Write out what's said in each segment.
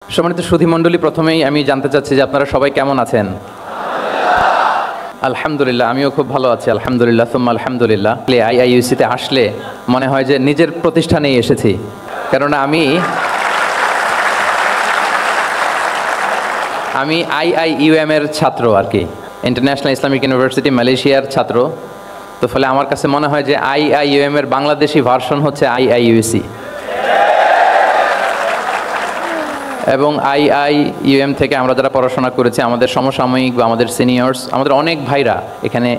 সম্মানিত সুধীমণ্ডলী, প্রথমেই আমি জানতে চাচ্ছি যে আপনারা সবাই কেমন আছেন। আলহামদুলিল্লাহ, আমিও খুব ভালো আছি আলহামদুলিল্লাহ, সুম্মা আলহামদুলিল্লাহ। আইআইইউসিতে আসলে মনে হয় যে নিজের প্রতিষ্ঠানেই এসেছি, কেননা আমি আইআইইউএম এর ছাত্র আর কি, ইন্টারন্যাশনাল ইসলামিক ইউনিভার্সিটি মালয়েশিয়ার ছাত্র। তো ফলে আমার কাছে মনে হয় যে আইআইইউএম এর বাংলাদেশি ভার্সন হচ্ছে আইআইইউসি, এবং আইআইইউএম থেকে আমরা যারা পড়াশোনা করেছি, আমাদের সমসাময়িক বা আমাদের সিনিয়র্স, আমাদের অনেক ভাইরা এখানে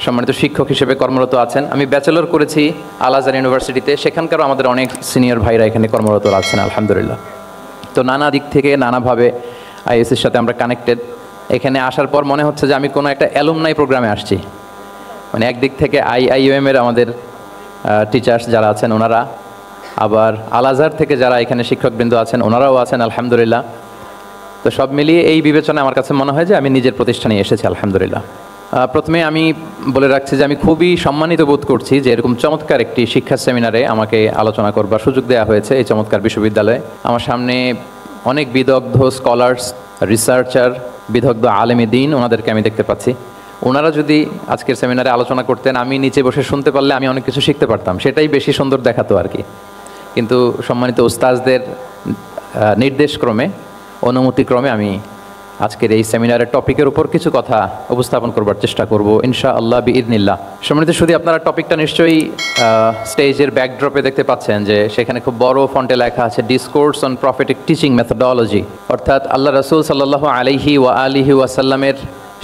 সম্মানিত শিক্ষক হিসেবে কর্মরত আছেন। আমি ব্যাচেলর করেছি আল আজহার ইউনিভার্সিটিতে, সেখানকারও আমাদের অনেক সিনিয়র ভাইরা এখানে কর্মরত আছেন আলহামদুলিল্লাহ। তো নানা দিক থেকে নানাভাবে আইএসির সাথে আমরা কানেক্টেড। এখানে আসার পর মনে হচ্ছে যে আমি কোনো একটা অ্যালুমনাই প্রোগ্রামে আসছি। মানে একদিক থেকে আইআইইউএম এর আমাদের টিচার্স যারা আছেন ওনারা, আবার আল আজহার থেকে যারা এখানে শিক্ষকবৃন্দ আছেন ওনারাও আছেন আলহামদুলিল্লাহ। তো সব মিলিয়ে এই বিবেচনায় আমার কাছে মনে হয় যে আমি নিজের প্রতিষ্ঠানে এসেছি আলহামদুলিল্লাহ। প্রথমে আমি বলে রাখছি যে আমি খুবই সম্মানিত বোধ করছি যে এরকম চমৎকার একটি শিক্ষা সেমিনারে আমাকে আলোচনা করবার সুযোগ দেওয়া হয়েছে এই চমৎকার বিশ্ববিদ্যালয়ে। আমার সামনে অনেক বিদগ্ধ স্কলার্স, রিসার্চার, বিদগ্ধ আলেমে দ্বীন, ওনাদেরকে আমি দেখতে পাচ্ছি। ওনারা যদি আজকের সেমিনারে আলোচনা করতেন, আমি নিচে বসে শুনতে পারলে আমি অনেক কিছু শিখতে পারতাম, সেটাই বেশি সুন্দর দেখাতো আর কি। কিন্তু সম্মানিত উস্তাজদের নির্দেশক্রমে, অনুমতিক্রমে আমি আজকের এই সেমিনারের টপিকের উপর কিছু কথা উপস্থাপন করবার চেষ্টা করব ইনশাআল্লাহ বিইذনিল্লাহ। সম্মানিত শুধু আপনারা টপিকটা নিশ্চয়ই স্টেজের ব্যাকড্রপে দেখতে পাচ্ছেন যে সেখানে খুব বড় ফন্টে লেখা আছে discourse on prophetic teaching methodology, অর্থাৎ আল্লাহ রাসূল সাল্লাল্লাহু আলাইহি ওয়া আলিহি ওয়াসাল্লামের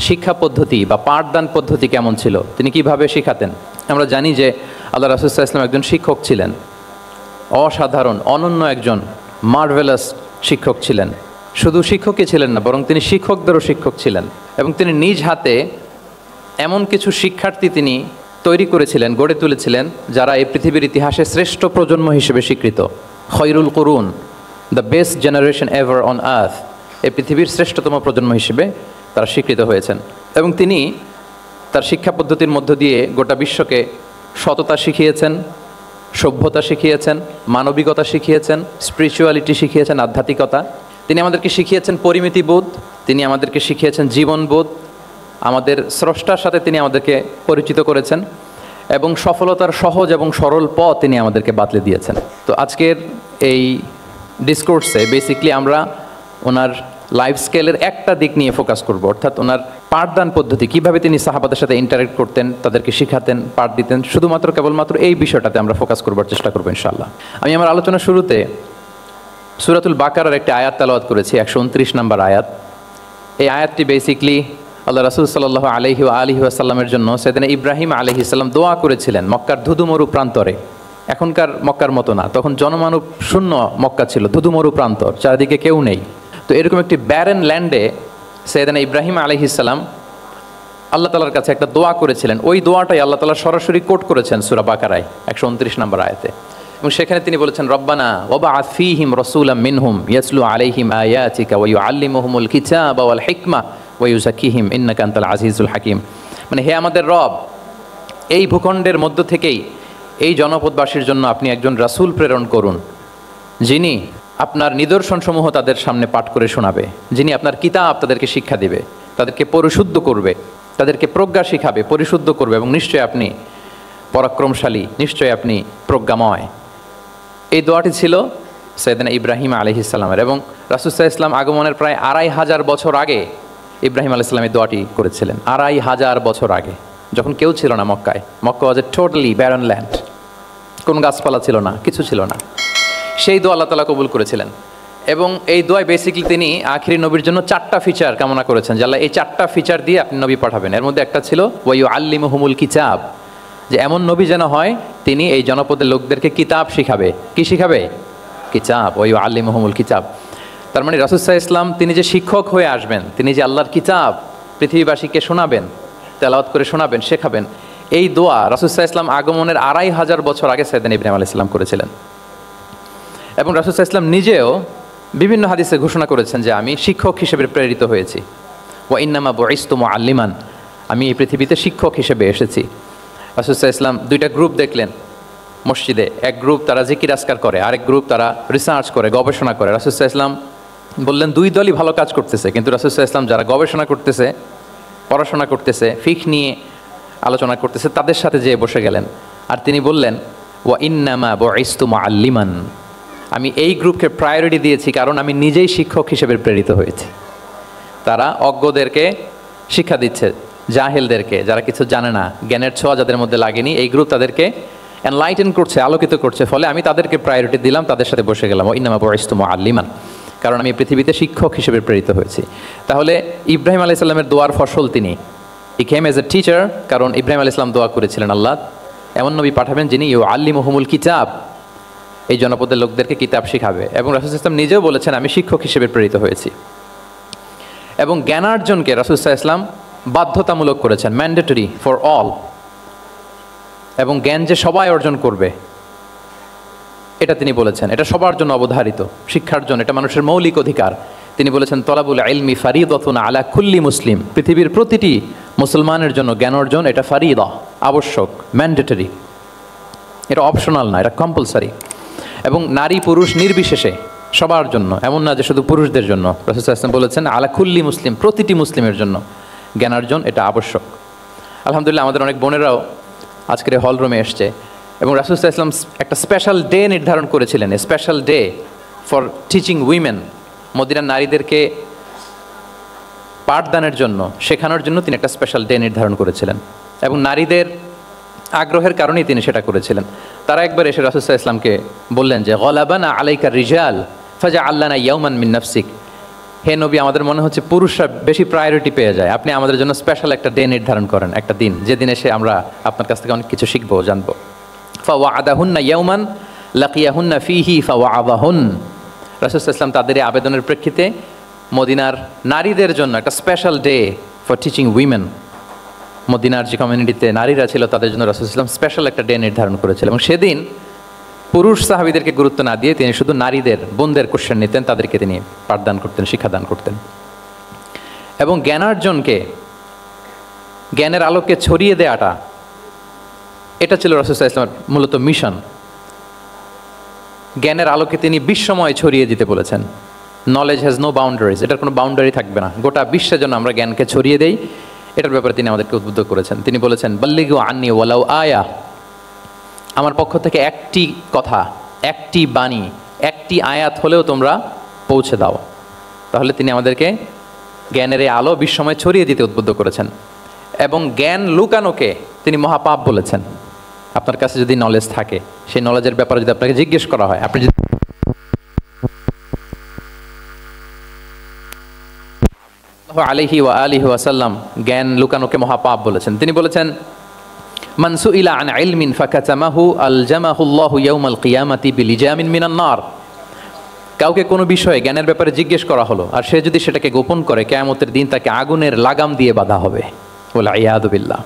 শিক্ষা পদ্ধতি বা পাঠদান পদ্ধতি কেমন ছিল, তিনি কিভাবে শিখাতেন। আমরা জানি যে আল্লাহ রাসূল সাল্লাল্লাহু আলাইহি ওয়াসাল্লাম একজন শিক্ষক ছিলেন, অসাধারণ অনন্য একজন মার্ভেলাস শিক্ষক ছিলেন। শুধু শিক্ষকই ছিলেন না, বরং তিনি শিক্ষকদেরও শিক্ষক ছিলেন, এবং তিনি নিজ হাতে এমন কিছু শিক্ষার্থী তিনি তৈরি করেছিলেন, গড়ে তুলেছিলেন, যারা এই পৃথিবীর ইতিহাসে শ্রেষ্ঠ প্রজন্ম হিসেবে স্বীকৃত। খৈরুল কুরুন, the best generation ever on earth, এই পৃথিবীর শ্রেষ্ঠতম প্রজন্ম হিসেবে তারা স্বীকৃত হয়েছেন। এবং তিনি তার শিক্ষা পদ্ধতির মধ্য দিয়ে গোটা বিশ্বকে সততা শিখিয়েছেন, সভ্যতা শিখিয়েছেন, মানবিকতা শিখিয়েছেন, স্পিরিচুয়ালিটি শিখিয়েছেন, আধ্যাত্মিকতা। তিনি আমাদেরকে শিখিয়েছেন পরিমিতিবোধ, তিনি আমাদেরকে শিখিয়েছেন জীবনবোধ, আমাদের স্রষ্টার সাথে তিনি আমাদেরকে পরিচিত করেছেন, এবং সফলতার সহজ এবং সরল পথ তিনি আমাদেরকে বাতলে দিয়েছেন। তো আজকের এই ডিসকোর্সে বেসিকলি আমরা ওনার লাইফ স্কেলের একটা দিক নিয়ে ফোকাস করব, অর্থাৎ ওনার পাঠদান পদ্ধতি, কীভাবে তিনি সাহাবাদের সাথে ইন্টারেক্ট করতেন, তাদেরকে শিখাতেন, পাঠ দিতেন, শুধুমাত্র কেবলমাত্র এই বিষয়টাতে আমরা ফোকাস করবার চেষ্টা করবো ইনশাআল্লাহ। আমি আমার আলোচনার শুরুতে সূরাতুল বাকারার একটি আয়াত তেলাওয়াত করেছি, 129 নম্বর আয়াত। এই আয়াতটি বেসিকলি আল্লাহ রাসূল সাল্লাল্লাহু আলাইহি ওয়া আলিহি ওয়াসাল্লামের জন্য সাইয়েদনা ইব্রাহিম আলাইহিস সালাম দোয়া করেছিলেন মক্কার ধুধুমরু প্রান্তরে। এখনকার মক্কার মতো না, তখন জনমানব শূন্য মক্কা ছিল, ধুধুমরু প্রান্তর, চারিদিকে কেউ নেই। তো এরকম একটি ব্যারেন ল্যান্ডে সাইয়েদনা ইব্রাহিম আলাইহিস সালাম আল্লাহ তাআলার কাছে একটা দোয়া করেছিলেন। ওই দোয়াটাই আল্লাহ তাআলা সরাসরি কোট করেছেন সূরা বাকারায় 129 নম্বর আয়াতে, এবং সেখানে তিনি বলেছেন রব্বানা ওয়াবআথ ফীহিম রাসূলাম মিনহুম ইয়াতলু আলাইহিম আয়াতিকা ওয়া ইউআল্লিমুহুমুল কিতাবা ওয়াল হিকমা ওয়া ইউযাক্কিহিম ইন্নাকা আনতাল আজিজুল হাকীম। মানে হে আমাদের রব, এই ভূখণ্ডের মধ্য থেকেই এই জনপদবাসীর জন্য আপনি একজন রাসূল প্রেরণ করুন, যিনি আপনার নিদর্শনসমূহ তাদের সামনে পাঠ করে শোনাবে, যিনি আপনার কিতাব তাদেরকে শিক্ষা দিবে, তাদেরকে পরিশুদ্ধ করবে, তাদেরকে প্রজ্ঞা শিখাবে, পরিশুদ্ধ করবে, এবং নিশ্চয়ই আপনি পরাক্রমশালী, নিশ্চয়ই আপনি প্রজ্ঞাময়। এই দোয়াটি ছিল সাইয়েদনা ইব্রাহিম আলাইহিস সালামের, এবং রাসূল সাল্লাল্লাহু আলাইহি ওয়াসাল্লাম আগমনের প্রায় 2500 বছর আগে ইব্রাহিম আলাইহিস সালাম এই দোয়াটি করেছিলেন। 2500 বছর আগে, যখন কেউ ছিল না মক্কায়। মক্কা ওয়াজ এ টোটালি ব্যারন ল্যান্ড, কোনো গাছপালা ছিল না, কিছু ছিল না। সেই দোয়া আল্লাহ তাআলা কবুল করেছিলেন, এবং এই দোয়ায় বেসিক্যালি তিনি আখিরি নবীর জন্য 4টা ফিচার কামনা করেছেন, যে আল্লাহ এই 4টা ফিচার দিয়ে আপনি নবী পাঠাবেন। এর মধ্যে একটা ছিল ওয়া ইউআল্লিমুহুমুল কিতাব, যে এমন নবী যেন হয় তিনি এই জনপদের লোকদেরকে কিতাব শিখাবে। কি শিখাবে? কিতাব। ওয়া ইউআল্লিমুহুমুল কিতাব, তার মানে রাসূল সাল্লাল্লাহু আলাইহি ওয়াসাল্লাম তিনি যে শিক্ষক হয়ে আসবেন, তিনি যে আল্লাহর কিতাব পৃথিবীবাসীকে শোনাবেন, তেলাওয়াত করে শোনাবেন, শেখাবেন, এই দোয়া রাসূল সাল্লাল্লাহু আলাইহি ওয়াসাল্লাম আগমনের 2500 বছর আগে সাইয়েদনা ইব্রাহিম আলাইহিস সালাম করেছিলেন। এবং রাসূল সাল্লাল্লাহু আলাইহি ওয়াসাল্লাম নিজেও বিভিন্ন হাদিসে ঘোষণা করেছেন যে আমি শিক্ষক হিসেবে প্রেরিত হয়েছি। ওয়া ইন্নামা বুইসতু মুআল্লিমান, আমি এই পৃথিবীতে শিক্ষক হিসেবে এসেছি। রাসূল সাল্লাল্লাহু আলাইহি ওয়াসাল্লাম 2টা গ্রুপ দেখলেন মসজিদে, এক গ্রুপ তারা জিকির আজকার করে, আরেক গ্রুপ তারা রিসার্চ করে, গবেষণা করে। রাসূল সাল্লাল্লাহু আলাইহি ওয়াসাল্লাম বললেন দুই দলই ভালো কাজ করতেছে, কিন্তু রাসূল সাল্লাল্লাহু আলাইহি ওয়াসাল্লাম যারা গবেষণা করতেছে, পড়াশোনা করতেছে, ফিকহ নিয়ে আলোচনা করতেছে, তাদের সাথে যেয়ে বসে গেলেন। আর তিনি বললেন, ওয়া ইন্নামা বুইসতু মুআল্লিমান, আমি এই গ্রুপকে প্রায়োরিটি দিয়েছি কারণ আমি নিজেই শিক্ষক হিসেবে প্রেরিত হয়েছি। তারা অজ্ঞদেরকে শিক্ষা দিচ্ছে, জাহেলদেরকে, যারা কিছু জানে না, জ্ঞানের ছোঁয়া যাদের মধ্যে লাগেনি, এই গ্রুপ তাদেরকে এনলাইটেন করছে, আলোকিত করছে, ফলে আমি তাদেরকে প্রায়োরিটি দিলাম, তাদের সাথে বসে গেলাম। ওয়া ইন্নামা বুইসতু মুআল্লিমান, কারণ আমি পৃথিবীতে শিক্ষক হিসেবে প্রেরিত হয়েছি। তাহলে ইব্রাহিম আলাইহিস সালামের দোয়ার ফসল তিনি, হি কেম এজ এ টিচার, কারণ ইব্রাহিম আলাইহিস সালাম দোয়া করেছিলেন, আল্লাহ এমন নবী পাঠাবেন যিনি ইউআল্লিমুহুমুল কিতাব, এই জনপদের লোকদেরকে কিতাব শিখাবে। এবং রাসূল সাল্লাল্লাহু আলাইহি ওয়াসাল্লাম নিজেও বলেছেন আমি শিক্ষক হিসেবে প্রেরিত হয়েছি। এবং জ্ঞানার্জনকে রাসূল সাল্লাল্লাহু আলাইহি ওয়াসাল্লাম বাধ্যতামূলক করেছেন, ম্যান্ডেটরি ফর অল। এবং জ্ঞান যে সবাই অর্জন করবে এটা তিনি বলেছেন, এটা সবার জন্য অবধারিত, শিক্ষার জন্য, এটা মানুষের মৌলিক অধিকার। তিনি বলেছেন তলাবুল ইলমি ফারিদাতুন আলা কুল্লি মুসলিম, পৃথিবীর প্রতিটি মুসলমানের জন্য জ্ঞান অর্জন এটা ফারিদা, আবশ্যক, ম্যান্ডেটরি, এটা অপশনাল না, এটা কম্পালসারি। এবং নারী পুরুষ নির্বিশেষে সবার জন্য, এমন না যে শুধু পুরুষদের জন্য। রাসূল সাল্লাল্লাহু আলাইহি ওয়াসাল্লাম বলেছেন আলা কুল্লি মুসলিম, প্রতিটি মুসলিমের জন্য জ্ঞানার্জন এটা আবশ্যক। আলহামদুলিল্লাহ আমাদের অনেক বোনেরাও আজকের হল রুমে এসছে, এবং রাসূল সাল্লাল্লাহু আলাইহি ওয়াসাল্লাম একটা স্পেশাল ডে নির্ধারণ করেছিলেন, special day for teaching women. মদিনার নারীদেরকে পাঠদানের জন্য, শেখানোর জন্য তিনি একটা স্পেশাল ডে নির্ধারণ করেছিলেন, এবং নারীদের আগ্রহের কারণেই তিনি সেটা করেছিলেন। তারা একবার এসে রাসূল সাল্লাল্লাহু আলাইহি ওয়াসাল্লামকে বললেন যে গলাবানা আলাইকা রিজাল ফাজআল্লানা ইয়াওমান মিন নাফসিক, হে নবী আমাদের মনে হচ্ছে পুরুষরা বেশি প্রায়োরিটি পেয়ে যায়, আপনি আমাদের জন্য স্পেশাল একটা ডে নির্ধারণ করেন, একটা দিন যেদিন এসে আমরা আপনার কাছ থেকে অনেক কিছু শিখবো, জানবো। ফাওয়াআদাহুন্না ইয়াওমান লাকিয়াহুন্না ফীহি ফাওয়াআযাহুন, রাসূল সাল্লাল্লাহু আলাইহি ওয়াসাল্লাম তাদের এই আবেদনের প্রেক্ষিতে মদিনার নারীদের জন্য একটা special day for teaching women, মদিনার যে কমিউনিটিতে নারীরা ছিল তাদের জন্য রাসূল সাল্লাল্লাহু আলাইহি ওয়াসাল্লাম স্পেশাল একটা ডে নির্ধারণ করেছিলেন। এবং সেদিন পুরুষ সাহাবীদেরকে গুরুত্ব না দিয়ে তিনি শুধু নারীদের, বোনদের কোশ্চেন নিতেন, তাদেরকে তিনি পাঠদান করতেন, শিক্ষাদান করতেন। এবং জ্ঞানার্জনকে, জ্ঞানের আলোকে ছড়িয়ে দেওয়াটা, এটা ছিল রাসূল সাল্লাল্লাহু আলাইহি ওয়াসাল্লামের মূলত মিশন। জ্ঞানের আলোকে তিনি বিশ্বময় ছড়িয়ে দিতে বলেছেন। নলেজ হ্যাজ নো বাউন্ডারিজ, এটার কোনো বাউন্ডারি থাকবে না, গোটা বিশ্বের জন্য আমরা জ্ঞানকে ছড়িয়ে দেই, এটার ব্যাপারে তিনি আমাদেরকে উদ্বুদ্ধ করেছেন। তিনি বলেছেন বাল্লিগু আন্নি ওয়ালাউ আয়া, আমার পক্ষ থেকে একটি কথা, একটি বাণী, একটি আয়াত হলেও তোমরা পৌঁছে দাও। তাহলে তিনি আমাদেরকে জ্ঞানের এই আলো বিশ্বময় ছড়িয়ে দিতে উদ্বুদ্ধ করেছেন। এবং জ্ঞান লুকানোকে তিনি মহাপাপ বলেছেন। আপনার কাছে যদি নলেজ থাকে, সেই নলেজের ব্যাপারে যদি আপনাকে জিজ্ঞেস করা হয়, আপনি যদি আলাইহি ওয়া আলিহি ওয়াসাল্লাম জ্ঞান লুকানোকে মহাপাপ বলেছেন। তিনি বলেছেন মান সুইলা আন ইলমিন ফাকাতামাহু আলজামাহুল্লাহু ইয়াউমাল কিয়ামাতি বিলিজামিন মিনান নার, কাউকে কোনো বিষয়ে জ্ঞানের ব্যাপারে জিজ্ঞেস করা হলো আর সে যদি সেটাকে গোপন করে, কিয়ামতের দিন তাকে আগুনের লাগাম দিয়ে বাঁধা হবে, ওয়াল ইয়াদু বিল্লাহ।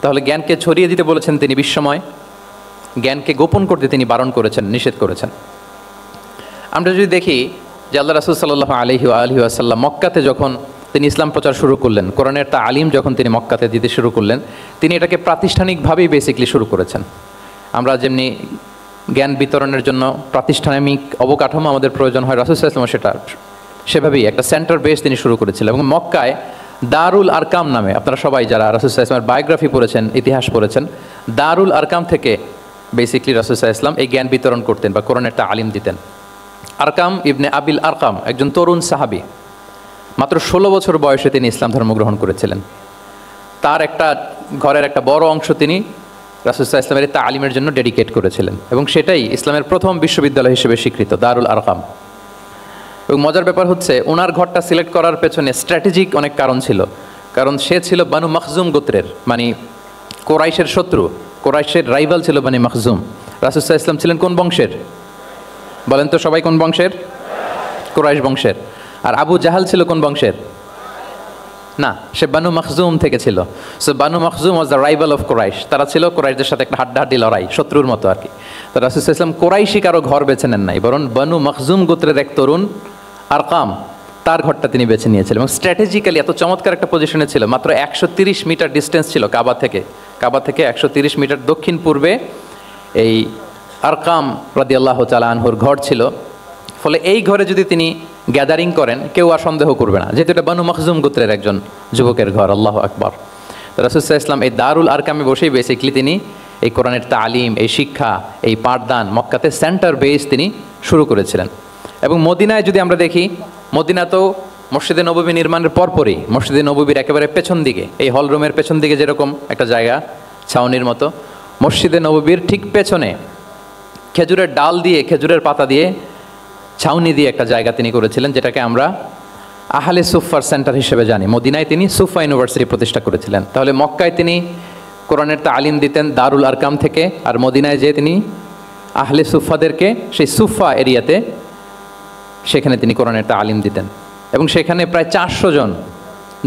তাহলে জ্ঞানকে ছড়িয়ে দিতে বলেছেন তিনি বিশ্বময়, জ্ঞানকে গোপন করতে তিনি বারণ করেছেন, নিষেধ করেছেন। আমরা যদি দেখি যে আল্লাহ রাসূল সাল্লাল্লাহু আলাইহি ওয়া আলিহি ওয়াসাল্লাম মক্কাতে যখন তিনি ইসলাম প্রচার শুরু করলেন, কোরআনের তালিম যখন তিনি মক্কাতে দিতে শুরু করলেন, তিনি এটাকে প্রাতিষ্ঠানিকভাবেই বেসিকলি শুরু করেছেন। আমরা যেমনি জ্ঞান বিতরণের জন্য প্রাতিষ্ঠানিক অবকাঠামো আমাদের প্রয়োজন হয়, রাসূল সাল্লাল্লাহু আলাইহি ওয়াসাল্লাম সেভাবেই একটা সেন্টার বেস তিনি শুরু করেছিলেন। এবং মক্কায় দারুল আরকাম নামে, আপনারা সবাই যারা রাসূল সাল্লাল্লাহু আলাইহি ওয়াসাল্লামের বায়োগ্রাফি পড়েছেন, ইতিহাস পড়েছেন, দারুল আরকাম থেকে বেসিকলি রাসূল সাল্লাল্লাহু আলাইহি ওয়াসাল্লাম এই জ্ঞান বিতরণ করতেন বা কোরআনের তালিম দিতেন। আরকাম ইবনে আবিল আরকাম একজন তরুণ সাহাবী, মাত্র 16 বছর বয়সে তিনি ইসলাম ধর্ম গ্রহণ করেছিলেন। তার একটা ঘরের একটা বড় অংশ তিনি রাসূল সাল্লাল্লাহু আলাইহি ওয়াসাল্লামের তালিমের জন্য ডেডিকেট করেছিলেন, এবং সেটাই ইসলামের প্রথম বিশ্ববিদ্যালয় হিসেবে স্বীকৃত, দারুল আরকাম। এবং মজার ব্যাপার হচ্ছে ওনার ঘরটা সিলেক্ট করার পেছনে স্ট্র্যাটেজিক অনেক কারণ ছিল, কারণ সে ছিল বানু মাখজুম গোত্রের, মানে কোরাইশের শত্রু, কোরাইশের রাইভাল ছিল বানু মাখজুম। রাসূল সাল্লাল্লাহু আলাইহি ওয়াসাল্লাম ছিলেন কোন বংশের বলেন তো সবাই? কোন বংশের? কোরাইশ বংশের। আর আবু জাহাল ছিল কোন বংশের? না, সে বানু মাখজুম থেকে ছিল। So Banu Makhzum was the rival of Quraish. তারা ছিল কোরাইশদের সাথে একটা হাড্ডাহাড্ডি লড়াই, শত্রুর মতো আর কি। তো রাসূল সাল্লাল্লাহু আলাইহি ওয়াসাল্লাম কোরাইশি কারো ঘর বেছে নেন নাই, বরং বানু মাখজুম গোত্রের এক তরুণ আরকাম, তার ঘরটা তিনি বেছে নিয়েছিলেন। এবং স্ট্র্যাটেজিক্যালি এত চমৎকার একটা পজিশনে ছিল, মাত্র 130 মিটার ডিস্টেন্স ছিল কাবা থেকে। কাবা থেকে 130 মিটার দক্ষিণ পূর্বে এই আরকাম রাদিয়াল্লাহু তাআলা আনহুর ঘর ছিল। ফলে এই ঘরে যদি তিনি গ্যাদারিং করেন কেউ আর সন্দেহ করবে না, যেহেতু এটা বানু মখজুম গোত্রের একজন যুবকের ঘর। আল্লাহু আকবার। তো রাসূল সাল্লাল্লাহু আলাইহি ওয়াসাল্লাম এই দারুল আরকামে বসেই বেসিকলি তিনি এই কোরআনের তালিম, এই শিক্ষা, এই পাঠদান মক্কাতে সেন্টার বেস তিনি শুরু করেছিলেন। এবং মদিনায় যদি আমরা দেখি, মদিনা তো মসজিদে নববী নির্মাণের পরপরই মসজিদে নববীর একেবারে পেছন দিকে, এই হল রুমের পেছন দিকে যেরকম একটা জায়গা ছাউনির মতো, মসজিদে নববীর ঠিক পেছনে খেজুরের ডাল দিয়ে, খেজুরের পাতা দিয়ে ছাউনি দিয়ে একটা জায়গা তিনি করেছিলেন, যেটাকে আমরা আহলে সুফার সেন্টার হিসেবে জানি। মদিনায় তিনি সুফা ইউনিভার্সিটি প্রতিষ্ঠা করেছিলেন। তাহলে মক্কায় তিনি কোরআনের তালিম দিতেন দারুল আরকাম থেকে, আর মদিনায় যে তিনি আহলে সুফাদেরকে সেই সুফা এরিয়াতে সেখানে তিনি কোরআনের তালিম দিতেন। এবং সেখানে প্রায় 400 জন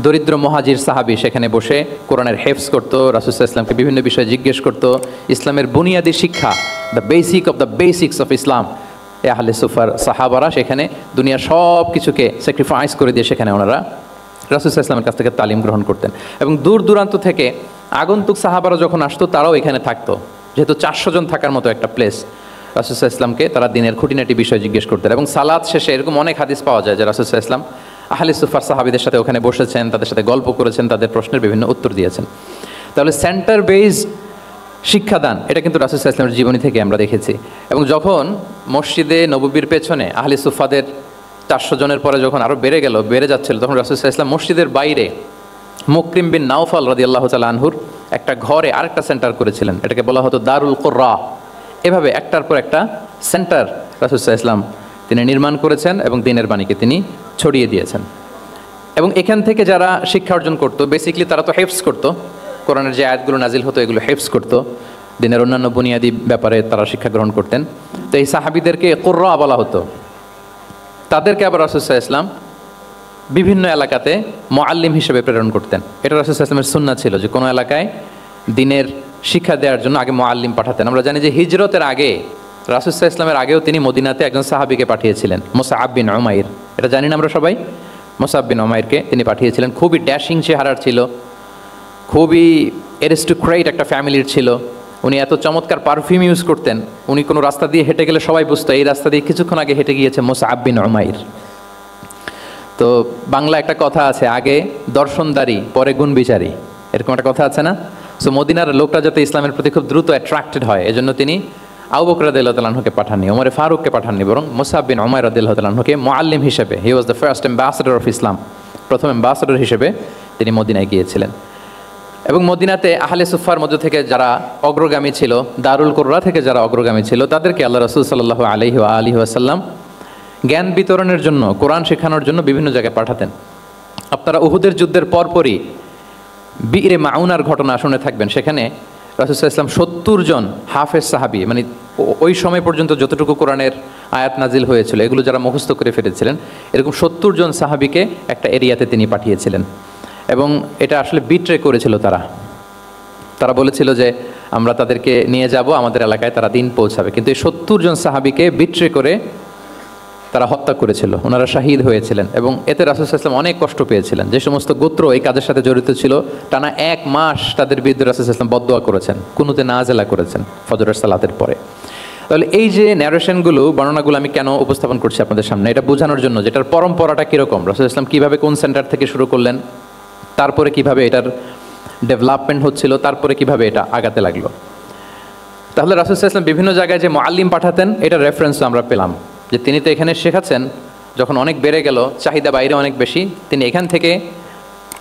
দরিদ্র মুহাজির সাহাবী সেখানে বসে কোরআনের হেফজ করতো, রাসূল সাল্লাল্লাহু আলাইহি ওয়াসাল্লামকে বিভিন্ন বিষয়ে জিজ্ঞেস করতো। ইসলামের বুনিয়াদি শিক্ষা, the basic of the basics of Islam, এ আহলে সুফার সাহাবারা সেখানে দুনিয়ার সব কিছুকে স্যাক্রিফাইস করে দিয়ে সেখানে ওনারা রাসূল সাল্লাল্লাহু আলাইহি ওয়াসাল্লামের কাছ থেকে তালিম গ্রহণ করতেন। এবং দূর দূরান্ত থেকে আগন্তুক সাহাবারা যখন আসতো তারাও এখানে থাকতো, যেহেতু 400 জন থাকার মতো একটা প্লেস। রাসূল সাল্লাল্লাহু আলাইহি ওয়াসাল্লামকে তারা দিনের খুঁটিনাটি বিষয় জিজ্ঞেস করতেন। এবং সালাত শেষে এরকম অনেক হাদিস পাওয়া যায় যে রাসূল সাল্লাল্লাহু আলাইহি ওয়াসাল্লাম আহলে সুফার সাহাবীদের সাথে ওখানে বসেছেন, তাদের সাথে গল্প করেছেন, তাদের প্রশ্নের বিভিন্ন উত্তর দিয়েছেন। তাহলে সেন্টার বেস শিক্ষাদান এটা কিন্তু রাসূল সাল্লাল্লাহু আলাইহি ওয়াসাল্লামের জীবনী থেকে আমরা দেখেছি। এবং যখন মসজিদে নববীর পেছনে আহলে সুফাদের 400 জনের পরে যখন আরও বেড়ে যাচ্ছিল, তখন রাসূল সাল্লাল্লাহু আলাইহি ওয়াসাল্লাম মসজিদের বাইরে মুকরিম বিন নাওফাল রাদিয়াল্লাহু তাআলা আনহুর একটা ঘরে আরেকটা সেন্টার করেছিলেন, এটাকে বলা হতো দারুল কুররা। এভাবে একটার পর একটা সেন্টার রাসূল সাল্লাল্লাহু আলাইহি ওয়াসাল্লাম তিনি নির্মাণ করেছেন এবং দ্বীনের বাণীকে তিনি ছড়িয়ে দিয়েছেন। এবং এখান থেকে যারা শিক্ষা অর্জন করতো, বেসিকলি তারা তো হেফজ করতো, কোরআনের যে আয়াতগুলো নাজিল হতো এগুলো হেফজ করতো, দিনের অন্যান্য বুনিয়াদি ব্যাপারে তারা শিক্ষা গ্রহণ করতেন। তো এই সাহাবীদেরকে কুররা বলা হতো। তাদেরকে আবার রাসূল সাল্লাল্লাহু আলাইহি ওয়াসাল্লাম বিভিন্ন এলাকাতে মুআল্লিম হিসেবে প্রেরণ করতেন। এটা রাসূল সাল্লাল্লাহু আলাইহি ওয়াসাল্লামের সুন্নাহ ছিল যে কোনো এলাকায় দিনের শিক্ষা দেওয়ার জন্য আগে মুআল্লিম পাঠাতেন। আমরা জানি যে হিজরতের আগে রাসূল সাল্লাল্লাহু আলাইহি ওয়াসাল্লামের আগেও তিনি মদিনাতে একজন সাহাবীকে পাঠিয়েছিলেন, মুসআব বিন উমাইর। এটা জানি না আমরা সবাই, মুসআব বিন উমাইরকে তিনি পাঠিয়েছিলেন। খুবই ড্যাশিং চেহারার ছিল, খুবই অ্যারিস্টোক্রেট একটা ফ্যামিলির ছিল। উনি এত চমৎকার পারফিউম ইউজ করতেন, উনি কোনো রাস্তা দিয়ে হেঁটে গেলে সবাই বুঝতো এই রাস্তা দিয়ে কিছুক্ষণ আগে হেঁটে গিয়েছে মুসআব বিন উমাইর। তো বাংলা একটা কথা আছে, আগে দর্শনদারি পরে গুণ বিচারী, এরকম একটা কথা আছে না? সো মদিনার লোকটা যাতে ইসলামের প্রতি খুব দ্রুত অ্যাট্রাক্টেড হয়, এজন্য তিনি আবু বকর রাদিয়াল্লাহু তাআলা আনহুকে পাঠাননি, ওমর ফারুককে পাঠাননি, বরং মুসআব বিন উমাইর রাদিয়াল্লাহু তাআলা আনহুকে মুআল্লিম হিসেবে, he was the first ambassador of Islam, প্রথম অ্যাম্বাসেডর হিসেবে তিনি মদিনায় গিয়েছিলেন। এবং মদিনাতে আহলে সুফার মধ্য থেকে যারা অগ্রগামী ছিল, দারুল কুররা থেকে যারা অগ্রগামী ছিল, তাদেরকে আল্লাহ রাসূল সাল্লাল্লাহু আলাইহি ওয়া আলিহি ওয়াসাল্লাম জ্ঞান বিতরণের জন্য, কোরআন শেখানোর জন্য বিভিন্ন জায়গায় পাঠাতেন। আপনারা উহুদের যুদ্ধের পরপরই বীরে মাউনার ঘটনা শুনে থাকবেন। সেখানে রাসূল সাল্লাল্লাহু আলাইহি ওয়াসাল্লাম 70 জন হাফেজ সাহাবী, মানে ওই সময় পর্যন্ত যতটুকু কোরআনের আয়াত নাজিল হয়েছিল এগুলো যারা মুখস্থ করে ফেলেছিলেন, এরকম 70 জন সাহাবীকে একটা এরিয়াতে তিনি পাঠিয়েছিলেন। এবং এটা আসলে বিট্রে করেছিল তারা বলেছিল যে আমরা তাদেরকে নিয়ে যাব আমাদের এলাকায়, তারা দিন পৌঁছাবে। কিন্তু এই 70 জন সাহাবীকে বিট্রে করে তারা হত্যা করেছিল, ওনারা শাহিদ হয়েছিলেন। এবং এতে রাসূল সাল্লাল্লাহু আলাইহি ওয়াসাল্লাম অনেক কষ্ট পেয়েছিলেন। যে সমস্ত গোত্র এই কাজের সাথে জড়িত ছিল, টানা 1 মাস তাদের বিরুদ্ধে রাসূল সাল্লাল্লাহু আলাইহি ওয়াসাল্লাম বদদোয়া করেছেন, কুনুতে নাজেলা করেছেন ফজরের সালাতের পরে। তাহলে এই যে ন্যারেশনগুলো, বর্ণনাগুলো আমি কেন উপস্থাপন করছি আপনাদের সামনে, এটা বোঝানোর জন্য যেটার পরম্পরাটা কীরকম, রাসূল সাল্লাল্লাহু আলাইহি ওয়াসাল্লাম কীভাবে কোন সেন্টার থেকে শুরু করলেন, তারপরে কিভাবে এটার ডেভেলপমেন্ট হচ্ছিল, তারপরে কিভাবে এটা আগাতে লাগলো। তাহলে রাসূল সাল্লাল্লাহু আলাইহি ওয়াসাল্লাম বিভিন্ন জায়গায় যে মুআল্লিম পাঠাতেন, এটার রেফারেন্স আমরা পেলাম যে তিনি তো এখানে শেখাচ্ছেন, যখন অনেক বেড়ে গেল, চাহিদা বাইরে অনেক বেশি, তিনি এখান থেকে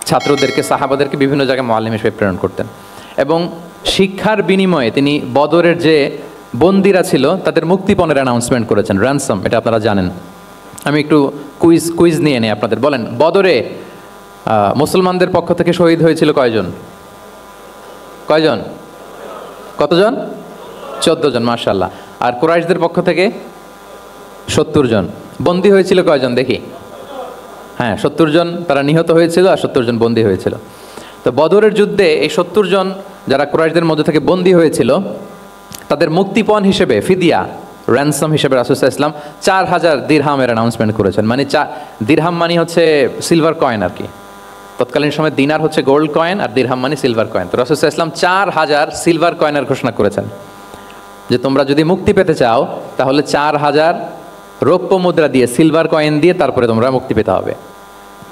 ছাত্রদেরকে, সাহাবাদেরকে বিভিন্ন জায়গায় মুআল্লিম হিসেবে প্রেরণ করতেন। এবং শিক্ষার বিনিময়ে তিনি বদরের যে বন্দিরা ছিল তাদের মুক্তিপণের অ্যানাউন্সমেন্ট করেছেন, র্যানসাম, এটা আপনারা জানেন। আমি একটু কুইজ নিয়ে নেই আপনাদের। বলেন, বদরে মুসলমানদের পক্ষ থেকে শহীদ হয়েছিল কয়জন? কতজন? 14 জন, মাশাআল্লাহ। আর কুরাইশদের পক্ষ থেকে 70 জন। বন্দী হয়েছিল কয়জন দেখি? হ্যাঁ, 70 জন তারা নিহত হয়েছিল আর 70 জন বন্দী হয়েছিল। তো বদরের যুদ্ধে এই 70 জন যারা কুরাইশদের মধ্যে থেকে বন্দী হয়েছিল, তাদের মুক্তিপণ হিসেবে ফিদিয়া, র্যানসাম হিসেবে রাসূল সাল্লাল্লাহু আলাইহি ওয়াসাল্লাম 4000 দিরহামের অ্যানাউন্সমেন্ট করেছেন। মানে দিরহাম মানে হচ্ছে সিলভার কয়েন আর কি। তৎকালীন সময় দিনার হচ্ছে গোল্ড কয়েন আর দিরহাম মানে সিলভার কয়েন। তো রাসূল সাল্লাল্লাহু আলাইহি ওয়াসাল্লাম 4000 সিলভার কয়েনের ঘোষণা করেছেন যে তোমরা যদি মুক্তি পেতে চাও তাহলে 4000 রৌপ্য মুদ্রা দিয়ে, সিলভার কয়েন দিয়ে তারপরে তোমরা মুক্তি পেতে হবে।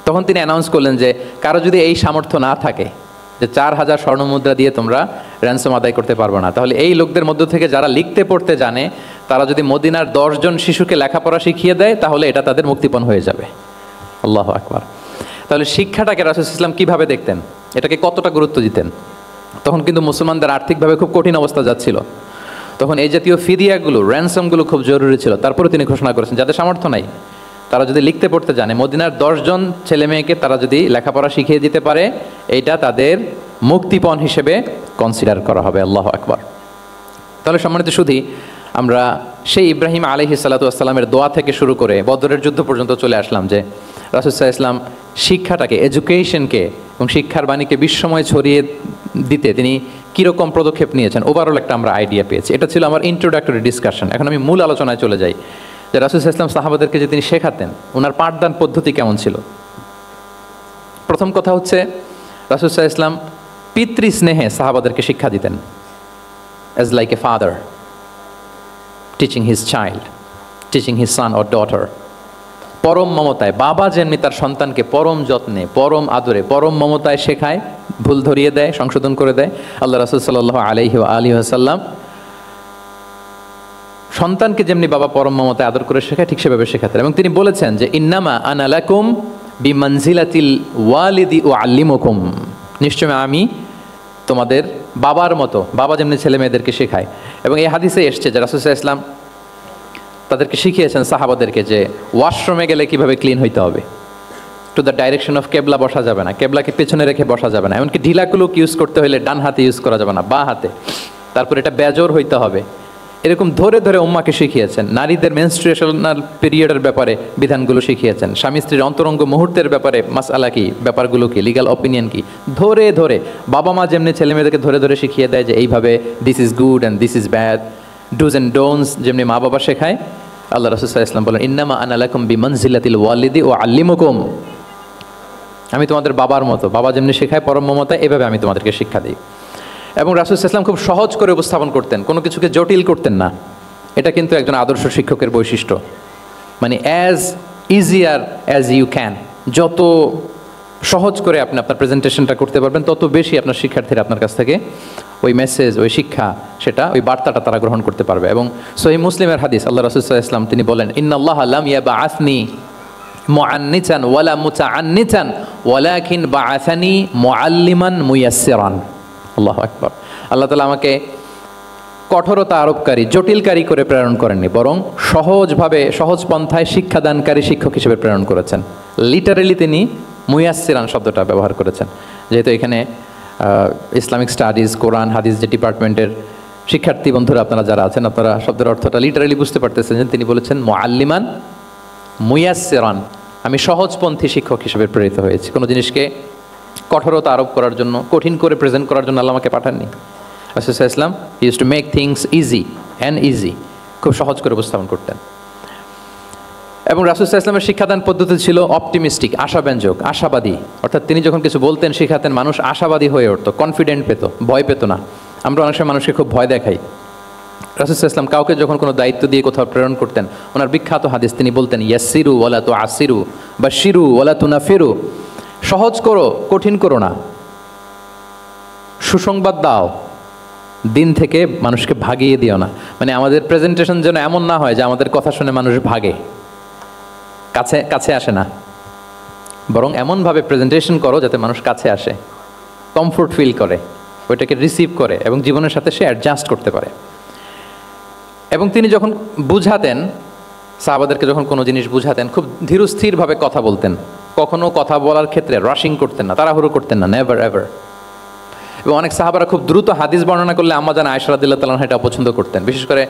তখন তিনি অ্যানাউন্স করলেন যে কারো যদি এই সামর্থ্য না থাকে যে 4000 স্বর্ণ মুদ্রা দিয়ে তোমরা র্যানসম আদায় করতে পারবে না, তাহলে এই লোকদের মধ্য থেকে যারা লিখতে পড়তে জানে তারা যদি মদিনার 10 জন শিশুকে লেখাপড়া শিখিয়ে দেয় তাহলে এটা তাদের মুক্তিপণ হয়ে যাবে। আল্লাহু আকবার। তাহলে শিক্ষাটাকে রাসূল সাল্লাল্লাহু আলাইহি ওয়াসাল্লাম কীভাবে দেখতেন, এটাকে কতটা গুরুত্ব দিতেন। তখন কিন্তু মুসলমানদের আর্থিকভাবে খুব কঠিন অবস্থা যাচ্ছিল, তখন এই জাতীয় ফিদিয়াগুলো, র্যানসমগুলো খুব জরুরি ছিল। তারপরে তিনি ঘোষণা করেছেন যাদের সামর্থ্য নাই তারা যদি লিখতে পড়তে জানে, মদিনার 10 জন ছেলে মেয়েকে তারা যদি লেখাপড়া শিখিয়ে দিতে পারে, এইটা তাদের মুক্তিপণ হিসেবে কনসিডার করা হবে। আল্লাহু আকবার। তাহলে সম্মানিত শুধু আমরা সেই ইব্রাহিম আলাইহিস সালাতু ওয়াস সালামের দোয়া থেকে শুরু করে বদরের যুদ্ধ পর্যন্ত চলে আসলাম যে রাসূল সাল্লাল্লাহু আলাইহি ওয়াসাল্লাম শিক্ষাটাকে, এডুকেশনকে এবং শিক্ষার বাণীকে বিশ্বময় ছড়িয়ে দিতে তিনি কীরকম পদক্ষেপ নিয়েছেন, ওভারঅল একটা আমরা আইডিয়া পেয়েছি। এটা ছিল আমার ইন্ট্রোডাক্টরি ডিসকাশন। এখন আমি মূল আলোচনায় চলে যাই যে রাসূল সাল্লাল্লাহু আলাইহি ওয়াসাল্লাম সাহাবাদেরকে যে তিনি শেখাতেন, ওনার পাঠদান পদ্ধতি কেমন ছিল। প্রথম কথা হচ্ছে রাসূল সাল্লাল্লাহু আলাইহি ওয়াসাল্লাম পিতৃ স্নেহে সাহাবাদেরকে শিক্ষা দিতেন, as like a father teaching his child, teaching his son or daughter. পরম মমতায়, বাবা যেমনি তার সন্তানকে পরম যত্নে, পরম আদরে, পরম মমতায় শেখায়, ভুল ধরিয়ে দেয়, সংশোধন করে দেয়, আল্লাহ রাসূল সাল্লাল্লাহু আলাইহি ওয়া সাল্লাম সন্তানকে যেমনি বাবা পরম মমতায় আদর করে শেখায় ঠিক সেভাবে শেখাতেন। এবং তিনি বলেছেন যে ইন্নামা আনা লাকুম বিমানজিলাতিল ওয়ালিদি উআল্লিমুকুম, নিশ্চয় আমি তোমাদের বাবার মতো, বাবা যেমনি ছেলে মেয়েদেরকে শেখায়। এবং এই হাদিসে এসছে যে রাসূল সাল্লাল্লাহু আলাইহি ওয়াসাল্লাম তাদেরকে শিখিয়েছেন সাহাবাদেরকে যে ওয়াশরুমে গেলে কিভাবে ক্লিন হইতে হবে, টু দ্য ডাইরেকশন অফ কেবলা বসা যাবে না, কেবলাকে পেছনে রেখে বসা যাবে না, এমনকি ঢিলা কুলুক ইউজ করতে হলে ডান হাতে ইউজ করা যাবে না, বা হাতে। তারপর এটা বেজোর হইতে হবে। এরকম ধরে ধরে উম্মাকে শিখিয়েছেন। নারীদের মেনস্ট্রুয়েশনাল পিরিয়ডের ব্যাপারে বিধানগুলো শিখিয়েছেন। স্বামী স্ত্রীর অন্তরঙ্গ মুহূর্তের ব্যাপারে মাসআলা কি, ব্যাপারগুলো কি, লিগ্যাল অপিনিয়ন কি, ধরে ধরে বাবা মা যেমনি ছেলে মেয়েদেরকে ধরে ধরে শিখিয়ে দেয় যে এইভাবে this is good and this is bad, dos and don'ts যেমনি মা বাবা শেখায়, আল্লাহ রাসূল সাল্লাল্লাহু আলাইহি ওয়াসাল্লাম বলেন ইন্নামা আনা লাকুম বিমানজিলাতিল ওয়ালিদি উআল্লিমুকুম, আমি তোমাদের বাবার মতো, বাবা যেমনি শেখায় পরম মমতায়, এভাবে আমি তোমাদেরকে শিক্ষা দিই। এবং রাসূল সাল্লাল্লাহু আলাইহি ওয়াসাল্লাম খুব সহজ করে উপস্থাপন করতেন, কোনো কিছুকে জটিল করতেন না। এটা কিন্তু একজন আদর্শ শিক্ষকের বৈশিষ্ট্য। মানে as easier as you can, যত সহজ করে আপনি আপনার প্রেজেন্টেশনটা করতে পারবেন তত বেশি আপনার শিক্ষার্থীরা আপনার কাছ থেকে ওই মেসেজ, ওই শিক্ষা, সেটা ওই বার্তাটা তারা গ্রহণ করতে পারবে। এবং সহিহ মুসলিমের হাদিস, আল্লাহ রাসূল সাল্লাল্লাহু আলাইহি ওয়াসাল্লাম তিনি বলেন ইন্নাল্লাহা লাম ইয়াবআসনি মুআন্নিতান ওয়ালা মুতাআন্নিতান ওয়ালাকিন বাআসানি মুআল্লিমান মুয়াসসিরান। আল্লাহু আকবার। আল্লাহ তাআলা আমাকে কঠোরতা আরোপকারী, জটিলকারী করে প্রেরণ করেননি, বরং সহজভাবে, সহজ পন্থায় শিক্ষাদানকারী শিক্ষক হিসেবে প্রেরণ করেছেন। লিটারেলি তিনি মুয়াসসিরান শব্দটা ব্যবহার করেছেন। যেহেতু এখানে ইসলামিক স্টাডিজ, কোরআন, হাদিস যে ডিপার্টমেন্টের শিক্ষার্থী বন্ধুরা আপনারা যারা আছেন, আপনারা শব্দের অর্থটা লিটারেলি বুঝতে পারতেছেন যে তিনি বলেছেন মুআল্লিমান মুয়াসসিরান, আমি সহজপন্থী শিক্ষক হিসেবে প্রেরিত হয়েছি। কোনো জিনিসকে কঠোরতা আরোপ করার জন্য, কঠিন করে প্রেজেন্ট করার জন্য আল্লাহ আমাকে পাঠাননি। রাসূল সাল্লাল্লাহু আলাইহি ওয়াসাল্লাম he used to make things easy, খুব সহজ করে উপস্থাপন করতেন। এবং রাসূল সাল্লাল্লাহু আলাইহি ওয়াসাল্লামের শিক্ষাদান পদ্ধতি ছিল অপটিমিস্টিক, আশাব্যঞ্জক, আশাবাদী। অর্থাৎ তিনি যখন কিছু বলতেন, শেখাতেন, মানুষ আশাবাদী হয়ে উঠতো, কনফিডেন্ট পেত, ভয় পেত না। আমরা অনেক সময় মানুষকে খুব ভয় দেখাই। রাসূল সাল্লাল্লাহু আলাইহি ওয়াসাল্লাম কাউকে যখন কোনো দায়িত্ব দিয়ে কোথাও প্রেরণ করতেন, ওনার বিখ্যাত হাদিস তিনি বলতেন ইয়াসসিরু ওয়ালা তুআসসিরু বাশশিরু ওয়ালা তুনাফিরু, সহজ করো, কঠিন করো না, সুসংবাদ দাও, দিন থেকে মানুষকে ভাগিয়ে দিও না। মানে আমাদের প্রেজেন্টেশন যেন এমন না হয় যে আমাদের কথা শুনে মানুষ ভাগে, কাছে কাছে আসে না, বরং এমনভাবে প্রেজেন্টেশন করো যাতে মানুষ কাছে আসে, কমফোর্ট ফিল করে, ওইটাকে রিসিভ করে এবং জীবনের সাথে সে অ্যাডজাস্ট করতে পারে। এবং তিনি যখন বুঝাতেন, সাহাবাদেরকে যখন কোনো জিনিস বুঝাতেন, খুব ধীরস্থিরভাবে কথা বলতেন। কখনো কথা বলার ক্ষেত্রে রাশিং করতেন না, তাড়াহুড়ো করতেন না, নেভার এভার। এবং অনেক সাহাবারা খুব দ্রুত হাদিস বর্ণনা করলে আম্মা জান আয়েশা রাদিয়াল্লাহু তাআলা আনহা এটা অপছন্দ করতেন। বিশেষ করে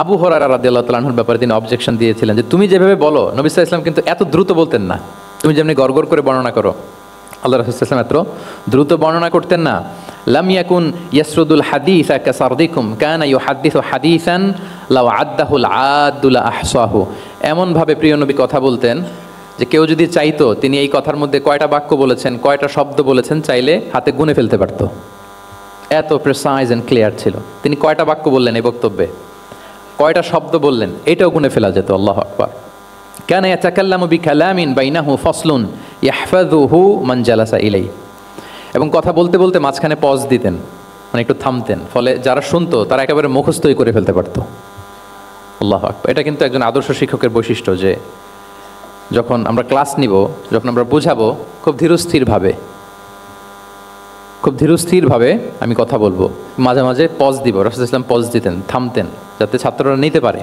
আবু হুরায়রা রাদিয়াল্লাহু তাআলা আনহুর ব্যাপারে তিনি অবজেকশন দিয়েছিলেন যে তুমি যেভাবে বলো, নবী সাল্লাল্লাহু আলাইহি ওয়াসাল্লাম কিন্তু এত দ্রুত বলতেন না, তুমি যেমনি গড়গড় করে বর্ণনা করো, আল্লাহ রাসূল সাল্লাল্লাহু আলাইহি ওয়াসাল্লাম এত দ্রুত বর্ণনা করতেন না। লাম ইয়াকুন ইয়াসরুদুল হাদিসা কাসারদিকুম কানা ইউহাদ্দিসু হাদিসান লাউ আদ্দাহুল আদ্দু লা আহসাহু। এমনভাবে প্রিয় নবী কথা বলতেন যে কেউ যদি চাইতো তিনি এই কথার মধ্যে কয়টা বাক্য বলেছেন, কয়টা শব্দ বলেছেন, চাইলে হাতে গুনে ফেলতে পারতো। এত প্রিসাইজ অ্যান্ড ক্লিয়ার ছিল। তিনি কয়টা বাক্য বললেন এই বক্তব্যে, কয়টা শব্দ বললেন, এটাও গুনে ফেলা যেত। আল্লাহু আকবার। কানা ইয়াতাকাল্লামু বিকালামিন বাইনাহু ফাসলুন ইয়াহফাযুহু মান জালাসা ইলাইহি। এবং কথা বলতে বলতে মাঝখানে পজ দিতেন, মানে একটু থামতেন, ফলে যারা শুনতো তারা একেবারে মুখস্থই করে ফেলতে পারতো। আল্লাহু আকবার। এটা কিন্তু একজন আদর্শ শিক্ষকের বৈশিষ্ট্য, যে যখন আমরা ক্লাস নিব, যখন আমরা বোঝাবো, খুব ধীরস্থিরভাবে আমি কথা বলবো, মাঝে মাঝে পজ দিব। রাসূল ইসলাম পজ দিতেন, থামতেন, যাতে ছাত্ররা নিতে পারে।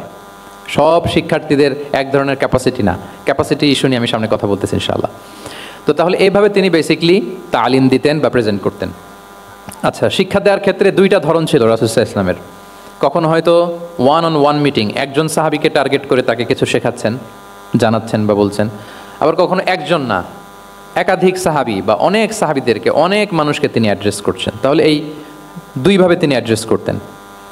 সব শিক্ষার্থীদের এক ধরনের ক্যাপাসিটি না, ক্যাপাসিটি ইস্যু নিয়ে আমি সামনে কথা বলতেছি ইনশাআল্লাহ। তো তাহলে এইভাবে তিনি বেসিকলি তালিম দিতেন বা প্রেজেন্ট করতেন। আচ্ছা, শিক্ষা দেওয়ার ক্ষেত্রে দুইটা ধরন ছিল রাসূল সাল্লাল্লাহু আলাইহি ওয়াসাল্লামের। কখনো হয়তো ওয়ান অন ওয়ান মিটিং, একজন সাহাবীকে টার্গেট করে তাকে কিছু শেখাচ্ছেন, জানাচ্ছেন বা বলছেন। আবার কখনো একজন না, একাধিক সাহাবী বা অনেক সাহাবীদেরকে, অনেক মানুষকে তিনি অ্যাড্রেস করছেন। তাহলে এই দুইভাবে তিনি অ্যাড্রেস করতেন।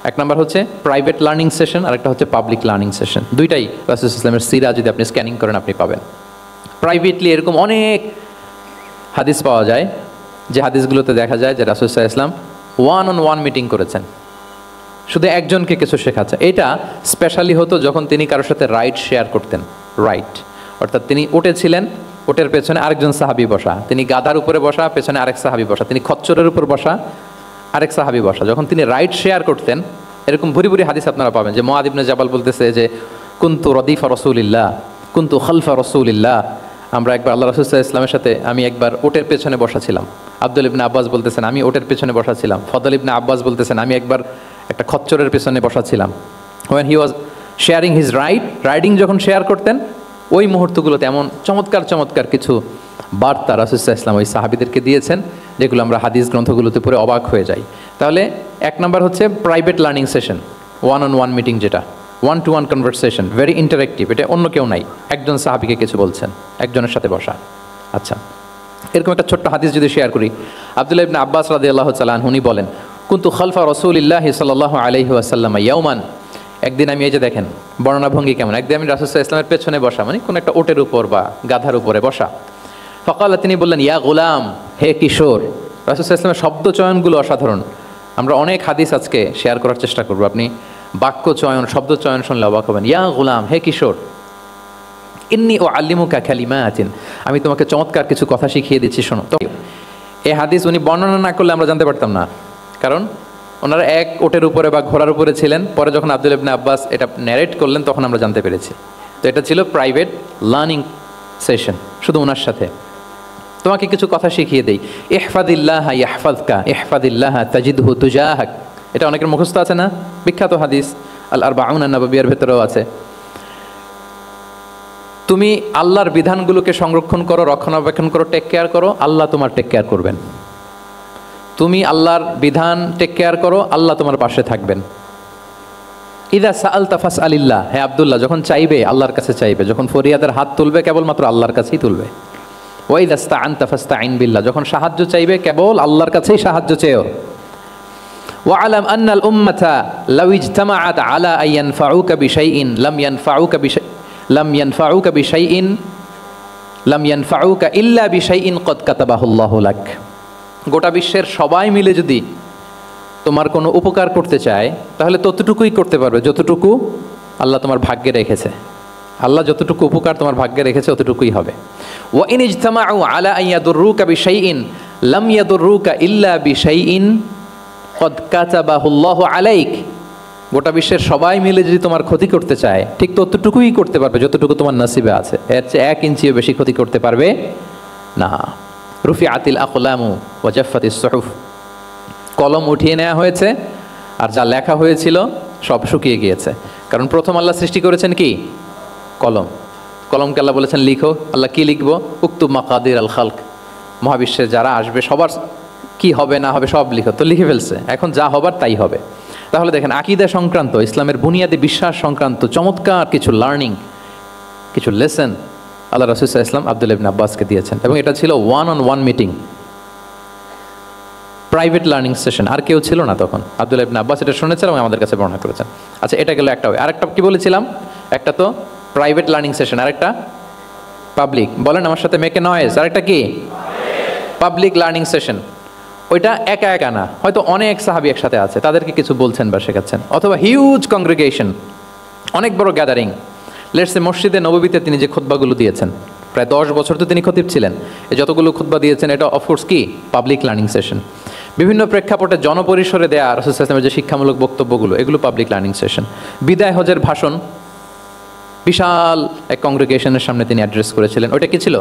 এক নাম্বার হচ্ছে প্রাইভেট লার্নিং সেশন, আর একটা হচ্ছে পাবলিক লার্নিং সেশন। দুইটাই রাসূল সাল্লাল্লাহু আলাইহি ওয়াসাল্লামের সিরা যদি আপনি স্ক্যানিং করেন আপনি পাবেন। প্রাইভেটলি এরকম অনেক হাদিস পাওয়া যায়, যে হাদিসগুলোতে দেখা যায় যে রাসূল সাল্লাল্লাহু আলাইহি ওয়াসাল্লাম ওয়ান অন ওয়ান মিটিং করেছেন, শুধু একজনকে কিছু শেখাচ্ছে। এটা স্পেশালি হতো যখন তিনি কারোর সাথে রাইড শেয়ার করতেন। রাইট অর্থাৎ তিনি উঠেছিলেন, ওটের পেছনে আরেকজন সাহাবী বসা, তিনি গাধার উপরে বসা, পেছনে আরেক সাহাবী বসা, তিনি খচ্চরের উপর বসা, আরেক সাহাবী বসা। যখন তিনি রাইড শেয়ার করতেন, এরকম ভুরি ভুরি হাদিস আপনারা পাবেন, যে মুআয ইবনে জাবাল বলতেছে যে কুনতু রদিফা রাসূলিল্লাহ, কুনতু খালফা রাসূলিল্লাহ। আমরা একবার আল্লাহ রাসূল সাল্লাল্লাহু আলাইহি ওয়াসাল্লামের সাথে আমি একবার ওটের পেছনে বসা ছিলাম। আব্দুল ইবনে আব্বাস বলতেছেন আমি ওটের পেছনে বসা ছিলাম। ফদল ইবনে আব্বাস বলতেছেন আমি একবার একটা খচ্চরের পেছনে বসা ছিলাম। when he was sharing his riding যখন শেয়ার করতেন, ওই মুহূর্তগুলোতে এমন চমৎকার চমৎকার কিছু বার্তা রাসূল সাল্লাল্লাহু আলাইহি ওয়াসাল্লাম ওই সাহাবীদেরকে দিয়েছেন, যেগুলো আমরা হাদিস গ্রন্থগুলোতে পড়ে অবাক হয়ে যাই। তাহলে এক নাম্বার হচ্ছে private learning session, one on one meeting, যেটা one to one conversation, very interactive. এটা অন্য কেউ নাই, একজন সাহাবীকে কিছু বলছেন, একজনের সাথে বসা। আচ্ছা, এরকম একটা ছোট্ট হাদিস যদি শেয়ার করি, আব্দুল্লাহ ইবনে আব্বাস রাদিয়াল্লাহু তাআলা আনহু বলেন কুনতু খালফা রাসূলিল্লাহি সাল্লাল্লাহু আলাইহি ওয়াসাল্লাম ইয়াওমান। একদিন আমি, এই যে দেখেন বর্ণনা ভঙ্গি কেমন, একদিন আমি রাসূল সাল্লাল্লাহু আলাইহি ওয়াসাল্লামের পেছনে বসা, মানে কোন একটা ওটের উপর বা গাধার উপরে বসা। ফাকালা, তিনি বললেন ইয়া গোলাম, হে কিশোর। রাসূল সাল্লাল্লাহু আলাইহি ওয়াসাল্লামের শব্দ চয়নগুলো অসাধারণ। আমরা অনেক হাদিস আজকে শেয়ার করার চেষ্টা করব, আপনি বাক্য চয়ন, শব্দ চয়ন শুনলে অবাক হবেন। ইয়া গোলাম, হে কিশোর, ইন্নী উআল্লিমুকা কালিমাতিন, আমি তোমাকে চমৎকার কিছু কথা শিখিয়ে দিচ্ছি, শোনো। তো এই হাদিস উনি বর্ণনা না করলে আমরা জানতে পারতাম না, কারণ ওনারা এক ওটের উপরে বা ঘোড়ার উপরে ছিলেন। পরে যখন আব্দুল্লাহ ইবনে আব্বাস এটা ন্যারেট করলেন তখন আমরা জানতে পেরেছি। তো এটা ছিল প্রাইভেট লার্নিং সেশন, শুধু ওনার সাথে। তোমাকে কিছু কথা শিখিয়ে দেই, ইহফাদিল্লাহ ইয়াহফাযকা, ইহফাদিল্লাহ তাজিদহু তুজাহাক। এটা অনেকের মুখস্থ আছে না, বিখ্যাত হাদিস, আল আরবাউন আন-নববিয়ার ভেতরেও আছে। তুমি আল্লাহর বিধানগুলোকে সংরক্ষণ করো, রক্ষণাবেক্ষণ করো, টেক কেয়ার করো, আল্লাহ তোমার টেক কেয়ার করবেন। তুমি আল্লাহর বিধান টেক কেয়ার করো, আল্লাহ তোমার পাশে থাকবেন। ইদা সাআলতা ফাসআলিল্লাহ, হে আব্দুল্লাহ, যখন চাইবে আল্লাহর কাছে চাইবে, যখন ফরিয়াদের হাত তুলবে কেবলমাত্র আল্লাহর কাছেই তুলবে। ওয়া ইদা ইসতাআনতা ফাসতাঈন বিল্লাহ, যখন সাহায্য চাইবে কেবল আল্লাহর কাছেই সাহায্য চেও। ওয়া আলাম আন্নাল উম্মাতা লাউ ইজতামাআত আলা আন ইয়ানফাউকা বিশাইইন লাম ইয়ানফাউকা ইল্লা বিশাইইন কদ কাতাবাহুল্লাহু লাক। গোটা বিশ্বের সবাই মিলে যদি তোমার কোনো উপকার করতে চায়, তাহলে ততটুকুই করতে পারবে যতটুকু আল্লাহ তোমার ভাগ্যে রেখেছে। আল্লাহ যতটুকু উপকার তোমার ভাগ্যে রেখেছে অতটুকুই হবে। ওয়া ইন ইজতামাউ আলা আন ইয়াদুররুকা বিশাইইন লাম ইয়াদুররুকা ইল্লা বিশাইইন কদ কাতাবাহুল্লাহু আলাইক। গোটা বিশ্বের সবাই মিলে যদি তোমার ক্ষতি করতে চায়, ঠিক ততটুকুই করতে পারবে যতটুকু তোমার নসিবে আছে। এর চেয়ে 1 ইঞ্চিও বেশি ক্ষতি করতে পারবে না। রুফিআতিল আকলামু ওয়া জাফফাতিস সুহুফ, কলম উঠিয়ে নেওয়া হয়েছে আর যা লেখা হয়েছিল সব শুকিয়ে গিয়েছে। কারণ প্রথম আল্লাহ সৃষ্টি করেছেন কি? কলম। কলমকে আল্লাহ বলেছেন লিখো। আল্লাহ কি লিখবো? উক্তুব মাকাদির আল খালক, মহাবিশ্বে যারা আসবে সবার কি হবে না হবে সব লিখো। তো লিখে ফেলছে, এখন যা হবার তাই হবে। তাহলে দেখেন, আকীদা সংক্রান্ত, ইসলামের বুনিয়াদী বিশ্বাস সংক্রান্ত চমৎকার কিছু লার্নিং, কিছু লেসন আল্লাহ রাসূল সাল্লাল্লাহু আলাইহি ওয়াসাল্লাম আব্দুল্লাহ ইবনে আব্বাসকে দিয়েছেন। এবং এটা ছিল one on one meeting, private learning session. আর কেউ ছিল না তখন। আব্দুল্লাহ ইবনে আব্বাস এটা শুনেছেন এবং আমাদের কাছে বর্ণনা করেছেন। আচ্ছা, এটা গেল একটা। আরেকটা কি বলেছিলাম? একটা তো প্রাইভেট লার্নিং সেশন, আরেকটা পাবলিক। বলেন আমার সাথে, মেক এ নয়েজ। আরেকটা কি? Public learning session. ওইটা একা একা না, হয়তো অনেক সাহাবী একসাথে আছে, তাদেরকে কিছু বলছেন বা শেখাচ্ছেন, অথবা হিউজ কংগ্রিগেশন, অনেক বড় গ্যাদারিং। লেটসে মসজিদে নববীতে তিনি যে খুতবাগুলো দিয়েছেন, প্রায় 10 বছর তো তিনি খতিব ছিলেন, এই যতগুলো খুতবা দিয়েছেন এটা অফকোর্স কি পাবলিক লার্নিং সেশন। বিভিন্ন প্রেক্ষাপটে জনপরিসরে দেয়া রাসূল সাল্লাল্লাহু আলাইহি ওয়াসাল্লামের যে শিক্ষামূলক বক্তব্যগুলো, এগুলো পাবলিক লার্নিং সেশন। বিদায় হজের ভাষণ বিশাল এক কংগ্রেগেশনের সামনে তিনি অ্যাড্রেস করেছিলেন, ওইটা কি ছিল?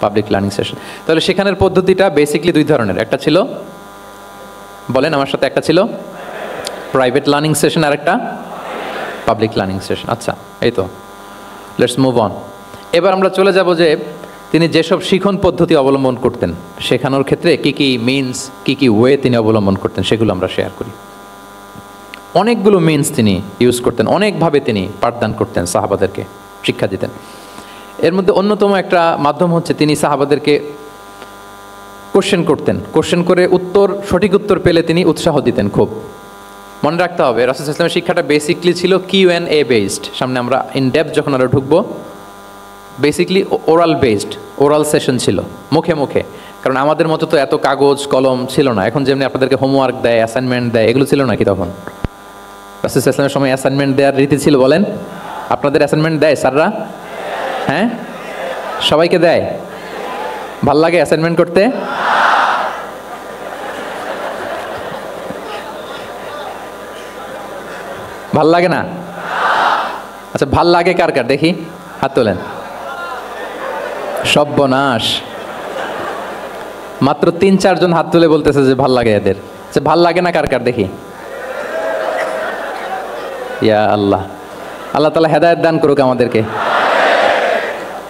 Public learning session. তাহলে সেখানের পদ্ধতিটা বেসিকলি দুই ধরনের, একটা ছিল, বলেন আমার সাথে, একটা ছিল প্রাইভেট লার্নিং সেশন আর একটা পাবলিক লার্নিং সেশন। আচ্ছা, এই তো, লেটস মুভ অন। এবার আমরা চলে যাব যে তিনি যেসব শিখন পদ্ধতি অবলম্বন করতেন, শেখানোর ক্ষেত্রে কি কি মিনস, কি কি ওয়ে তিনি অবলম্বন করতেন, সেগুলো আমরা শেয়ার করি। অনেকগুলো মিনস তিনি ইউজ করতেন, অনেকভাবে তিনি পাঠদান করতেন, সাহাবাদেরকে শিক্ষা দিতেন। এর মধ্যে অন্যতম একটা মাধ্যম হচ্ছে তিনি সাহাবাদেরকে কোশ্চেন করতেন, কোশ্চেন করে সঠিক উত্তর পেলে তিনি উৎসাহ দিতেন খুব। মনে রাখতে হবে রাসূল সাল্লাল্লাহু আলাইহি ওয়াসাল্লামের শিক্ষাটা বেসিকলি ছিল Q&A বেসড। সামনে আমরা ইন ডেপথ যখন আমরা ঢুকবো, basically oral based, oral session ছিল, মুখে মুখে। কারণ আমাদের মতো তো এত কাগজ কলম ছিল না, এখন যেমনি আপনাদেরকে হোমওয়ার্ক দেয়, অ্যাসাইনমেন্ট দেয়, এগুলো ছিল না কি তখন? রাসূল সাল্লাল্লাহু আলাইহি ওয়াসাল্লামের সময় অ্যাসাইনমেন্ট দেওয়ার রীতি ছিল, বলেন? আপনাদের অ্যাসাইনমেন্ট দেয় স্যাররা? হ্যাঁ, সবাইকে দেয়? ভাল লাগে অ্যাসাইনমেন্ট করতে? ভাল লাগে না? আচ্ছা, ভাল লাগে কার কার দেখি, হাত তোলেন। সর্বনাশ, মাত্র 3-4 জন হাত তুলে বলতেছে যে ভাল লাগে এদের। আচ্ছা, ভাল লাগে না কার কার দেখি? ইয়া আল্লাহ, আল্লাহ তাআলা হেদায়েত দান করুক আমাদেরকে।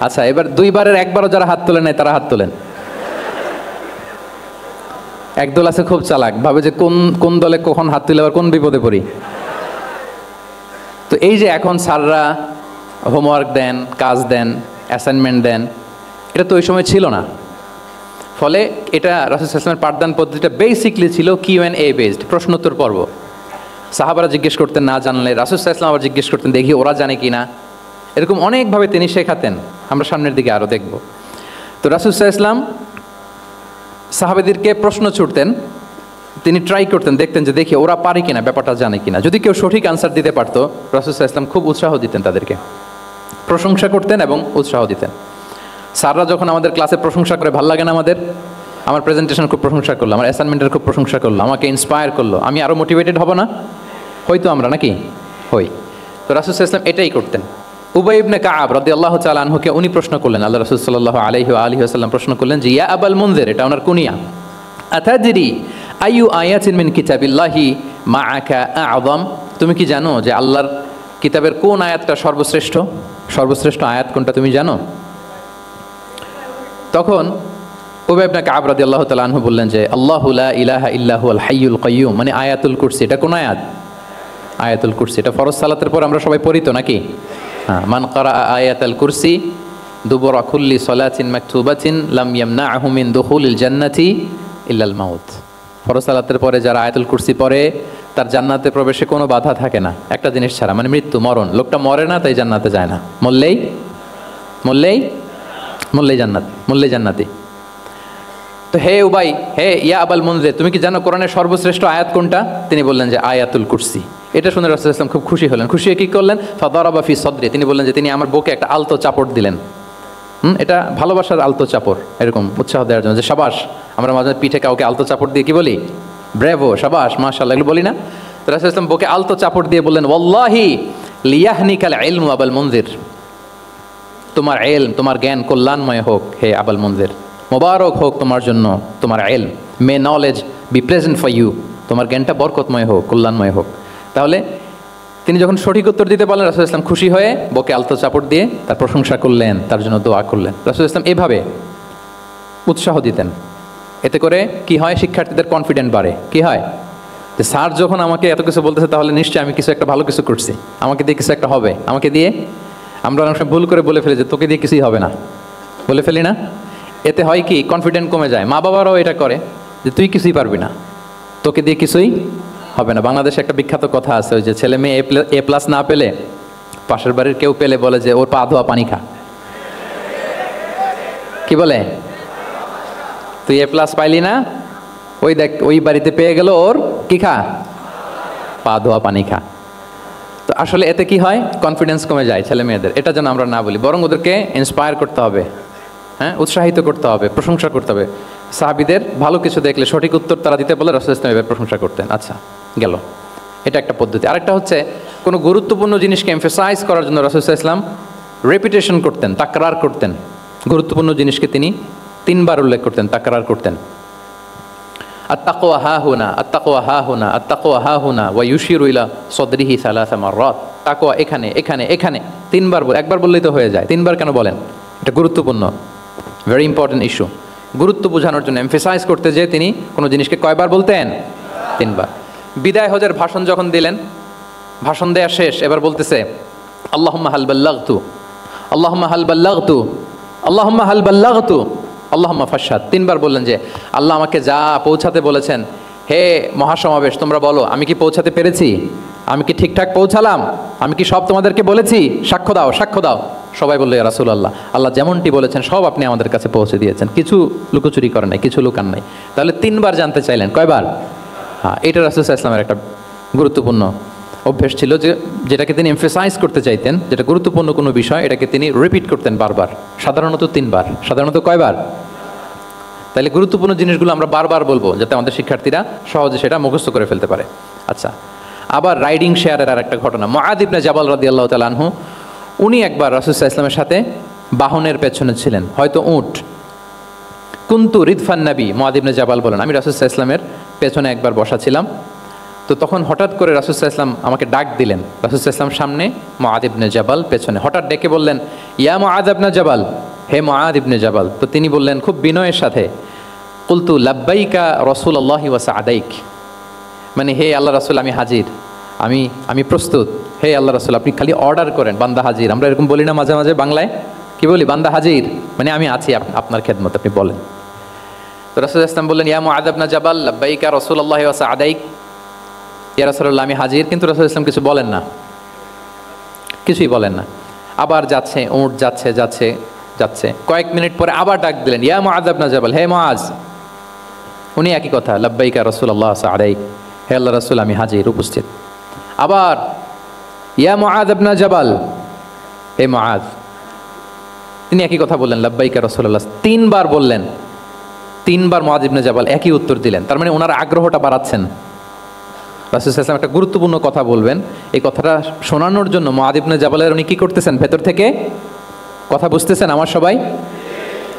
আচ্ছা, এবার 2বারের 1বারও যারা হাত তোলেন নাই তারা হাত তোলেন। একদল আছে খুব চালাক, ভাবে যে কোন দলে কখন হাত তুলে আবার কোন বিপদে পড়ি। তো এই যে এখন স্যাররা হোমওয়ার্ক দেন, কাজ দেন, অ্যাসাইনমেন্ট দেন, এটা তো ওই সময় ছিল না। ফলে এটা রাসূল সাল্লাল্লাহু আলাইহি ওয়াসাল্লামের পাঠদান পদ্ধতিটা বেসিকলি ছিল Q&A বেসড, প্রশ্নোত্তর পর্ব। সাহাবারা জিজ্ঞেস করতেন, না জানলে রাসূল সাল্লাল্লাহু আলাইহি ওয়াসাল্লাম আবার জিজ্ঞেস করতেন, দেখি ওরা জানে কি না। এরকম অনেকভাবে তিনি শেখাতেন, আমরা সামনের দিকে আরও দেখব। তো রাসূল সাল্লাল্লাহু আলাইহি ওয়াসাল্লাম সাহাবাদেরকে প্রশ্ন ছুড়তেন, তিনি ট্রাই করতেন, দেখতেন যে দেখি ওরা পারে কিনা, ব্যাপারটা জানে কিনা। যদি কেউ সঠিক আনসার দিতে পারতো, রাসূল সাল্লাল্লাহু আলাইহি ওয়াসাল্লাম খুব উৎসাহ দিতেন, তাদেরকে প্রশংসা করতেন এবং উৎসাহ দিতেন। স্যাররা যখন আমাদের ক্লাসে প্রশংসা করে, ভাল লাগে না আমাদের? আমার প্রেজেন্টেশন খুব প্রশংসা করলো, আমার অ্যাসাইনমেন্টের খুব প্রশংসা করলো, আমাকে ইন্সপায়ার করলো, আমি আরও মোটিভেটেড হব না? হয়তো আমরা নাকি হই। তো রাসূল সাল্লাল্লাহু আলাইহি ওয়াসাল্লাম এটাই করতেন। উবাই ইবনে কাআব রাদিয়াল্লাহু তাআলা আনহুকে উনি প্রশ্ন করলেন, আল্লাহ রাসূল সাল্লাল্লাহু আলাইহি ওয়া আলিহি ওয়াসাল্লাম প্রশ্ন করলেন যে, ইয়া আবাল মুনজির, এটা ওনার কুনিয়া, আতাদরি আইয়ু আয়াতিন মিন কিতাবিল্লাহি মাআকা আ'যাম, তুমি কি জানো যে আল্লাহর কিতাবের কোন আয়াতটা সর্বশ্রেষ্ঠ? সর্বশ্রেষ্ঠ আয়াত কোনটা তুমি জানো? তখন উবাই ইবনে কাআব রাদিয়াল্লাহু তাআলা আনহু বললেন যে, আল্লাহু লা ইলাহা ইল্লা হুয়াল হাইয়ুল কাইয়্যুম, মানে আয়াতুল কুরসি। এটা কোন আয়াত? আয়াতুল কুরসি। এটা ফরজ সালাতের পর আমরা সবাই পড়ি তো নাকি? হ্যাঁ, মান ক্বারা আয়াতুল কুরসি দুবুরা কুল্লি সালাতিন মাকতুবাতিন লাম ইয়ামনাহু মিন দুখুলিল জান্নাতি ইল্লাল মাউত। ফরজ সালাতের পরে যারা আয়াতুল কুরসি পড়ে, তার জান্নাতে প্রবেশে কোনো বাধা থাকে না, একটা জিনিস ছাড়া, মানে মৃত্যু, মরণ। লোকটা মরে না তাই জান্নাতে যায় না, মরলেই জান্নাতি। তো হে উবাই, হে ইয়া আবাল মুনজির, তুমি কি জানো কোরআনের সর্বশ্রেষ্ঠ আয়াত কোনটা? তিনি বললেন যে আয়াতুল কুরসি। এটা শুনে রাসূল সাল্লাল্লাহু আলাইহি ওয়াসাল্লাম খুব খুশি হলেন। খুশি হয়ে কি করলেন? ফাদারাবা ফি সদরি, তিনি বললেন যে তিনি আমার বুকে একটা আলতো চাপড় দিলেন। এটা ভালোবাসার আলতো চাপড়, এরকম উৎসাহ দেওয়ার জন্য, যে সাবাস। আমরা মাঝে পিঠে কাউকে আলতো চাপড় দিয়ে কি বলি? ব্রেভো, সাবাস, মাশাআল্লাহ, এগুলো বলি না? তো রাসূল সাল্লাল্লাহু আলাইহি ওয়াসাল্লাম বুকে আলতো চাপড় দিয়ে বললেন, ওয়াল্লাহি লিয়াহনিকাল ইলমু আবাল মুনজির, তোমার ইলম, তোমার জ্ঞান কল্যাণময় হোক হে আবাল মুনজির, মোবারক হোক তোমার জন্য তোমার ইলম, may knowledge be present for you, তোমার জ্ঞানটা বরকতময় হোক, কল্যাণময় হোক। তাহলে তিনি যখন সঠিক উত্তর দিতে পারলেন, রাসূল ইসলাম খুশি হয়ে বকে আলতো চাপড় দিয়ে তার প্রশংসা করলেন, তার জন্য দোয়া করলেন। রাসূল ইসলাম এভাবে উৎসাহ দিতেন। এতে করে কি হয়? শিক্ষার্থীদের কনফিডেন্ট বাড়ে। কি হয়? যে স্যার যখন আমাকে এত কিছু বলতেছে, তাহলে নিশ্চয়ই আমি কিছু একটা ভালো কিছু করছি, আমাকে দিয়ে কিছু একটা হবে। আমাকে দিয়ে, আমরা অনেক সময় ভুল করে বলে ফেলি যে তোকে দিয়ে কিছুই হবে না, বলে ফেলি না? এতে হয় কি? কনফিডেন্ট কমে যায়। মা বাবারাও এটা করে যে তুই কিছুই পারবি না, তোকে দিয়ে কিছুই হবে না। বাংলাদেশে একটা বিখ্যাত কথা আছে, ওই যে ছেলে মেয়ে A+ না পেলে পাশের বাড়ির কেউ পেলে বলে যে ওর পা ধোয়া পানি খা। কি বলে? তুই A+ পাইলি না, ওই দেখ ওই বাড়িতে পেয়ে গেল, ওর কি খা? পা ধোয়া পানি খা। তো আসলে এতে কি হয়, কনফিডেন্স কমে যায় ছেলে মেয়েদের। এটা যেন আমরা না বলি, বরং ওদেরকে ইন্সপায়ার করতে হবে, হ্যাঁ, উৎসাহিত করতে হবে, প্রশংসা করতে হবে। সাহাবীদের ভালো কিছু দেখলে সঠিক উত্তর তারা দিতে বলে রাসূল ইসলাম এভাবে প্রশংসা করতেন। আচ্ছা গেল, এটা একটা পদ্ধতি। আরেকটা হচ্ছে কোনো গুরুত্বপূর্ণ জিনিসকে এমফেসাইজ করার জন্য রাসূল ইসলাম রেপিটেশন করতেন, তাকরার করতেন। গুরুত্বপূর্ণ জিনিসকে তিনি 3 বার উল্লেখ করতেন, তাকরার করতেন। আত্তাকওয়া হা হুনা, আত্তাকওয়া হা হুনা, আত্তাকওয়া হা হুনা ওয়া ইউশিরু ইলা সাদরিহি সালাসা মাররাত। তাকওয়া এখানে এখানে এখানে 3 বার বলে, একবার বললেই তো হয়ে যায়, 3 বার কেন বলেন? এটা গুরুত্বপূর্ণ, ভেরি ইম্পর্টেন্ট ইস্যু। গুরুত্ব বোঝানোর জন্য এমফেসাইজ করতে যে তিনি কোনো জিনিসকে কয়বার বলতেন? 3 বার। বিদায় হজের ভাষণ যখন দিলেন, ভাষণ দেয়া শেষ, এবার বলতেছে আল্লাহুম্মা হাল বাল্লাগতু, আল্লাহুম্মা হাল বাল্লাগতু, আল্লাহুম্মা হাল বাল্লাগতু, আল্লাহুম্মা ফাশহাদ। 3 বার বললেন যে আল্লাহ আমাকে যা পৌঁছাতে বলেছেন, হে মহাসমাবেশ তোমরা বলো আমি কি পৌঁছাতে পেরেছি? আমি কি ঠিকঠাক পৌঁছালাম? আমি কি সব তোমাদেরকে বলেছি? সাক্ষ্য দাও, সাক্ষ্য দাও। সবাই বললো ইয়া রাসূলুল্লাহ, আল্লাহ যেমনটি বলেছেন সব আপনি আমাদের কাছে পৌঁছে দিয়েছেন, কিছু লুকোচুরি করেন নাই, কিছু লুকান নাই। তাহলে 3 বার জানতে চাইলেন, কয়বার? হ্যাঁ, এটা রাসূল সাল্লাল্লাহু আলাইহি ওয়াসাল্লামের একটা গুরুত্বপূর্ণ অভ্যেস ছিল, যেটাকে তিনি এমফেসাইজ করতে চাইতেন, যেটা গুরুত্বপূর্ণ কোনো বিষয় এটাকে তিনি রিপিট করতেন বারবার, সাধারণত 3 বার। সাধারণত কয়বার? তাহলে গুরুত্বপূর্ণ জিনিসগুলো আমরা বারবার বলবো যাতে আমাদের শিক্ষার্থীরা সহজে সেটা মুখস্থ করে ফেলতে পারে। আচ্ছা, আবার রাইডিং শেয়ারের আর একটা ঘটনা। মুআয ইবনে জাবাল রাদিয়াল্লাহু তাআলা আনহু, উনি একবার রাসূল সাল্লাল্লাহু আলাইহি ওয়াসাল্লামের সাথে বাহনের পেছনে ছিলেন, হয়তো উট। কুনতু রিদফান নবী, মুআয ইবনে জাবাল বলেন আমি রাসূল সাল্লাল্লাহু আলাইহি ওয়াসাল্লামের পেছনে একবার বসা ছিলাম, তো তখন হঠাৎ করে রাসূল সাল্লাল্লাহু আলাইহি ওয়াসাল্লাম আমাকে ডাক দিলেন। রাসূল সাল্লাল্লাহু আলাইহি ওয়াসাল্লাম সামনে, মুআয ইবনে জাবাল পেছনে। হঠাৎ ডেকে বললেন ইয়া মুআয ইবনে জাবাল, হে মুআয ইবনে জাবাল। তো তিনি বললেন খুব বিনয়ের সাথে, কুলতু লাব্বাইকা রাসূলুল্লাহি ওয়া সাআদাইক, মানে হে আল্লাহ রাসূল আমি হাজির, আমি প্রস্তুত। হে আল্লাহ রাসূল আপনি খালি অর্ডার করেন, বান্দা হাজির। আমরা এরকম বলি না মাঝে মাঝে বাংলায়, কি বলি? বান্দা হাজির, মানে আমি আছি আপনার খেদমত, আপনি বলেন। তো রাসূল ইসলাম বললেন ইয়া মুআয ইবনে জাবাল লাব্বাইকা রাসূলুল্লাহি ওয়া সাআদাইক, ইয়া রাসূলুল্লাহ আমি হাজির। কিন্তু রাসূল ইসলাম কিছু বলেন না, কিছুই বলেন না। আবার যাচ্ছে, উট যাচ্ছে যাচ্ছে যাচ্ছে, কয়েক মিনিট পরে আবার ডাক দিলেন ইয়া মুআয ইবনে জাবাল, হে মুআয। উনি একই কথা, লাব্বাইকা রাসূলুল্লাহ সাআদাইক, হে আল্লাহ রাসূল আমি হাজির, উপস্থিত। আবার ইয়া মুআয ইবনে জাবাল, হে মুআয। তিনি একই কথা বললেন লাব্বাইকা রাসূলুল্লাহ, 3 বার বললেন। 3 বার মুআয ইবনে জাবাল একই উত্তর দিলেন। তার মানে ওনার আগ্রহটা বাড়াচ্ছেন। রাসূল সাল্লাল্লাহু আলাইহি ওয়াসাল্লাম একটা গুরুত্বপূর্ণ কথা বলবেন, এই কথাটা শোনানোর জন্য মুআয ইবনে জাবালের উনি কি করতেছেন? ভেতর থেকে কথা বুঝতেছেন আমার সবাই?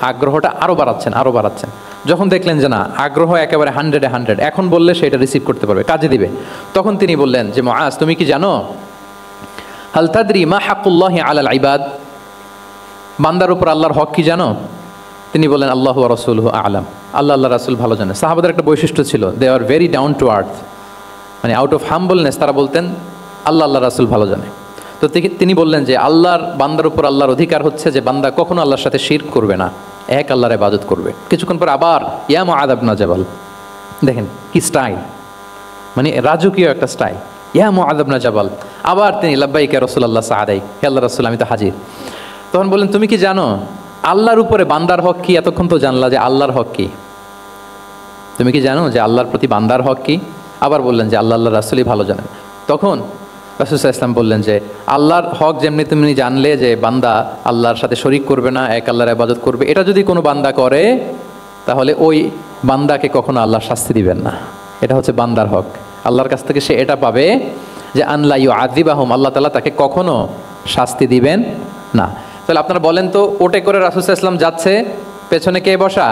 আগ্রহটা আরও বাড়াচ্ছেন, আরও বাড়াচ্ছেন। যখন দেখলেন যে না, আগ্রহ একেবারে 100-এ 100, এখন বললে সেটা রিসিভ করতে পারবে, কাজে দিবে, তখন তিনি বললেন যে মুআয তুমি কি জানো, হাল তাদরি মা হাক্কুল্লাহি আলাল ইবাদ, বান্দার উপর আল্লাহর হক কি জানো? তিনি বললেন আল্লাহু ওয়া রাসূলুহু আ'লাম, আল্লাহ আল্লাহ রাসূল ভালো জানে। সাহাবাদের একটা বৈশিষ্ট্য ছিল, they are very down to earth, মানে আউট অফ হাম্বলনেস তারা বলতেন আল্লাহ আল্লাহ রাসূল ভালো জানে। তো তিনি বললেন যে আল্লাহর বান্দার উপর আল্লাহর অধিকার হচ্ছে যে বান্দা কখনো আল্লাহর সাথে শিরক করবে না, এক আল্লাহর ইবাদত করবে। কিছুক্ষণ পর আবার ইয়া মুআয ইবনে জাবাল, দেখেন কি স্টাইল, মানে রাজকীয় একটা স্টাইল। ইয়া মুআয ইবনে জাবাল, আবার তিনি লাব্বাইকা রাসূলুল্লাহ সাআদাইক, হে আল্লাহর রাসূল আমি তো হাজির। তখন বললেন তুমি কি জানো আল্লাহর উপরে বান্দার হক কি? এতক্ষণ তো জানলা যে আল্লাহর হক কি, তুমি কি জানো যে আল্লাহর প্রতি বান্দার হক কি? আবার বললেন যে আল্লাহ আল্লাহ রাসূলই ভালো জানেন। তখন রাসূল সাল্লাল্লাহু আলাইহি ওয়াসাল্লাম বললেন যে আল্লাহর হক যেমনি তুমি জানলে যে বান্দা আল্লাহর সাথে শরীক করবে না, এক আল্লাহর ইবাদত করবে, এটা যদি কোনো বান্দা করে তাহলে ওই বান্দাকে কখনো আল্লাহ শাস্তি দিবেন না। এটা হচ্ছে বান্দার হক, আল্লাহর কাছ থেকে সে এটা পাবে যে আনলা ইউআযিবাহুম, আল্লাহ তাআলা তাকে কখনো শাস্তি দিবেন না। তাহলে আপনারা বলেন তো, ওটে করে রাসূল সাল্লাল্লাহু আলাইহি ওয়াসাল্লাম যাচ্ছে, পেছনে কে বসা?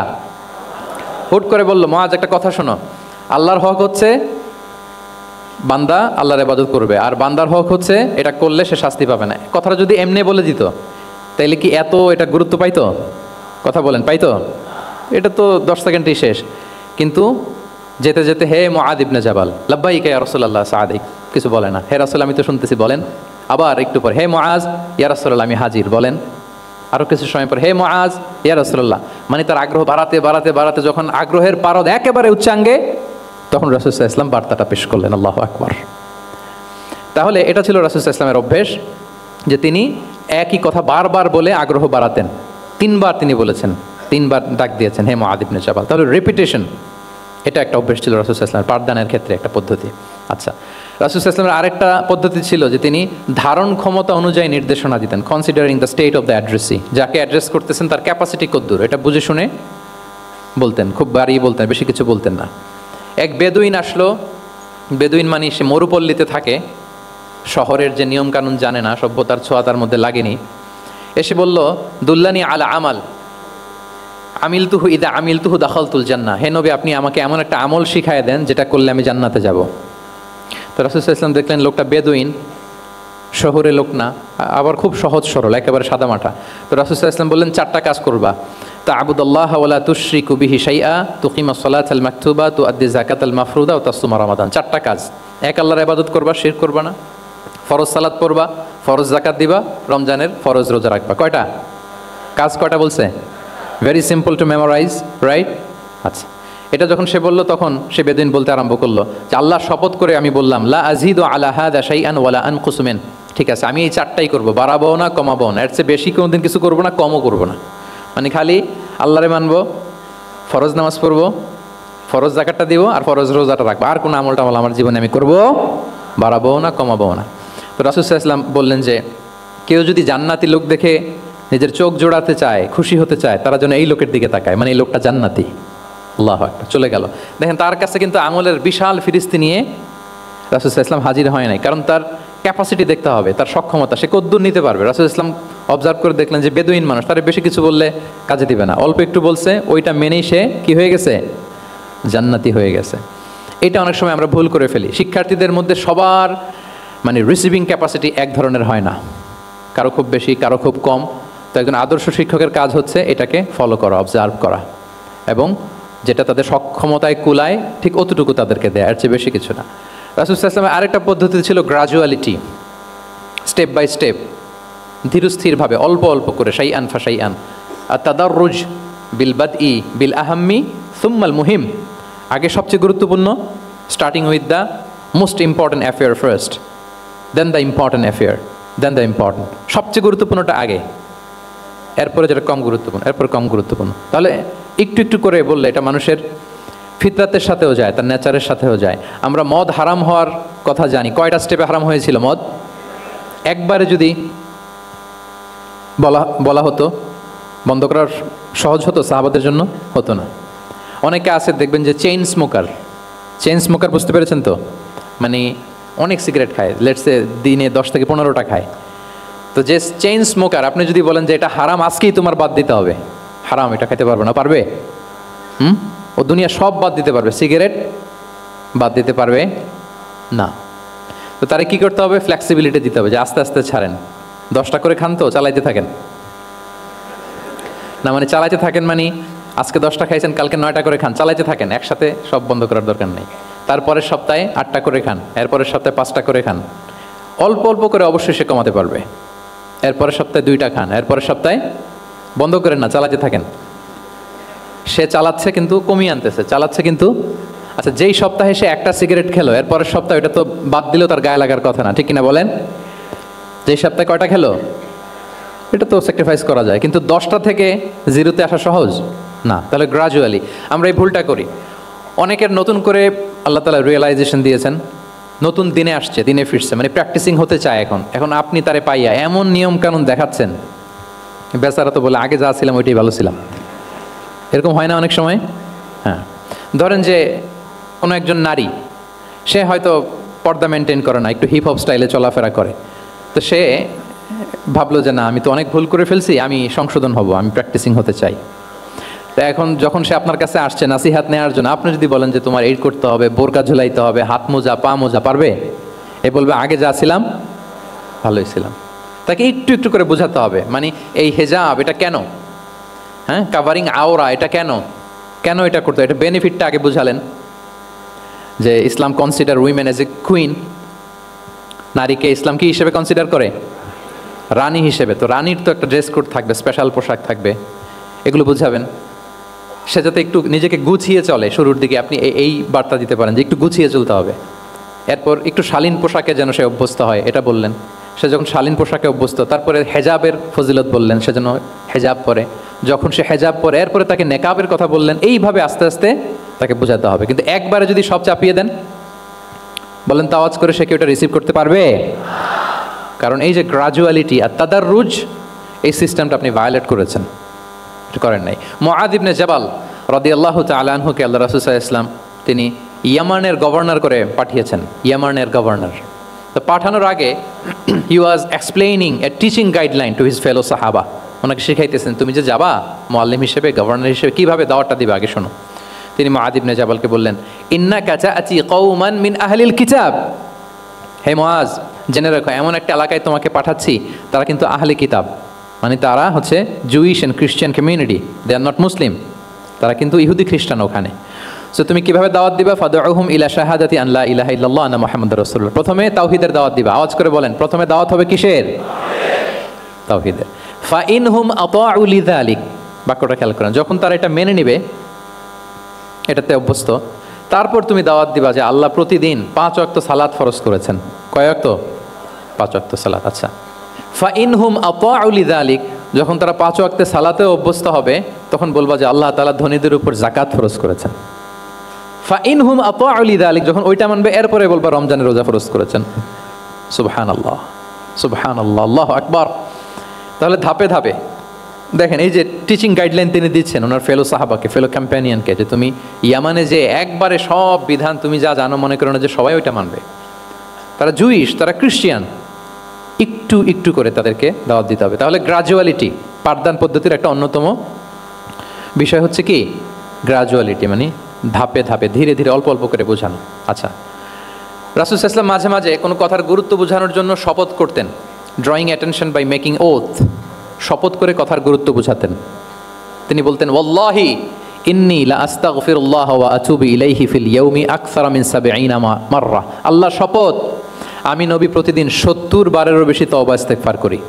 হুট করে বলল মুআয একটা কথা শোনো, আল্লাহর হক হচ্ছে বান্দা আল্লাহর ইবাদত করবে, আর বান্দার হক হচ্ছে এটা করলে সে শাস্তি পাবে না। কথাটা যদি এমনি বলে দিত তাইলে কি এত এটা গুরুত্ব পাইতো? কথা বলেন, পাইতো? এটা তো 10 সেকেন্ডেই শেষ। কিন্তু যেতে যেতে হে মুআয ইবনে জাবাল লাব্বাইকা ইয়া রাসূলুল্লাহ সাআদাইক, কিছু বলে না। হে রাসূল আমি তো শুনতেছি, বলেন। আবার একটু পর হে মুআয ইয়া রাসূলুল্লাহ আমি হাজির, বলেন। আরও কিছু সময় পর হে মুআয ইয়া রাসূলুল্লাহ, মানে তার আগ্রহ বাড়াতে বাড়াতে বাড়াতে যখন আগ্রহের পারদ একেবারে উচ্চাঙ্গে, তখন রাসূল সাল্লাল্লাহু আলাইহি ওয়াসাল্লাম বার্তাটা পেশ করলেন। আল্লাহু আকবার। তাহলে এটা ছিল রাসূল সাল্লাল্লাহু আলাইহি ওয়াসাল্লামের অভ্যেস, যে তিনি একই কথা বারবার বলে আগ্রহ বাড়াতেন। 3 বার তিনি বলেছেন, 3 বার ডাক দিয়েছেন হে মুআয ইবনে জাবাল। তাহলে রেপিটেশন এটা একটা অভ্যেস ছিল রাসূল সাল্লাল্লাহু আলাইহি ওয়াসাল্লামের পাঠদানের ক্ষেত্রে একটা পদ্ধতি। আচ্ছা, রাসূল সাল্লাল্লাহু আলাইহি ওয়াসাল্লামের আরেকটা পদ্ধতি ছিল যে তিনি ধারণ ক্ষমতা অনুযায়ী নির্দেশনা দিতেন, considering the state of the addressee, যাকে অ্যাড্রেস করতেছেন তার ক্যাপাসিটি কতদূর এটা বুঝে শুনে বলতেন, খুব বাড়িয়ে বলতেন, বেশি কিছু বলতেন না। এক বেদুইন আসলো, বেদুইন মানে সে মরুপল্লীতে থাকে, শহরের যে নিয়মকানুন জানে না, সভ্যতার ছোঁয়া তার মধ্যে লাগেনি, এসে বলল দুল্লানি আলা আমাল আমিলতুহু ইদা আমিলতুহু দাখালতুল জান্নাহ, হে নবী আপনি আমাকে এমন একটা আমল শিখায় দেন যেটা করলে আমি জান্নাতে যাব। তো রাসূল সাল্লাল্লাহু আলাইহি ওয়াসাল্লাম দেখলেন লোকটা বেদুইন, শহরে লোক না, আবার খুব সহজ সরল, একেবারে সাদামাটা। তো রাসূল সাল্লাল্লাহু আলাইহি ওয়াসাল্লাম বললেন চারটা কাজ করবা, তা'বুদাল্লাহ ওয়া লা তুশরিকু বিহি শাইআ, তুকিমাস সালাতাল মাকতুবা, তুআদ্দি যাকাতাল মাফরুদা ওয়া তাসুমা রমাদান। চারটা কাজ, এক আল্লাহর ইবাদত করবা, শিরক করবা না, ফরজ সালাত পড়বা, ফরজ যাকাত দিবা, রমজানের ফরজ রোজা রাখবা। কয়টা কাজ? কয়টা বলছে? Very simple to memorize, right? আচ্ছা, এটা যখন সে বলল তখন সে বেদুইন বলতে আরম্ভ করলো যে আল্লাহ শপথ করে আমি বললাম লা আযীদু আলা হাযা শাইআন ওয়া লা আনকুসু মিন, ঠিক আছে আমি এই চারটাই করব, বাড়াবো না কমাবো না, এর চেয়ে বেশি কোনোদিন কিছু করবো না, কমও করবো না। মানে খালি আল্লাহরে মানবো, ফরজ নামাজ পড়বো, ফরজ যাকাতটা দিব, আর ফরজ রোজাটা রাখবো, আর কোনো আমল টামল আমার জীবনে আমি করবো, বাড়াবো না কমাবো না। তো রাসূল সাল্লাল্লাহু আলাইহি ওয়াসাল্লাম বললেন যে কেউ যদি জান্নাতি লোক দেখে নিজের চোখ জোড়াতে চায়, খুশি হতে চায়, তারা যেন এই লোকের দিকে তাকায়, মানে এই লোকটা জান্নাতি। আল্লাহু আকবার, চলে গেল। দেখেন তার কাছে কিন্তু আমলের বিশাল ফিরিস্তি নিয়ে রাসূল সাল্লাল্লাহু আলাইহি ওয়াসাল্লাম হাজির হয় নাই, কারণ তার ক্যাপাসিটি দেখতে হবে, তার সক্ষমতা, সে কদ্দূর নিতে পারবে। রাসূল সাল্লাল্লাহু আলাইহি ওয়াসাল্লাম অবজার্ভ করে দেখলেন যে বেদুইন মানুষ, তার বেশি কিছু বললে কাজে দিবে না, অল্প একটু বলছে, ওইটা মেনেই সে কি হয়ে গেছে? জান্নাতি হয়ে গেছে। এটা অনেক সময় আমরা ভুল করে ফেলি। শিক্ষার্থীদের মধ্যে সবার মানে রিসিভিং ক্যাপাসিটি এক ধরনের হয় না, কারো খুব বেশি, কারো খুব কম। তো একজন আদর্শ শিক্ষকের কাজ হচ্ছে এটাকে ফলো করা, অবজার্ভ করা, এবং যেটা তাদের সক্ষমতায় কুলায় ঠিক অতটুকু তাদেরকে দেয়, এর চেয়ে বেশি কিছু না। রাসূল সাল্লাল্লাহু আলাইহি ওয়াসাল্লামের আরেকটা পদ্ধতি ছিল গ্রাজুয়ালিটি, স্টেপ বাই স্টেপ, ধীরস্থিরভাবে, অল্প অল্প করে, শাইআন ফাশাইআন, আর তাদাররুজ বিল বাদই বিল আহাম্মি সুম্মাল মুহিম, আগে সবচেয়ে গুরুত্বপূর্ণ, starting with the most important affair first, then the important affair, then the important, সবচেয়ে গুরুত্বপূর্ণটা আগে, এরপরে যেটা কম গুরুত্বপূর্ণ, এরপর কম গুরুত্বপূর্ণ। তাহলে একটু একটু করে বললে এটা মানুষের ফিতরাতের সাথেও যায়, তার নেচারের সাথেও যায়। আমরা মদ হারাম হওয়ার কথা জানি, কয়টা স্টেপে হারাম হয়েছিল মদ? একবারে যদি বলা হতো বন্ধ করার সহজ হতো সাহাবাদের জন্য? হতো না। অনেকে আছে দেখবেন যে চেইন স্মোকার, বুঝতে পেরেছেন তো? মানে অনেক সিগারেট খায়, লেটসে দিনে 10 থেকে 15টা খায়। তো যে চেইন স্মোকার, আপনি যদি বলেন যে এটা হারাম, আজকেই তোমার বাদ দিতে হবে, হারাম, এটা খেতে পারবে না, পারবে? ও দুনিয়া সব বাদ দিতে পারবে, সিগারেট বাদ দিতে পারবে না। তো তারা কি করতে হবে? ফ্লেক্সিবিলিটি দিতে হবে, যে আস্তে আস্তে ছাড়েন, 10টা করে খান তো চালাইতে থাকেন না, মানে চালাইতে থাকেন মানে আজকে 10টা খাইছেন, কালকে 9টা করে খান, চালাইতে থাকেন, একসাথে সব বন্ধ করার দরকার নেই। তারপরের সপ্তাহে 8টা করে খান, এরপরের সপ্তাহে 5টা করে খান, অল্প অল্প করে অবশ্যই সে কমাতে পারবে। এরপরের সপ্তাহে 2টা খান, এরপরের সপ্তাহে বন্ধ করেন না, চালাতে থাকেন। সে চালাচ্ছে কিন্তু কমিয়ে আনতেছে, চালাচ্ছে কিন্তু। আচ্ছা, যেই সপ্তাহে সে একটা সিগারেট খেলো, এরপরের সপ্তাহে এটা তো বাদ দিলেও তার গায়ে লাগার কথা না, ঠিক কিনা বলেন? যেই সপ্তাহে কয়টা খেলো, এটা তো স্যাক্রিফাইস করা যায়, কিন্তু 10টা থেকে 0-তে আসা সহজ না। তাহলে গ্রাজুয়ালি আমরা এই ভুলটা করি। অনেকের নতুন করে আল্লাহ তাআলা রিয়েলাইজেশন দিয়েছেন, নতুন দিনে আসছে, দিনে ফিরছে, মানে প্র্যাকটিসিং হতে চায়। এখন আপনি তারে পাইয়া এমন নিয়ম কানুন দেখাচ্ছেন, বেচারা তো বলে আগে যা ছিলাম ওইটাই ভালো ছিলাম। এরকম হয় না অনেক সময়? হ্যাঁ, ধরেন যে কোনো একজন নারী, সে হয়তো পর্দা মেনটেন করে না, একটু হিপ হপ স্টাইলে চলাফেরা করে, তো সে ভাবলো যে না, আমি তো অনেক ভুল করে ফেলছি, আমি সংশোধন হব, আমি প্র্যাকটিসিং হতে চাই। তো এখন যখন সে আপনার কাছে আসছে নাসিহাত নেওয়ার জন্য, আপনি যদি বলেন যে তোমার এই করতে হবে, বোরকা ঝুলাইতে হবে, হাত মোজা, পা মোজা, পারবে? এ বলবে আগে যা ছিলাম ভালোই ছিলাম। তাকে একটু একটু করে বোঝাতে হবে, মানে এই হেজাব এটা কেন, হ্যাঁ, কাভারিং আওরা এটা কেন এটা করতে, এটা বেনিফিটটা আগে বুঝালেন। যে Islam consider women as a queen, নারীকে ইসলাম কি হিসেবে কনসিডার করে? রানী হিসেবে। তো রানীর তো একটা ড্রেস কোড থাকবে, স্পেশাল পোশাক থাকবে, এগুলো বুঝাবেন। সে যাতে একটু নিজেকে গুছিয়ে চলে, শুরুর দিকে আপনি এই বার্তা দিতে পারেন যে একটু গুছিয়ে চলতে হবে। এরপর একটু শালীন পোশাকে যেন সে অভ্যস্ত হয়, এটা বললেন। সে যখন শালীন পোশাকে অভ্যস্ত, তারপরে হেজাবের ফজিলত বললেন, সে যেন হেজাব পরে। যখন সে হেজাব পরে, এরপরে তাকে নেকাবের কথা বললেন। এইভাবে আস্তে আস্তে তাকে বোঝাতে হবে। কিন্তু একবারে যদি সব চাপিয়ে দেন, বলেন তো আওয়াজ করে সে কি ওটা রিসিভ করতে পারবে? কারণ এই যে গ্রাজুয়ালিটি আর তাদাররুজ, এই সিস্টেমটা আপনি ভায়োলেট করেছেন, এটা করেন নাই। মুআয ইবনে জাবাল রাদিয়াল্লাহু তাআলা আনহুকে আল্লাহ রাসূল সাল্লাল্লাহু আলাইহি ওয়াসাল্লাম তিনি ইয়ামানের গভর্নর করে পাঠিয়েছেন, ইয়ামানের গভর্নর। তো পাঠানোর আগে he was explaining a teaching guideline to his fellow সাহাবা। ওনাকে শিখাইতেছেন তুমি যে যাবা মুআল্লিম হিসেবে, গভর্নর হিসেবে, কিভাবে দাওয়াতটা দিবে আগে শোনো। তিনি মুআয ইবনে জাবালকে বললেন, ইন্নাকা তা'তি কওমান মিন আহলিল কিতাব, হে মুআয জেনে রাখো এমন একটা এলাকায় তোমাকে পাঠাচ্ছি তারা কিন্তু আহলে কিতাব, মানে তারা হচ্ছে জুইশ অ্যান্ড খ্রিস্টান কমিউনিটি, দে আর নট মুসলিম, তারা কিন্তু ইহুদি খ্রিস্টান ওখানে। সো তুমি কিভাবে দাওয়াত দিবা? ফাদউহুম ইলা শাহাদাতি আন লা ইলাহা ইল্লাল্লাহ আন্না মুহাম্মাদুর রাসূলুল্লাহ। প্রথমে তাওহীদের দাওয়াত দিবা। আওয়াজ করে বলেন, প্রথমে দাওয়াত হবে কিসের? তাওহীদের। ফা ইনহুম আতাউ লিযালিক, বাক্যটা খেয়াল করেন, যখন তারা এটা মেনে নিবে, এটাতে অভ্যস্ত, তারপর তুমি দাওয়াত দিবা যে আল্লাহ প্রতিদিন 5 ওয়াক্ত সালাত ফরজ করেছেন। কয় ওয়াক্ত? 5 ওয়াক্ত সালাত। আচ্ছা, ফা ইনহুম আতাউ লিযালিক, যখন তারা 5 ওয়াক্তে সালাতেও অভ্যস্ত হবে তখন বলবা যে আল্লাহ তাআলা ধনীদের উপর যাকাত ফরজ করেছেন। ফা ইনহুম আতাউ লিযালিক, যখন ওইটা মানবে এরপরে বলবা রমজানের রোজা ফরজ করেছেন। সুবহানাল্লাহ, সুবহানাল্লাহ, আল্লাহু আকবার। তাহলে ধাপে ধাপে দেখেন এই যে টিচিং গাইডলাইন তিনি দিচ্ছেন ওনার ফেলো সাহাবাকে, ফেলো কম্প্যানিয়নকে, যে তুমি ইয়ামানে যে একবারে সব বিধান তুমি যা জানো মনে করো না যে সবাই ওইটা মানবে। তারা জুইশ, তারা খ্রিস্টিয়ান, একটু একটু করে তাদেরকে দাওয়াত দিতে হবে। তাহলে গ্রাজুয়ালিটি, পাঠদান পদ্ধতির একটা অন্যতম বিষয় হচ্ছে কি গ্রাজুয়ালিটি, মানে ধাপে ধাপে ধীরে ধীরে অল্প অল্প করে বোঝানো। আচ্ছা, রাসূল সাল্লাল্লাহু আলাইহি ওয়াসাল্লাম মাঝে মাঝে কোনো কথার গুরুত্ব বোঝানোর জন্য শপথ করতেন, drawing attention by making oath, শপথ করে কথার গুরুত্ব বোঝাতেন। তিনি বলতেন, ওয়াল্লাহি ইন্নী লা আস্তাগফিরুল্লাহ ওয়া আতুবু ইলাইহি ফিল ইয়াউমি আকসারা মিন ৭০ মাররা, আল্লাহ শপথ আমি নবী প্রতিদিন ৭০ বারেরও বেশি তওবা ইস্তেগফার করি।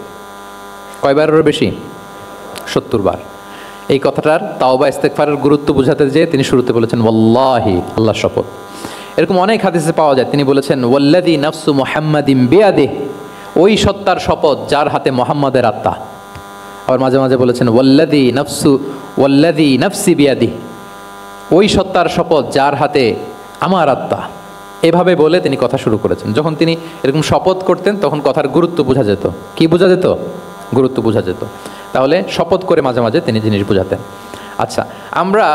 কয় বারেরও বেশি? ৭০ বার। এই কথাটার তওবা ইস্তেগফারের গুরুত্ব বোঝাতে যেয়ে তিনি শুরুতে বলেছেন ওয়াল্লাহি, আল্লাহ শপথ। এরকম অনেক হাদিসে পাওয়া যায়, তিনি বলেছেন ওয়াল্লাযী নাফসু মুহাম্মাদিন বিয়াদিহি, ওই সত্তার শপথ যার হাতে মুহাম্মাদের আত্মা। আবার মাঝে মাঝে বলেছেন ওয়াল্লাযী নাফসি বিয়াদিহি, ওই সত্তার শপথ যার হাতে আমার আত্মা। এভাবে বলে তিনি কথা শুরু করেছেন। যখন তিনি এরকম শপথ করতেন তখন কথার গুরুত্ব বোঝা যেত। কি বোঝা যেত? গুরুত্ব বোঝা যেত। তাহলে শপথ করে মাঝে মাঝে তিনি জিনিস বোঝাতেন। আচ্ছা, আমরা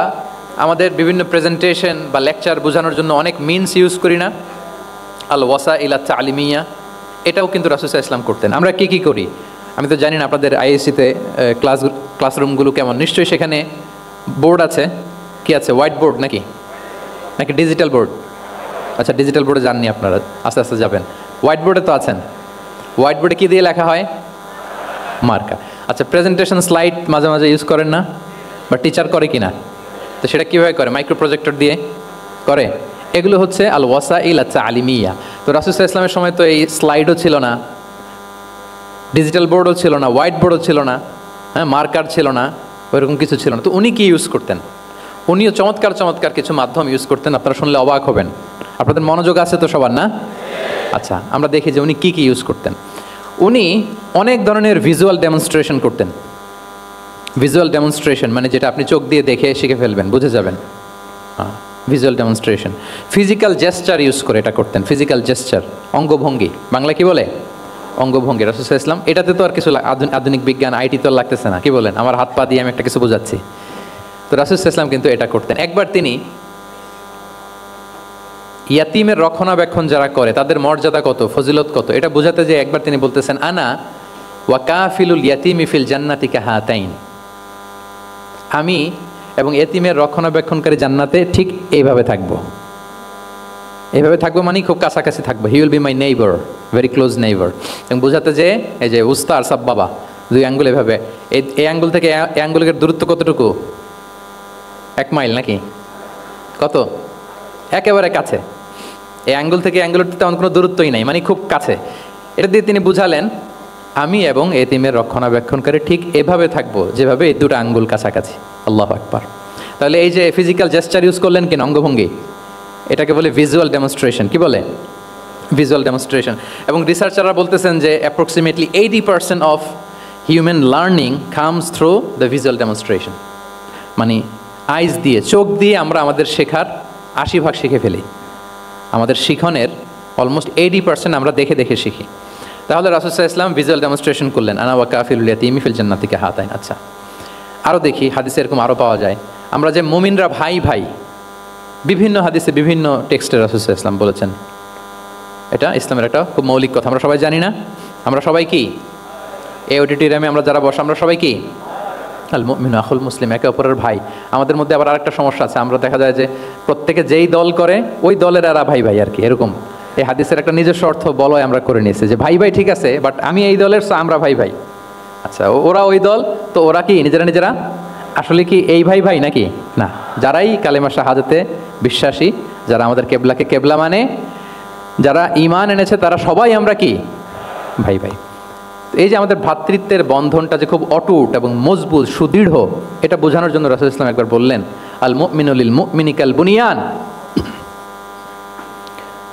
আমাদের বিভিন্ন প্রেজেন্টেশন বা লেকচার বোঝানোর জন্য অনেক মিনস ইউজ করি না? আল ওয়াসাইল আত তালিমিয়া, এটাও কিন্তু রাসূল সাল্লাল্লাহু আলাইহি ওয়াসাল্লাম করতেন। আমরা কি কি করি আমি তো জানি না, আপনাদের আইএসসিতে ক্লাসরুমগুলো কেমন, নিশ্চয়ই সেখানে বোর্ড আছে। কি আছে? হোয়াইট বোর্ড নাকি নাকি ডিজিটাল বোর্ড? আচ্ছা, ডিজিটাল বোর্ডে যাননি আপনারা, আস্তে আস্তে যাবেন। হোয়াইট বোর্ডে তো আছেন। হোয়াইট বোর্ডে কী দিয়ে লেখা হয়? মার্কা। আচ্ছা, প্রেজেন্টেশন স্লাইড মাঝে মাঝে ইউজ করেন না? বা টিচার করে কি না? তো সেটা কীভাবে করে? মাইক্রো প্রজেক্টর দিয়ে করে। এগুলো হচ্ছে আল ওয়াসাইল আত তালিমিয়া। তো রাসূল সাল্লাল্লাহু আলাইহি ওয়াসাল্লামের সময় তো এই স্লাইডও ছিল না, ডিজিটাল বোর্ডও ছিল না, হোয়াইট বোর্ডও ছিল না, হ্যাঁ, মার্কার ছিল না, ওইরকম কিছু ছিল না। তো উনি কি ইউজ করতেন? উনিও চমৎকার চমৎকার কিছু মাধ্যম ইউজ করতেন, আপনারা শুনলে অবাক হবেন। আপনাদের মনোযোগ আছে তো সবার, না? আচ্ছা, আমরা দেখি যে উনি কি কি ইউজ করতেন। উনি অনেক ধরনের ভিজুয়াল ডেমনস্ট্রেশন করতেন। ভিজুয়াল ডেমনস্ট্রেশন মানে যেটা আপনি চোখ দিয়ে দেখে শিখে ফেলবেন, বুঝে যাবেন। হ্যাঁ, visual demonstration. Physical gesture use করে এটা করতেন। ফিজিক্যাল জেস্চার, অঙ্গভঙ্গি, বাংলা কি বলে? অঙ্গভঙ্গি। রাসূল সাল্লাল্লাহু আলাইহি ওয়াসাল্লাম, এটাতে তো আর কিছু আধুনিক বিজ্ঞান আইটি তো লাগতেছে না, কি বলেন? আমার হাত পা দিয়ে আমি একটা কিছু বোঝাচ্ছি। তো রাসূল সাল্লাল্লাহু আলাইহি ওয়াসাল্লাম কিন্তু এটা করতেন। একবার তিনি ইয়াতিমের রক্ষণাবেক্ষণ যারা করে তাদের মর্যাদা কত, ফজিলত কত, এটা বোঝাতে যে একবার তিনি বলতেছেন, আনা ওয়া কাফিলুল ইয়াতিমি ফিল জান্নাতি কাহাতাইন, আমি এবং এতিমের রক্ষণাবেক্ষণকারী জান্নাতে ঠিক এইভাবে থাকবো। এইভাবে থাকবো মানে খুব কাছাকাছি থাকবো। He will be my neighbour, very close neighbour. এবং বোঝাতে যে এই যে উস্তা আর সাব বাবা, দুই আঙ্গুল এভাবে, এই আঙ্গুল থেকে এই আঙ্গুলের দূরত্ব কতটুকু? 1 মাইল নাকি কত? একেবারে কাছে। এই আঙ্গুল থেকে আঙ্গুলের তেমন কোনো দূরত্বই নাই, মানে খুব কাছে। এটা দিয়ে তিনি বুঝালেন আমি এবং এতিমের রক্ষণাবেক্ষণকারী ঠিক এভাবে থাকবো যেভাবে এই দুটো আঙ্গুল কাছাকাছি। আল্লাহু আকবার। তাহলে এই যে ফিজিক্যাল জেস্চার ইউজ করলেন কিনা, অঙ্গভঙ্গি, এটাকে বলে ভিজুয়াল ডেমনস্ট্রেশন। কি বলে? Visual demonstration. এবং রিসার্চাররা বলতেছেন যে approximately 80% of human learning comes through the visual demonstration. মানে আইজ দিয়ে, চোখ দিয়ে আমরা আমাদের শেখার 80% শিখে ফেলি। আমাদের শিখনের অলমোস্ট 80% আমরা দেখে দেখে শিখি। তাহলে রাসূল সাল্লাল্লাহু আলাইহি ওয়াসাল্লাম ভিজুয়াল ডেমনস্ট্রেশন করলেন, আনা ওয়া কাফিলুল ইয়াতীমি ফিল জান্নাতি কাহাতাইন। আচ্ছা, আরও দেখি হাদিসে এরকম আরও পাওয়া যায়। আমরা যে মুমিনরা ভাই ভাই, বিভিন্ন হাদিসে বিভিন্ন টেক্সটে রাসূল সাল্লাল্লাহু আলাইহি ওয়াসাল্লাম বলেছেন। এটা ইসলামের একটা খুব মৌলিক কথা, আমরা সবাই জানি না? আমরা সবাই কি এই অডিটোরিয়ামে আমরা যারা বসে আমরা সবাই কি আল মুমিনু আখুল মুসলিম, একে অপরের ভাই। আমাদের মধ্যে আবার আরেকটা সমস্যা আছে, আমরা দেখা যায় যে প্রত্যেকে যেই দল করে ওই দলের এরা ভাই ভাই আর কি, এরকম। এই হাদিসের একটা নিজস্ব অর্থ বলয় আমরা করে নিয়েছি যে ভাই ভাই ঠিক আছে, বাট আমি এই দলের, আমরা ভাই ভাই। আচ্ছা, ওরা ওই দল, তো ওরা কি নিজেরা নিজেরা আসলে কি এই ভাই ভাই নাকি? না, যারাই কালেমা শাহাদাতে বিশ্বাসী, যারা আমাদের কেবলাকে কেবলা মানে, যারা ঈমান এনেছে, তারা সবাই আমরা কি ভাই ভাই। এই যে আমাদের ভ্রাতৃত্বের বন্ধনটা যে খুব অটুট এবং মজবুত সুদৃঢ়, এটা বোঝানোর জন্য রাসূল ইসলাম একবার বললেন, আল মুমিনু লিল মুমিনি কাল বুনিয়ান।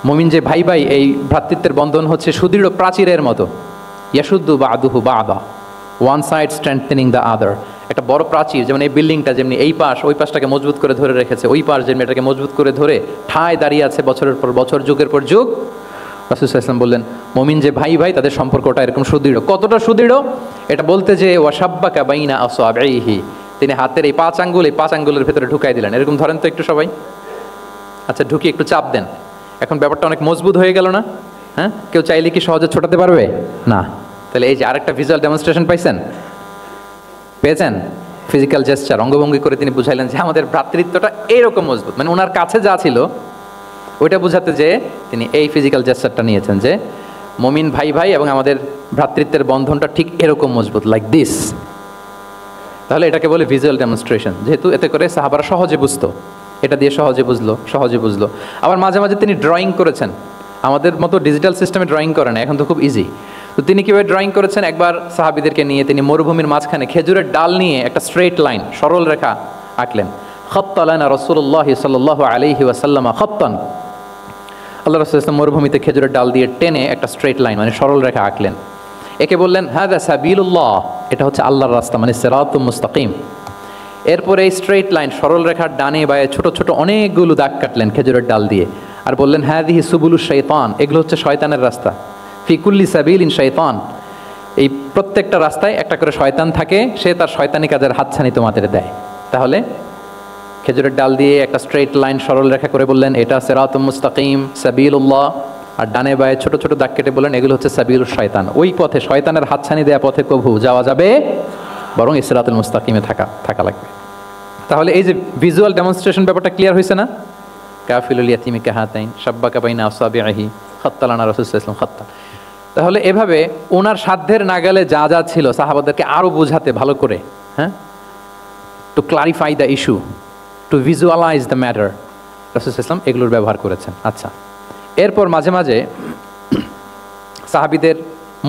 মুমিন যে ভাই ভাই, এই ভ্রাতৃত্বের বন্ধন হচ্ছে সুদৃঢ় প্রাচীরের মতো। ইয়াশুদ্দু বা'দুহু বা'দা, one side strengthening the other. একটা বড় প্রাচীর, যেমন এই বিল্ডিংটা যেমনি এই পাশ ওই পাশটাকে মজবুত করে ধরে রেখেছে, ওই পাশ যেমনি এটাকে মজবুত করে ধরে ঠায় দাঁড়িয়ে আছে বছরের পর বছর, যুগের পর যুগ। রাসূল সাল্লাল্লাহু আলাইহি ওয়াসাল্লাম বললেন, মুমিন যে ভাই ভাই, তাদের সম্পর্কটা এরকম সুদৃঢ়। কতটা সুদৃঢ় এটা বলতে যে ওয়াশাব্বাকা বাইনা আসওয়াবিহি, তিনি হাতের এই 5 আঙ্গুল, এই 5 আঙ্গুলের ভেতরে ঢুকাই দিলেন। এরকম ধরেন তো একটু সবাই। আচ্ছা, ঢুকিয়ে একটু চাপ দেন, এখন ব্যাপারটা অনেক মজবুত হয়ে গেল না? হ্যাঁ, কেউ চাইলে কি সহজে ছোটাতে পারবে? না। তাহলে এই যে আরেকটা ভিজুয়াল ডেমনস্ট্রেশন পেয়েছেন? ফিজিক্যাল জেস্চার, অঙ্গভঙ্গি করে তিনি বুঝাইলেন যে আমাদের ভ্রাতৃত্বটা এইরকম মজবুত। মানে ওনার কাছে যা ছিল ওইটা বোঝাতে যে তিনি এই ফিজিক্যাল জেস্চারটা নিয়েছেন যে মুমিন ভাই ভাই এবং আমাদের ভ্রাতৃত্বের বন্ধনটা ঠিক এরকম মজবুত, লাইক দিস। তাহলে এটাকে বলে ভিজুয়াল ডেমনস্ট্রেশন, যেহেতু এতে করে সাহাবারা সহজে বুঝতো, এটা দিয়ে সহজে বুঝলো। আবার মাঝে মাঝে তিনি ড্রয়িং করেছেন, আমাদের মতো ডিজিটাল সিস্টেমে ড্রয়িং করে না, এখন তো খুব ইজি। তো তিনি কীভাবে ড্রয়িং করেছেন, একবার সাহাবিদেরকে নিয়ে তিনি মরুভূমির মাঝখানে খেজুরের ডাল নিয়ে একটা স্ট্রেট লাইন, সরল রেখা আঁকলেন। খাত্তা লানা রাসূলুল্লাহ সাল্লাল্লাহু আলাইহি ওয়াসাল্লাম খাত্তান, আল্লাহ রাসূল সাল্লাল্লাহু মরুভূমিতে খেজুরের ডাল দিয়ে টেনে একটা স্ট্রেট লাইন, মানে সরল রেখা আঁকলেন। একে বললেন হাযা সাবিলুল্লাহ, এটা হচ্ছে আল্লাহর রাস্তা, মানে সিরাতুল মুস্তাকিম। এরপরে এই স্ট্রেট লাইন, সরল রেখার ডানে বায়ে ছোট ছোট অনেকগুলো দাগ কাটলেন খেজুরের ডাল দিয়ে, আর বললেন হাযিহি সুবুলুশ শাইতান, এগুলো হচ্ছে শয়তানের রাস্তা। ফি কুল্লি সাবিলিন শাইতান, এই প্রত্যেকটা রাস্তায় একটা করে শয়তান থাকে, সে তার শয়তানি কাজের হাতছানি তোমাদের দেয়। তাহলে খেজুরের ডাল দিয়ে একটা স্ট্রেট লাইন সরল রেখা করে বললেন এটা সিরাতুল মুস্তাকিম সাবিলুল্লাহ, আর ডানে বায়ে ছোট ছোট দাগ কেটে বললেন এগুলো হচ্ছে সাবিলুশ শয়তান, ওই পথে শয়তানের হাতছানি দেয়া পথে কবু যাওয়া যাবে, বরং সিরাতুল মুস্তাকিমে থাকা লাগবে। তাহলে এই যে ভিজুয়াল ডেমনস্ট্রেশন ব্যাপারটা ক্লিয়ার হয়েছে না? কাফিলুল ইয়াতীমি কাহাতাইন শাব্বাকা বাইনা আসাবিহি খাত্তা লানা রাসূল সাল্লাল্লাহু আলাইহি ওয়াসাল্লাম খাত্তা। তাহলে এভাবে ওনার সাধ্যের নাগালে যা যা ছিল সাহাবাদেরকে আরও বোঝাতে ভালো করে, হ্যাঁ, to clarify the issue, to visualize the matter, রাসূল সাল্লাল্লাহু আলাইহি ওয়াসাল্লাম এগুলোর ব্যবহার করেছেন। আচ্ছা, এরপর মাঝে মাঝে সাহাবীদের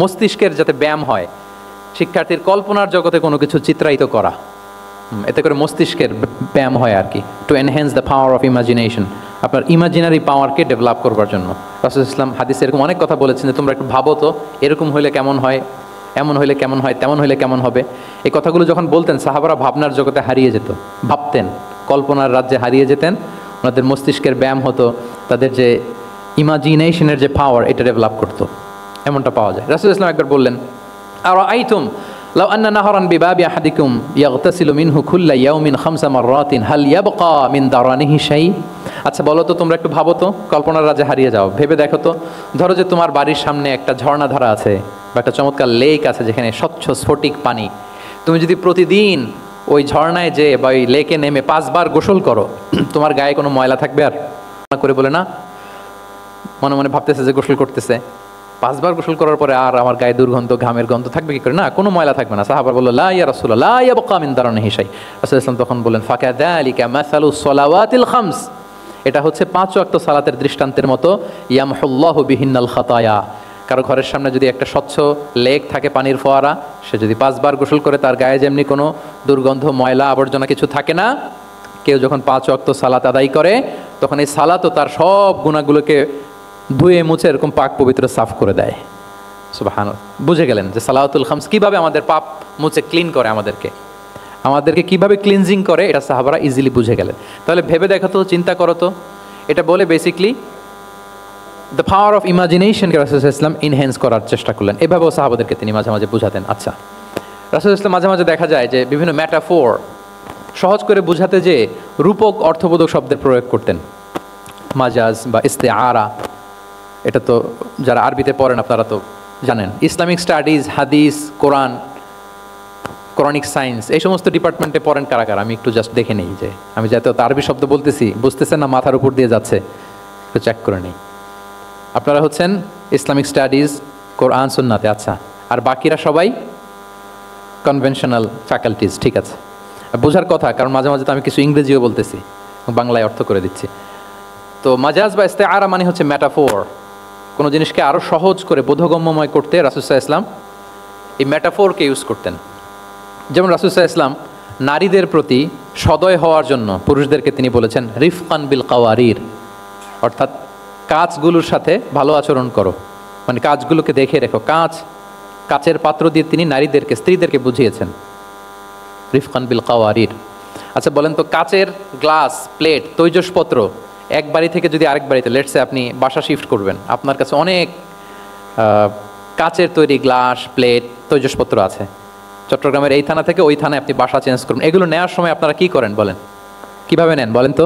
মস্তিষ্কের যাতে ব্যায়াম হয়, শিক্ষার্থীর কল্পনার জগতে কোনো কিছু চিত্রায়িত করা, এতে করে মস্তিষ্কের ব্যায়াম হয় আর কি, to enhance the power of imagination, আপনার ইমাজিনারি পাওয়ারকে ডেভেলপ করবার জন্য। রাসূল ইসলাম হাদিসে এরকম অনেক কথা বলেছেন যে তোমরা একটু ভাবো তো, এরকম হইলে কেমন হয়, এমন হইলে কেমন হয়, তেমন হইলে কেমন হবে। এই কথাগুলো যখন বলতেন সাহাবারা ভাবনার জগতে হারিয়ে যেত, ভাবতেন, কল্পনার রাজ্যে হারিয়ে যেতেন, ওনাদের মস্তিষ্কের ব্যায়াম হতো, তাদের যে ইমাজিনেশনের যে পাওয়ার এটা ডেভেলপ করতো, এমনটা পাওয়া যায়। রাসূল ইসলাম একবার বললেন আরাআইতুম লাউ আন্না নাহরান বিবাবি আহাদিকুম ইয়াগতাসিলু মিনহু কুল্লা ইয়াউমিন খামসা মাররাতিন হাল ইয়াবকা মিন দারানিহি শাই। আচ্ছা বলো তো, তোমরা একটু ভাবো তো, কল্পনার রাজ্যে হারিয়ে যাও, ভেবে দেখো তো, ধরো যে তোমার বাড়ির সামনে একটা ঝর্ণাধারা আছে বা একটা চমৎকার লেক আছে যেখানে স্বচ্ছ স্ফটিক পানি, তুমি যদি প্রতিদিন ওই ঝর্ণায় যে বা ওই লেকে নেমে 5 বার গোসল করো, তোমার গায়ে কোনো ময়লা থাকবে? আর করে বলে না, মনে মনে ভাবতেছে যে গোসল করতেছে, 5 বার গোসল করার পরে আর আমার গায়ে দুর্গন্ধ, ঘামের গন্ধ থাকবে কি করে? না, কোনো ময়লা থাকবে না। সাহাবা বলল লা ইয়া রাসূলুল্লাহ লা ইয়াবকা মিন দারানিহি শাই। রাসূল সাল্লাল্লাহু তখন বলেন ফাকাযালিকা মাসালুস সালাওয়াতিল খামস, এটা হচ্ছে 5 ওয়াক্ত সালাতের দৃষ্টান্তের মতো, ইয়ামহুল্লাহু বিহিন্নাল খাতায়া। কারো ঘরের সামনে যদি একটা স্বচ্ছ লেক থাকে, পানির ফোয়ারা, সে যদি 5 বার গোসল করে তার গায়ে যেমনি কোনো দুর্গন্ধ, ময়লা, আবর্জনা কিছু থাকে না, কেউ যখন 5 ওয়াক্ত সালাত আদায় করে তখন এই সালাতও তার সব গুনাহগুলোকে ধুয়ে মুছে এরকম পাক পবিত্র সাফ করে দেয়। সুবহানাল্লাহ, বুঝে গেলেন যে সালাওয়াতুল খামস কিভাবে আমাদের পাপ মুছে ক্লিন করে, আমাদেরকে কিভাবে ক্লিনজিং করে, এটা সাহাবারা ইজিলি বুঝে গেলেন। তাহলে ভেবে দেখো তো, চিন্তা করো তো, এটা বলে বেসিকলি দ্য পাওয়ার অফ ইমাজিনেশনকে রাসূলুল্লাহ ইসলাম ইনহ্যান্স করার চেষ্টা করলেন। এভাবেও সাহাবাদেরকে তিনি মাঝে মাঝে বুঝাতেন। আচ্ছা, রাসূলুল্লাহ ইসলাম মাঝে মাঝে দেখা যায় যে বিভিন্ন ম্যাটাফোর সহজ করে বুঝাতে যে রূপক অর্থবোধক শব্দের প্রয়োগ করতেন। মাজাজ বা ইস্তেআরা, এটা তো যারা আরবিতে পড়েন আপনারা তো জানেন। ইসলামিক স্টাডিজ, হাদিস, কোরআন, কোরআনিক সায়েন্স, এই সমস্ত ডিপার্টমেন্টে পড়েন কারা কারা? আমি একটু জাস্ট দেখে নিই যে আমি যাতে আরবি শব্দ বলতেছি বুঝতেছেন না মাথার উপর দিয়ে যাচ্ছে, একটু চেক করে নিই। আপনারা হচ্ছেন ইসলামিক স্টাডিজ, কোরআন, সুন্নাতে। আচ্ছা, আর বাকিরা সবাই কনভেনশনাল ফ্যাকাল্টিজ। ঠিক আছে, বোঝার কথা, কারণ মাঝে মাঝে তো আমি কিছু ইংরেজিও বলতেছি, বাংলায় অর্থ করে দিচ্ছি। তো মাজাজ বা ইস্তেআরা মানে হচ্ছে ম্যাটাফোর, কোনো জিনিসকে আরও সহজ করে বোধগম্যময় করতে রাসূলুল্লাহ ইসলাম এই ম্যাটাফোরকে ইউজ করতেন। যেমন রাসূলুল্লাহ ইসলাম নারীদের প্রতি সদয় হওয়ার জন্য পুরুষদেরকে তিনি বলেছেন রিফকান বিল কাওয়ারির, অর্থাৎ কাঁচগুলোর সাথে ভালো আচরণ করো, মানে কাঁচগুলোকে দেখে রেখো। কাচের পাত্র দিয়ে তিনি নারীদেরকে, স্ত্রীদেরকে বুঝিয়েছেন রিফকান বিল কাওয়ারির। আচ্ছা বলেন তো, কাচের গ্লাস, প্লেট, তৈজসপত্র এক বাড়ি থেকে যদি আরেক বাড়িতে, লেটসে আপনি বাসা শিফট করবেন, আপনার কাছে অনেক কাচের তৈরি গ্লাস, প্লেট, তৈজসপত্র আছে। চট্টগ্রামের এই থানা থেকে ওই থানায় আপনি বাসা চেঞ্জ করবেন, এগুলো নেওয়ার সময় আপনারা কি করেন বলেন? কিভাবে নেন বলেন তো?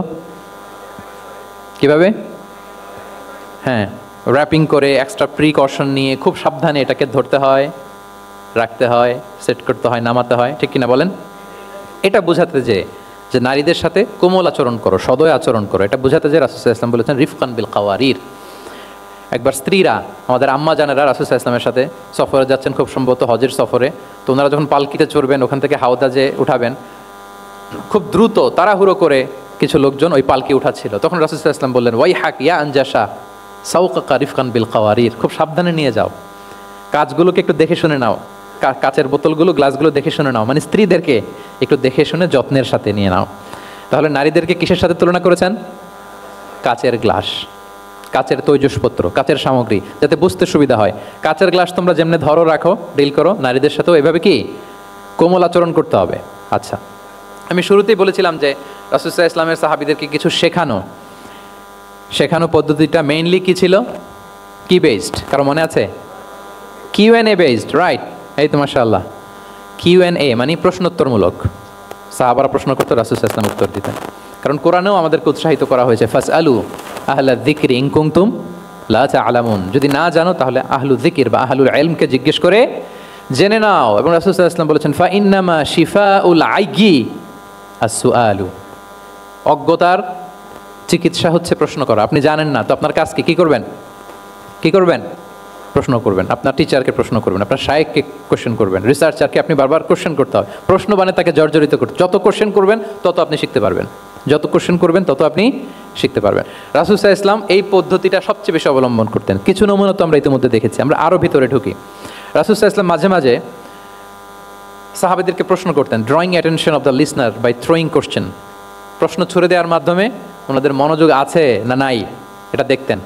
কিভাবে? হ্যাঁ, র্যাপিং করে, এক্সট্রা প্রিকশন নিয়ে খুব সাবধানে এটাকে ধরতে হয়, রাখতে হয়, সেট করতে হয়, নামাতে হয়, ঠিক কিনা বলেন? এটা বোঝাতে যে নারীদের সাথে কোমল আচরণ করো, সদয় আচরণ করো, এটা বোঝাতে যে রাসূলুল্লাহ ইসলাম বলেছেন রিফকান বিল কাওয়ারির। একবার স্ত্রীরা, আমাদের আম্মা জানেরা রাসূলুল্লাহ ইসলামের সাথে সফরে যাচ্ছেন, খুব সম্ভবত হজের সফরে। তো ওনারা যখন পালকিতে চড়বেন, ওখান থেকে হাওদাজে উঠাবেন, খুব দ্রুত তাড়াহুড়ো করে কিছু লোকজন ওই পালকি উঠাচ্ছিল। তখন রাসূলুল্লাহ ইসলাম বললেন ওয়াই হাক ইয়া আনজাসা সাউকা রিফকান বিল কাওয়ারির, খুব সাবধানে নিয়ে যাও, কাজগুলোকে একটু দেখে শুনে নাও, কাচের বোতলগুলো, গ্লাসগুলো দেখে শুনে নাও, মানে স্ত্রীদেরকে একটু দেখে শুনে যত্নের সাথে নিয়ে নাও। তাহলে নারীদেরকে কিসের সাথে তুলনা করেছেন? কাচের গ্লাস, কাচের তৈজসপত্র, কাচের সামগ্রী, যাতে বুঝতে সুবিধা হয়। কাচের গ্লাস তোমরা যেমনি ধরো, রাখো, ডিল করো, নারীদের সাথেও এভাবে কি কোমল আচরণ করতে হবে। আচ্ছা, আমি শুরুতেই বলেছিলাম যে রাসূলুল্লাহ ইসলামের সাহাবীদেরকে কিছু শেখানো পদ্ধতিটা মেইনলি কি ছিল? কি বেসড? কারো মনে আছে? QnA based, right? এই তো মাশাআল্লাহ, কিউএনএ মানে প্রশ্নোত্তরমূলক। সাহাবারা প্রশ্ন করতে রাসূলুল্লাহ ইসলাম উত্তর দিতেন। কারণ কোরআনেও আমাদেরকে উৎসাহিত করা হয়েছে ফাসআলু আহলা যিকরি ইন কুনতুম লা তা'লামুন, যদি না জানো তাহলে আহলু যিকির বা আহলুল ইলমকে জিজ্ঞেস করে জেনে নাও। এবং রাসূলুল্লাহ সাল্লাল্লাহু আলাইহি ওয়াসাল্লাম বলেছেন ফা ইন্নামা শিফাউল আইয়ি আস-সুআলু, অজ্ঞতার চিকিৎসা হচ্ছে প্রশ্ন করা। আপনি জানেন না তো আপনার কাজ কি করবেন? প্রশ্ন করবেন। আপনার টিচারকে প্রশ্ন করবেন, আপনার শায়েখকে কোশ্চেন করবেন, রিসার্চারকে আপনি বারবার কোশ্চেন করতে হবে। প্রশ্ন মানে তাকে জর্জরিত করতে, যত কোশ্চেন করবেন তত আপনি শিখতে পারবেন, যত কোশ্চেন করবেন তত আপনি শিখতে পারবেন। রাসূল সাল্লাল্লাহু আলাইহি ওয়াসাল্লাম এই পদ্ধতিটা সবচেয়ে বেশি অবলম্বন করতেন। কিছু নমুনা তো আমরা ইতিমধ্যে দেখেছি। আমরা আরও ভিতরে ঢুকি। রাসূল সাল্লাল্লাহু আলাইহি ওয়াসাল্লাম মাঝে মাঝে সাহাবাদেরকে প্রশ্ন করতেন, drawing attention of the listener by throwing question. প্রশ্ন ছুড়ে দেওয়ার মাধ্যমে ওনাদের মনোযোগ আছে না নাই এটা দেখতেন।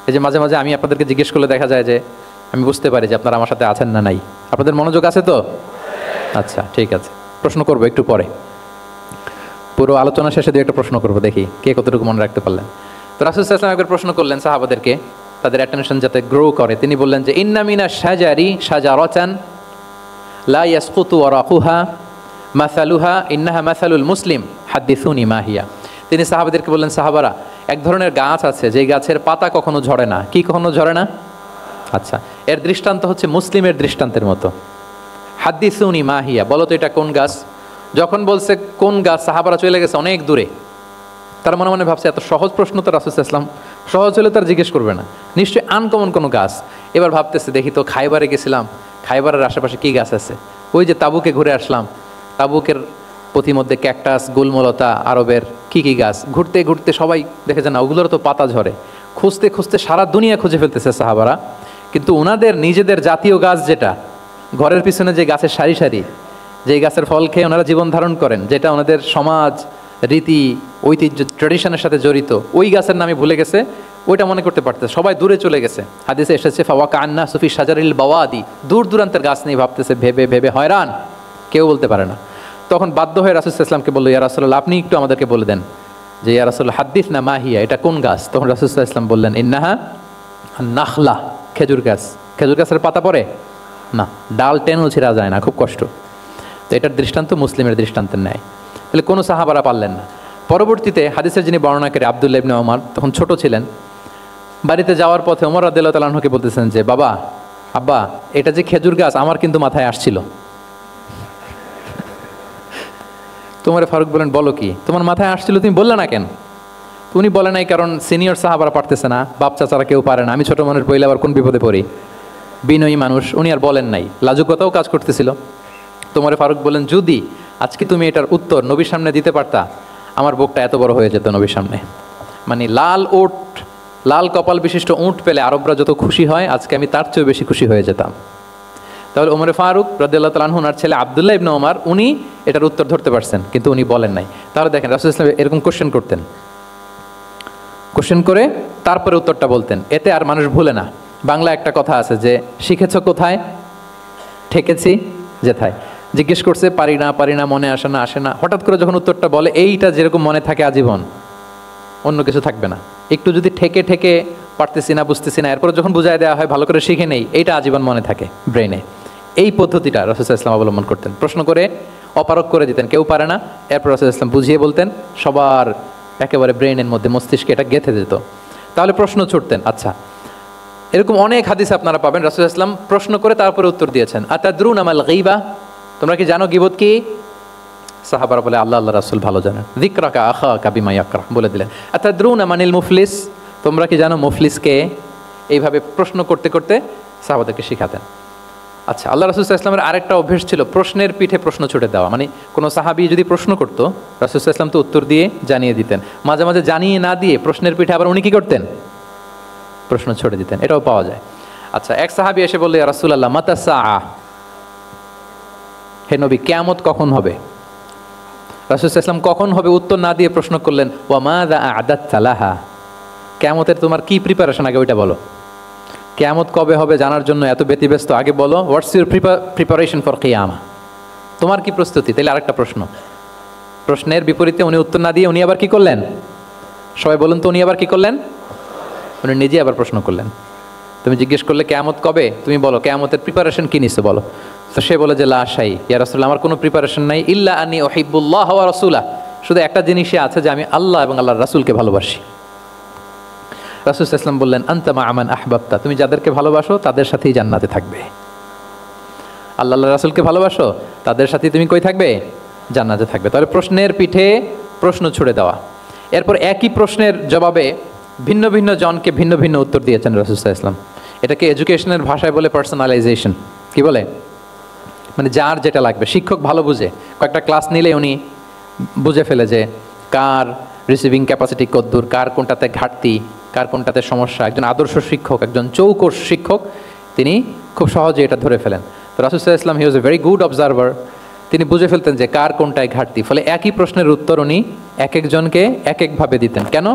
এই যে মাঝে মাঝে আমি আপনাদেরকে জিজ্ঞেস করলে দেখা যায় যে আমি বুঝতে পারি যে আপনারা আমার সাথে আছেন না নাই। আপনাদের মনোযোগ আছে তো? আচ্ছা, ঠিক আছে, প্রশ্ন করবো একটু পরে, পুরো আলোচনা শেষে দিয়ে একটা প্রশ্ন করবো, দেখি কে কতটুকু মনে রাখতে পারলেন। তো রাসূল সাল্লাল্লাহু আলাইহি ওয়াসাল্লাম একবার প্রশ্ন করলেন সাহাবাদেরকে, তাদের অ্যাটেনশন যাতে গ্রো করে। তিনি বললেন যে ইন্না মিনা শাজারি শাজারাতান লা ইয়াসকুতু ওয়ারাকুহা মাসালুহা ইন্নাহা মাসালুল মুসলিম হাদিসুনি মা হিয়া। তিনি সাহাবাদেরকে বললেন, সাহাবারা, এক ধরনের গাছ আছে যে গাছের পাতা কখনো ঝরে না। কি কখনো ঝরে না? আচ্ছা, এর দৃষ্টান্ত হচ্ছে মুসলিমের দৃষ্টান্তের মতো। হাদিসুনি মা হিয়া, বলো তো এটা কোন গাছ? যখন বলছে কোন গাছ, সাহাবারা চলে গেছে অনেক দূরে। তার মনে মনে ভাবছে এত সহজ প্রশ্ন তো রাসূল সাল্লাল্লাহু আলাইহি ওয়াসাল্লাম সহজ হলে তার জিজ্ঞেস করবে না, নিশ্চয়ই আনকমন কোনো গাছ। এবার ভাবতেছে দেখি তো, খাইবারে গেছিলাম, খাইবারের আশেপাশে কি গাছ আছে? ওই যে তাবুকে ঘুরে আসলাম, তাবুকের পথিমধ্যে ক্যাকটাস, গুলমলতা, আরবের কি কি গাছ, ঘুরতে ঘুরতে সবাই দেখেছে না ওগুলোর তো পাতা ঝরে। খুঁজতে খুঁজতে সারা দুনিয়া খুঁজে ফেলতেছে সাহাবারা, কিন্তু ওনাদের নিজেদের জাতীয় গাছ যেটা, ঘরের পিছনে যে গাছের সারি সারি, যেই গাছের ফল খেয়ে ওনারা জীবন ধারণ করেন, যেটা ওনাদের সমাজ, রীতি, ঐতিহ্য, ট্র্যাডিশনের সাথে জড়িত, ওই গাছের নামে ভুলে গেছে, ওইটা মনে করতে পারতেছে, সবাই দূরে চলে গেছে। হাদিসে এসেছে ফাওয়াকা আন্না সুফি সাজারিল বাওয়াদি, দূর দূরান্তের গাছ নিয়ে ভাবতেছে, ভেবে ভেবে হয়রান, কেউ বলতে পারে না। তখন বাধ্য হয়ে রাসূল সাল্লাল্লাহু আলাইহি ওয়াসাল্লামকে বলল, ইয়া রাসূলুল্লাহ, আপনি একটু আমাদেরকে বলে দেন যে ইয়া রাসূলুল্লাহ হাদিসনা মা হিয়া, এটা কোন গাছ? তখন রাসূল সাল্লাল্লাহু আলাইহি ওয়াসাল্লাম বললেন, ইন্নাহা নাখলা, খেজুর গাছ, খেজুর গাছের পাতা পড়ে না, ডাল টেনেও ছিঁড়া যায় না, খুব কষ্ট। তো এটার দৃষ্টান্ত মুসলিমের দৃষ্টান্তের ন্যায়। তাহলে কোনো সাহাবারা পারলেন না। পরবর্তীতে হাদিসের যিনি বর্ণনাকারী আব্দুল্লাহ ইবনে ওমর তখন ছোট ছিলেন, বাড়িতে যাওয়ার পথে ওমর রাদিয়াল্লাহু তাআলা আনহুকে বলতেছেন যে বাবা, আব্বা, এটা যে খেজুর গাছ আমার কিন্তু মাথায় আসছিল। তোমার ফারুক বলেন, বলো কি, তোমার মাথায় আসছিল, তুমি বললে না কেন? উনি বলে নাই কারণ সিনিয়র সাহাবারা পারতেছে না, বাপ চাচারা কেউ পারে না, আমি ছোট মনের পইলে আবার কোন বিপদে পড়ি, বিনয়ী মানুষ, উনি আর বলেন নাই, লাজুকতাও কাজ করতেছিল। তোমার ফারুক বলেন, যদি আজকে তুমি এটার উত্তর নবীর সামনে দিতে পারতা, আমার বুকটা এত বড় হয়ে যেত নবীর সামনে। মানে লাল উট, লাল কপাল বিশিষ্ট উট পেলে আরবরা যত খুশি হয়, আজকে আমি তার চেয়েও বেশি খুশি হয়ে যেতাম। তাহলে ওমর ফারুক রাদিয়াল্লাহু তাআলা আনহু, ওনার ছেলে আব্দুল্লাহ ইবনে ওমর, উনি এটার উত্তর ধরতে পারছেন, কিন্তু উনি বলেন নাই। তাহলে দেখেন রাসূলুল্লাহ সাল্লাল্লাহু আলাইহি ওয়াসাল্লাম এরকম কোশ্চেন করতেন, কোশ্চেন করে তারপরে উত্তরটা বলতেন, এতে আর মানুষ ভুলে না। বাংলা একটা কথা আছে যে শিখেছ কোথায়, ঠেকেছি যেথায়। জিজ্ঞেস করছে, পারি না, মনে আসে না, হঠাৎ করে যখন উত্তরটা বলে, এইটা যেরকম মনে থাকে আজীবন, অন্য কিছু থাকবে না। একটু যদি ঠেকে পারতেছি না, বুঝতেছি না, এরপর যখন বুঝাই দেওয়া হয়, ভালো করে শিখে নেই, এইটা আজীবন মনে থাকে ব্রেনে। এই পদ্ধতিটা রাসূল সাল্লাল্লাহু আলাইহি ওয়াসাল্লাম অবলম্বন করতেন। প্রশ্ন করে অপারগ করে দিতেন, কেউ পারে না, এরপর রাসূল সাল্লাল্লাহু আলাইহি ওয়াসাল্লাম বুঝিয়ে বলতেন, সবার একেবারে ব্রেনের মধ্যে, মস্তিষ্কে এটা গেঁথে যেত। তাহলে প্রশ্ন ছুটতেন। আচ্ছা, এরকম অনেক হাদিস আপনারা পাবেন রাসূল সাল্লাল্লাহু আলাইহি ওয়াসাল্লাম প্রশ্ন করে তারপরে উত্তর দিয়েছেন। আতাদরুনা মাল গীবা, তোমরা কি জানো গীবত কি? সাহাবারা বলে, আল্লাহ রাসূল ভালো জানেন। যিকরাকা আখাকা বিমা ইয়াকরা, বলে দিলেন। আতাদরুনা মানিল মুফলিস, তোমরা কি জানো মুফলিসকে? এইভাবে প্রশ্ন করতে করতে সাহাবাদেরকে শিখাতেন। আচ্ছা, আল্লাহ রাসূল সাল্লাল্লাহু আলাইহি ওয়াসাল্লামের আরেকটা অভ্যাস ছিল প্রশ্নের পিঠে প্রশ্ন ছুটে দেওয়া। মানে কোনো সাহাবী যদি প্রশ্ন করতো, রাসূল সাল্লাল্লাহু আলাইহি ওয়াসাল্লাম তো উত্তর দিয়ে জানিয়ে দিতেন। মাঝে মাঝে জানিয়ে না দিয়ে প্রশ্নের পিঠে আবার উনি কি করতেন? প্রশ্ন ছুড়ে দিতেন, এটাও পাওয়া যায়। আচ্ছা, এক সাহাবী এসে বলল, ইয়া রাসূলুল্লাহ মাতা সাআ, হে নবী, কিয়ামত কখন হবে? রাসূল সাল্লাল্লাহু আলাইহি ওয়াসাল্লাম কখন হবে উত্তর না দিয়ে প্রশ্ন করলেন, ওয়া মাযা আ'দাততা লাহা, কিয়ামতের তোমার কি প্রিপারেশন, আগে ওইটা বলো। কিয়ামত কবে হবে জানার জন্য এত ব্যতিব্যস্ত, আগে বলো হোয়াটস ইউর প্রিপারেশন ফর কিয়ামা, তোমার কি প্রস্তুতি। তাইলে আরেকটা প্রশ্ন, প্রশ্নের বিপরীতে উনি উত্তর না দিয়ে উনি আবার কি করলেন? সবাই বলুন তো, উনি আবার কি করলেন? উনি নিজে আবার প্রশ্ন করলেন। তুমি জিজ্ঞেস করলে কিয়ামত কবে, তুমি বলো কিয়ামতের প্রিপারেশন কি নিছো বলো। তো সে বলে যে লা শাই ইয়া রাসূলুল্লাহ, আমার কোনো প্রিপারেশন নাই, ইল্লা আন্নী উহিব্বুল্লাহ ওয়া রাসূলাহ, শুধু একটা জিনিসই আছে যে আমি আল্লাহ এবং আল্লাহর রাসূলকে ভালোবাসি। রাসূল সাল্লাল্লাহু আলাইহি ওয়াসাল্লাম বললেন, আনতা মা মান আহবাবতা, তুমি যাদেরকে ভালোবাসো তাদের সাথেই জান্নাতে থাকবে। আল্লাহ রাসূলকে ভালোবাসো, তাদের সাথেই তুমি কই থাকবে? জান্নাতে থাকবে। তাহলে প্রশ্নের পিঠে প্রশ্ন ছুড়ে দেওয়া। এরপর একই প্রশ্নের জবাবে ভিন্ন ভিন্ন জনকে ভিন্ন ভিন্ন উত্তর দিয়েছেন রাসূল সাল্লাল্লাহু আলাইহি ওয়াসাল্লাম। এটাকে এডুকেশনের ভাষায় বলে পার্সোনালাইজেশন। কি বলে? মানে যার যেটা লাগবে। শিক্ষক ভালো বুঝে, কয়েকটা ক্লাস নিলে উনি বুঝে ফেলে যে কার রিসিভিং ক্যাপাসিটি কতদূর, কার কোনটাতে ঘাটতি, কার কোনটাতে সমস্যা। একজন আদর্শ শিক্ষক, একজন চৌকস শিক্ষক, তিনি খুব সহজে এটা ধরে ফেলেন। তো রাসূল সাল্লাল্লাহু আলাইহি ওয়াসাল্লাম he was a very good observer, তিনি বুঝে ফেলতেন যে কার কোনটায় ঘাটতি। ফলে একই প্রশ্নের উত্তর উনি এক একজনকে এক একভাবে দিতেন। কেন?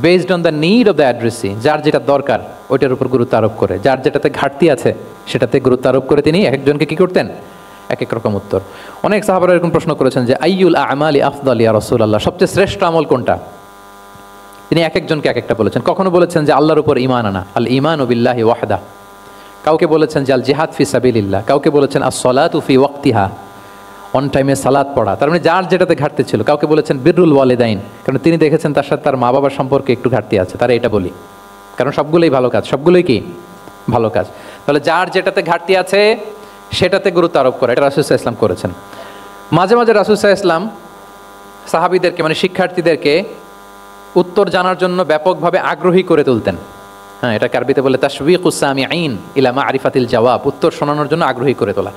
Based on the need of the addressee, যার যেটা দরকার ওইটার উপর গুরুত্ব আরোপ করে, যার যেটাতে ঘাটতি আছে সেটাতে গুরুত্ব আরোপ করে তিনি এক একজনকে কী করতেন? এক এক রকম উত্তর। অনেক সাহাবারা এরকম প্রশ্ন করেছেন যে আইয়ুল আমালি আফদাল ইয়া রাসূলুল্লাহ, সবচেয়ে শ্রেষ্ঠ আমল কোনটা? তিনি এক একজনকে এক একটা বলেছেন। কখনো বলেছেন যে আল্লাহর উপর ঈমান আনা, আল ঈমানু বিল্লাহি ওয়াহদা। কাউকে বলেছেন যে আল জিহাদ ফি সাবিলিল্লাহ, কাউকে বলেছেন আস-সালাতু ফি ওয়াক্তিহা, অন টাইমে সালাত পড়া। তার মানে যার যেটাতে ঘাটতি ছিল। কাউকে বলেছেন বিররুল ওয়ালিদাইন, কারণ তিনি দেখেছেন তার সাথে তার মা বাবার সম্পর্কে একটু ঘাটতি আছে, তারা এটা বলি, কারণ সবগুলোই ভালো কাজ, সবগুলোই কি ভালো কাজ। তাহলে যার যেটাতে ঘাটতি আছে সেটাতে গুরুত্ব আরোপ করে, এটা রাসূল সাল্লাল্লাহু আলাইহি ওয়াসাল্লাম করেছেন। মাঝে মাঝে রাসূল সাল্লাল্লাহু আলাইহি ওয়াসাল্লাম সাহাবীদেরকে মানে শিক্ষার্থীদেরকে উত্তর জানার জন্য ব্যাপকভাবে আগ্রহী করে তুলতেন। হ্যাঁ, এটা আরবিতে বলে তাশবিকুস সামিঈন ইলা মারিফাতিল জওয়াব, উত্তর শোনানোর জন্য আগ্রহী করে তোলা।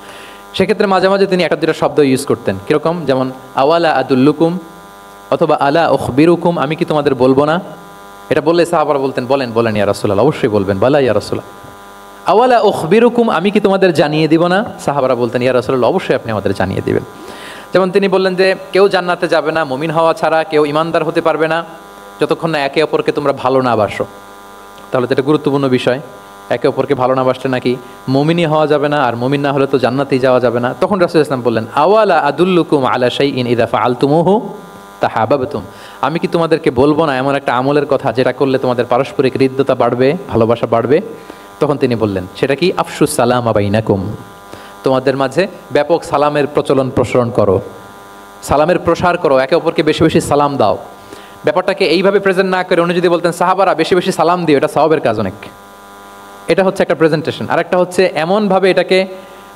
সেক্ষেত্রে মাঝে মাঝে তিনি একটা দুটো শব্দ ইউজ করতেন। কীরকম? যেমন আওয়ালা আদুল্লুকুম অথবা আলা উখবিরুকুম, আমি কি তোমাদের বলবো না? এটা বললে সাহাবারা বলতেন, বলেন বলেন ইয়া রাসূলুল্লাহ, অবশ্যই বলবেন, বালা ইয়া রাসূলুল্লাহ। আওয়ালা উখবিরুকুম, আমি কি তোমাদের জানিয়ে দিব না? সাহাবারা বলতেন, ইয়া রাসূলুল্লাহ, অবশ্যই আপনি আমাদের জানিয়ে দিবেন। যেমন তিনি বললেন যে কেউ জান্নাতে যাবে না মুমিন হওয়া ছাড়া, কেউ ইমানদার হতে পারবে না যতক্ষণ না একে অপরকে তোমরা ভালো না বাসো। তাহলে তো এটা গুরুত্বপূর্ণ বিষয়, একে অপরকে ভালো না বাসলে নাকি মুমিনই হওয়া যাবে না, আর মুমিন না হলে তো জান্নাতেই যাওয়া যাবে না। তখন রাসূল ইসলাম বললেন, আওয়ালা আদুল্লুকুম আলা শাইইন ইযা ফাআলতুমুহু তাহাবাবতুম, আমি কি তোমাদেরকে বলবো না এমন একটা আমলের কথা যেটা করলে তোমাদের পারস্পরিক হৃদ্যতা বাড়বে, ভালোবাসা বাড়বে? তখন তিনি বললেন, সেটা কি? আফশুস সালাম বাইনাকুম, তোমাদের মাঝে ব্যাপক সালামের প্রসারণ করো, সালামের প্রসার করো, একে অপরকে বেশি বেশি সালাম দাও। ব্যাপারটাকে এইভাবে প্রেজেন্ট না করে উনি যদি বলতেন সাহাবারা বেশি বেশি সালাম দিও, এটা সওয়াবের কাজ অনেক। এটা হচ্ছে একটা প্রেজেন্টেশন। আর একটা হচ্ছে এমনভাবে এটাকে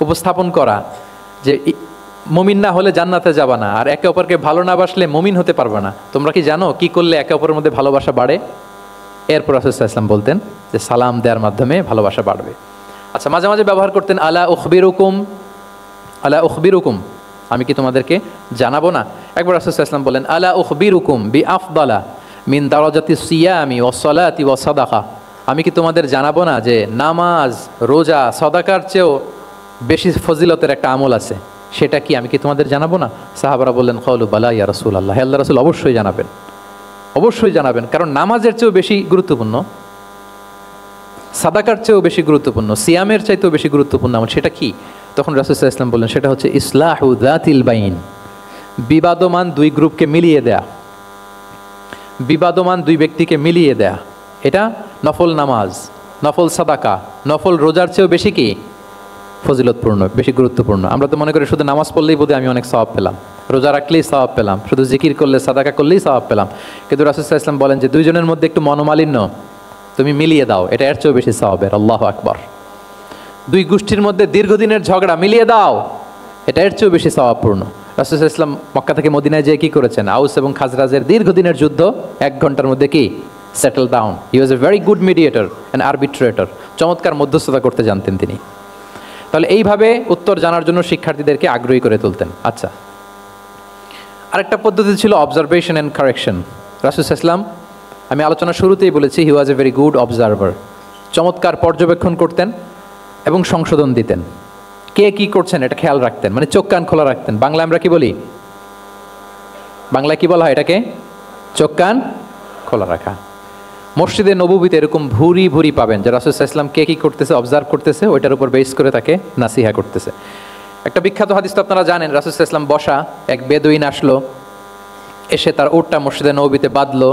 উপস্থাপন করা যে মুমিন না হলে জান্নাতে যাবা না, আর একে অপরকে ভালো না বাসলে মুমিন হতে পারবে না। তোমরা কি জানো কি করলে একে অপরের মধ্যে ভালোবাসা বাড়ে? এরপর রাসূল সাল্লাল্লাহু আলাইহি ওয়াসাল্লাম বলতেন যে সালাম দেওয়ার মাধ্যমে ভালোবাসা বাড়বে। আচ্ছা, মাঝে মাঝে ব্যবহার করতেন আলা উখবিরুকুম, আলা উখবিরুকুম, আমি কি তোমাদেরকে জানাবো না? একবার রাসূল সাল্লাল্লাহু আলাইহি ওয়াসাল্লাম বলেন আলা উখবিরুকুম বিআফদালা মিন দারাজাতি সিয়ামি ওয়াস সালাতি ওয়াস সাদাকা, আমি কি তোমাদের জানাবো না যে নামাজ, রোজা, সাদাকার চেয়েও বেশি ফজিলতের একটা আমল আছে, সেটা কি? আমি কি তোমাদের জানাবো না? সাহাবারা বললেন ক্বালু বালা ইয়া রাসূলুল্লাহ, হে আল্লাহর রাসূল অবশ্যই জানাবেন, অবশ্যই জানাবেন, কারণ নামাজের চেয়েও বেশি গুরুত্বপূর্ণ, সাদাকার চেয়েও বেশি গুরুত্বপূর্ণ, সিয়ামের চাইতেও বেশি গুরুত্বপূর্ণ আমল, সেটা কি? তখন রাসূল সাল্লাল্লাহু আলাইহি ওয়াসাল্লাম বললেন সেটা হচ্ছে ইসলাহু যাতিল বাইন, বিবাদমান দুই গ্রুপকে মিলিয়ে দেয়া, বিবাদমান দুই ব্যক্তিকে মিলিয়ে দেয়া। এটা নফল নামাজ, নফল সাদাকা, নফল রোজার চেয়েও বেশি কি ফজিলতপূর্ণ, বেশি গুরুত্বপূর্ণ। আমরা তো মনে করি শুধু নামাজ পড়লেই বোধহয় আমি অনেক সওয়াব পেলাম, রোজা রাখলেই সওয়াব পেলাম, শুধু জিকির করলে, সাদাকা করলেই সওয়াব পেলাম। কিন্তু রাসূল সাল্লাল্লাহু আলাইহি ওয়াসাল্লাম বলেন যে দুইজনের মধ্যে একটু মনোমালিন্য তুমি মিলিয়ে দাও, এটা এর চেয়েও বেশি সওয়াবের। আল্লাহু আকবার। দুই গোষ্ঠীর মধ্যে দীর্ঘদিনের ঝগড়া মিলিয়ে দাও, এটা এর চেয়েও বেশি সওয়াবপূর্ণ। রাসূল সাল্লাল্লাহু আলাইহি ওয়াসাল্লাম মক্কা থেকে মদিনায় যেয়ে কি করেছেন? আউস এবং খাজরাজের দীর্ঘদিনের যুদ্ধ 1 ঘন্টার মধ্যে কি settle down. He was a very good mediator and arbitrator, চমৎকার মধ্যস্থতা করতে জানতেন তিনি। তাহলে এইভাবে উত্তর জানার জন্য শিক্ষার্থীদেরকে আগ্রহী করে তুলতেন। আচ্ছা, আরেকটা পদ্ধতি ছিল অবজারভেশন অ্যান্ড কারেকশন। রাসূল সাল্লাল্লাহু আলাইহি ওয়াসাল্লাম, আমি আলোচনা শুরুতেই বলেছি, হি was a very good observer, চমৎকার পর্যবেক্ষণ করতেন এবং সংশোধন দিতেন। কে কি করছেন এটা খেয়াল রাখতেন, মানে চোখ কান খোলা রাখতেন। বাংলায় আমরা কি বলি? বাংলায় কি বলা হয় এটাকে? চোখ কান খোলা রাখা। মসজিদে নববীতে এরকম ভুরি ভুরি পাবেন যে রাসূল সাল্লাল্লাহু আলাইহি ওয়াসাল্লাম কে কি করতেছে অবজার্ভ করতেছে, ওইটার উপর বেস করে তাকে নাসিহা করতেছে। একটা বিখ্যাত হাদিস তো আপনারা জানেন, রাসূল সাল্লাল্লাহু আলাইহি ওয়াসাল্লাম বসা, এক বেদুইন আসলো, এসে তার উটটা মসজিদে নববীতে বাঁধলো,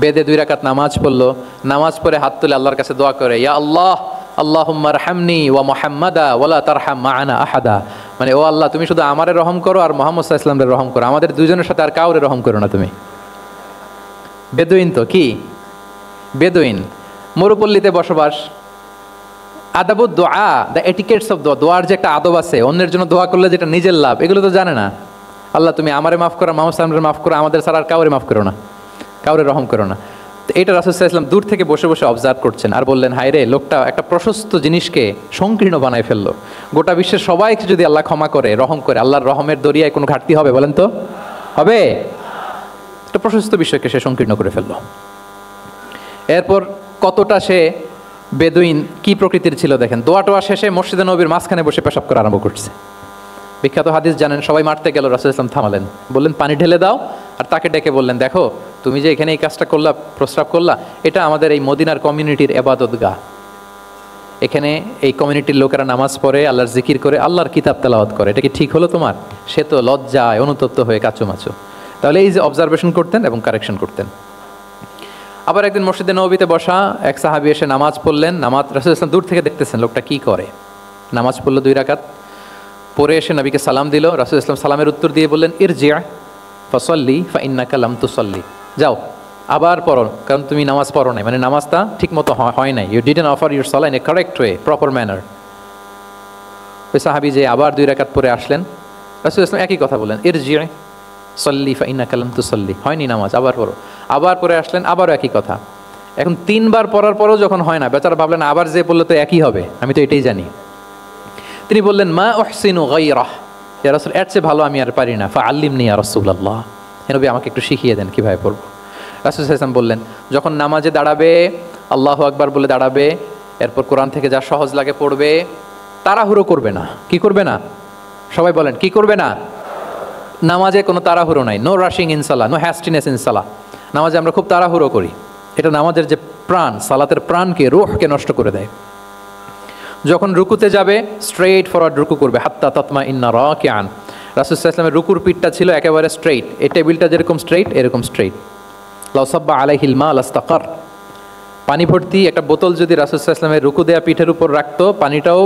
বেদে 2 রাকাত নামাজ পড়লো, নামাজ পড়ে হাত তুলে আল্লাহর কাছে দোয়া করে, ইয়া আল্লাহ আল্লাহুম্মা আরহামনি ওয়া মুহাম্মাদা ওয়ালা তারহাম মা'ানা আহাদা, মানে ও আল্লাহ তুমি শুধু আমারে রহম করো আর মুহাম্মদ সাল্লাল্লাহু আলাইহি ওয়াসাল্লামের রহম করো, আমাদের দুজনের সাথে আর কাউরে রহম করো না তুমি। বেদুইন তো কি, বেদুইন, মরুপল্লীতে বসবাস। আদাবুদ দোয়া, দ্য এটিকেটস অফ দোয়া, দোয়ার যে একটা আদব আছে, অন্যের জন্য দোয়া করলে যেটা নিজের লাভ, এগুলো তো জানে না। আল্লাহ তুমি আমারে মাফ করো, মুহাম্মদ সাল্লাল্লাহু আলাইহি ওয়াসাল্লামকে মাফ করো, আমাদের ছাড়া আর কাউরে মাফ করো না, কাউরে রহম করো না। তো এটা রাসূল সাল্লাল্লাহু আলাইহি ওয়াসাল্লাম দূর থেকে বসে বসে অবজার্ভ করছেন আর বললেন, হায় রে, লোকটা একটা প্রশস্ত জিনিসকে সংকীর্ণ বানায় ফেললো। গোটা বিশ্বের সবাইকে যদি আল্লাহ ক্ষমা করে, রহম করে, আল্লাহর রহমের দরিয়ায় কোনো ঘাটতি হবে বলেন তো? হবে? একটা প্রশস্ত বিষয়কে সে সংকীর্ণ করে ফেললো। এরপর কতটা সে বেদুইন কি প্রকৃতির ছিল দেখেন, দোয়া টোয়া শেষে মসজিদে নববীর মাঝখানে বসে পেশাব করা আরম্ভ করছে। বিখ্যাত হাদিস জানেন, সবাই মারতে গেল, রাসূল সাল্লাল্লাহু আলাইহি ওয়াসাল্লাম থামালেন, বললেন পানি ঢেলে দাও, আর তাকে ডেকে বললেন, দেখো তুমি যে এখানে এই কাজটা করলা, প্রস্রাব করলা, এটা আমাদের এই মদিনার কমিউনিটির ইবাদতগাহ, এখানে এই কমিউনিটির লোকেরা নামাজ পড়ে, আল্লাহর জিকির করে, আল্লাহর কিতাব তেলাওয়াত করে, এটা কি ঠিক হলো তোমার? সে তো লজ্জায় অনুতপ্ত হয়ে কাচুমাচু। তাহলে এই যে অবজারভেশন করতেন এবং কারেকশন করতেন। আবার একদিন মসজিদে নববীতে বসা এক সাহাবী এসে নামাজ পড়লেন, নামাজ রাসূল সাল্লাল্লাহু আলাইহি ওয়াসাল্লাম দূর থেকে দেখতেছেন লোকটা কি করে। নামাজ পড়লো 2 রাকাত, পরে এসে নবীকে সালাম দিল। রাসূল সাল্লাল্লাহু আলাইহি ওয়াসাল্লাম সালামের উত্তর দিয়ে বললেন, ইরজি' ফাসাল্লি ফাইন্নাকা লাম তুসাল্লি, যাও আবার পড়ো, কারণ তুমি নামাজ পড়ো নাই, মানে নামাজটা ঠিক মতো হয় নাই, ইউ ডিডন্ট অফার ইউর সালাহ in a correct way, proper manner. ওই সাহাবী যে আবার 2 রাকাত পরে আসলেন, রাসূল সাল্লাল্লাহু আলাইহি ওয়াসাল্লাম একই কথা বললেন, ইরজি' সাল্লি ফাইন্নাকা লাম তুসাল্লি, হয়নি নামাজ, আবার পড়ো। আবার পরে আসলেন, আবারও একই কথা। এখন 3 বার পড়ার পরেও যখন হয় না, বেচারা ভাবলেন আবার যে বললে তো একই হবে, আমি তো এটাই জানি। তিনি বললেন, মা উহসিনু গায়রাহ, ইয়া রাসূল এর চেয়ে ভালো আমি আর পারি না, ফাআল্লিমনি ইয়া রাসূলুল্লাহ, হে নবী আমাকে একটু শিখিয়ে দেন কিভাবে পড়ব। রাসূল সাল্লাল্লাহু আলাইহি ওয়াসাল্লাম বললেন, যখন নামাজে দাঁড়াবে আল্লাহু আকবার বলে দাঁড়াবে, এরপর কোরআন থেকে যা সহজ লাগে পড়বে, তাড়াহুড়ো করবে না। কি করবে না? সবাই বলেন, কি করবে না? নামাজে কোনো তাড়াহুড়ো নাই, নো রাশিং ইন সালাহ, নো হ্যাস্টিনেস ইন সালাহ। নামাজে আমরা খুব তাড়াহুড়ো করি, এটা নামাজের যে প্রাণ, সালাতের প্রাণকে, রূহকে নষ্ট করে দেয়। যখন রুকুতে যাবে স্ট্রেইট ফরওয়ার্ড রুকু করবে, হাত্তা তাতমা ইন্না রাকিআন, রাসূল সাল্লাল্লাহু আলাইহি ওয়াসাল্লামের রুকুর পিঠটা ছিল একেবারে স্ট্রেইট, এই টেবিলটা যেরকম স্ট্রেইট এরকম স্ট্রেইট। লাউ সাব্বা আলাইহিল মা লাস্তাকার, পানি ভর্তি একটা বোতল যদি রাসূল সাল্লাল্লাহু আলাইহি ওয়াসাল্লামের রুকু দেয়া পিঠের উপর রাখতো, পানিটাও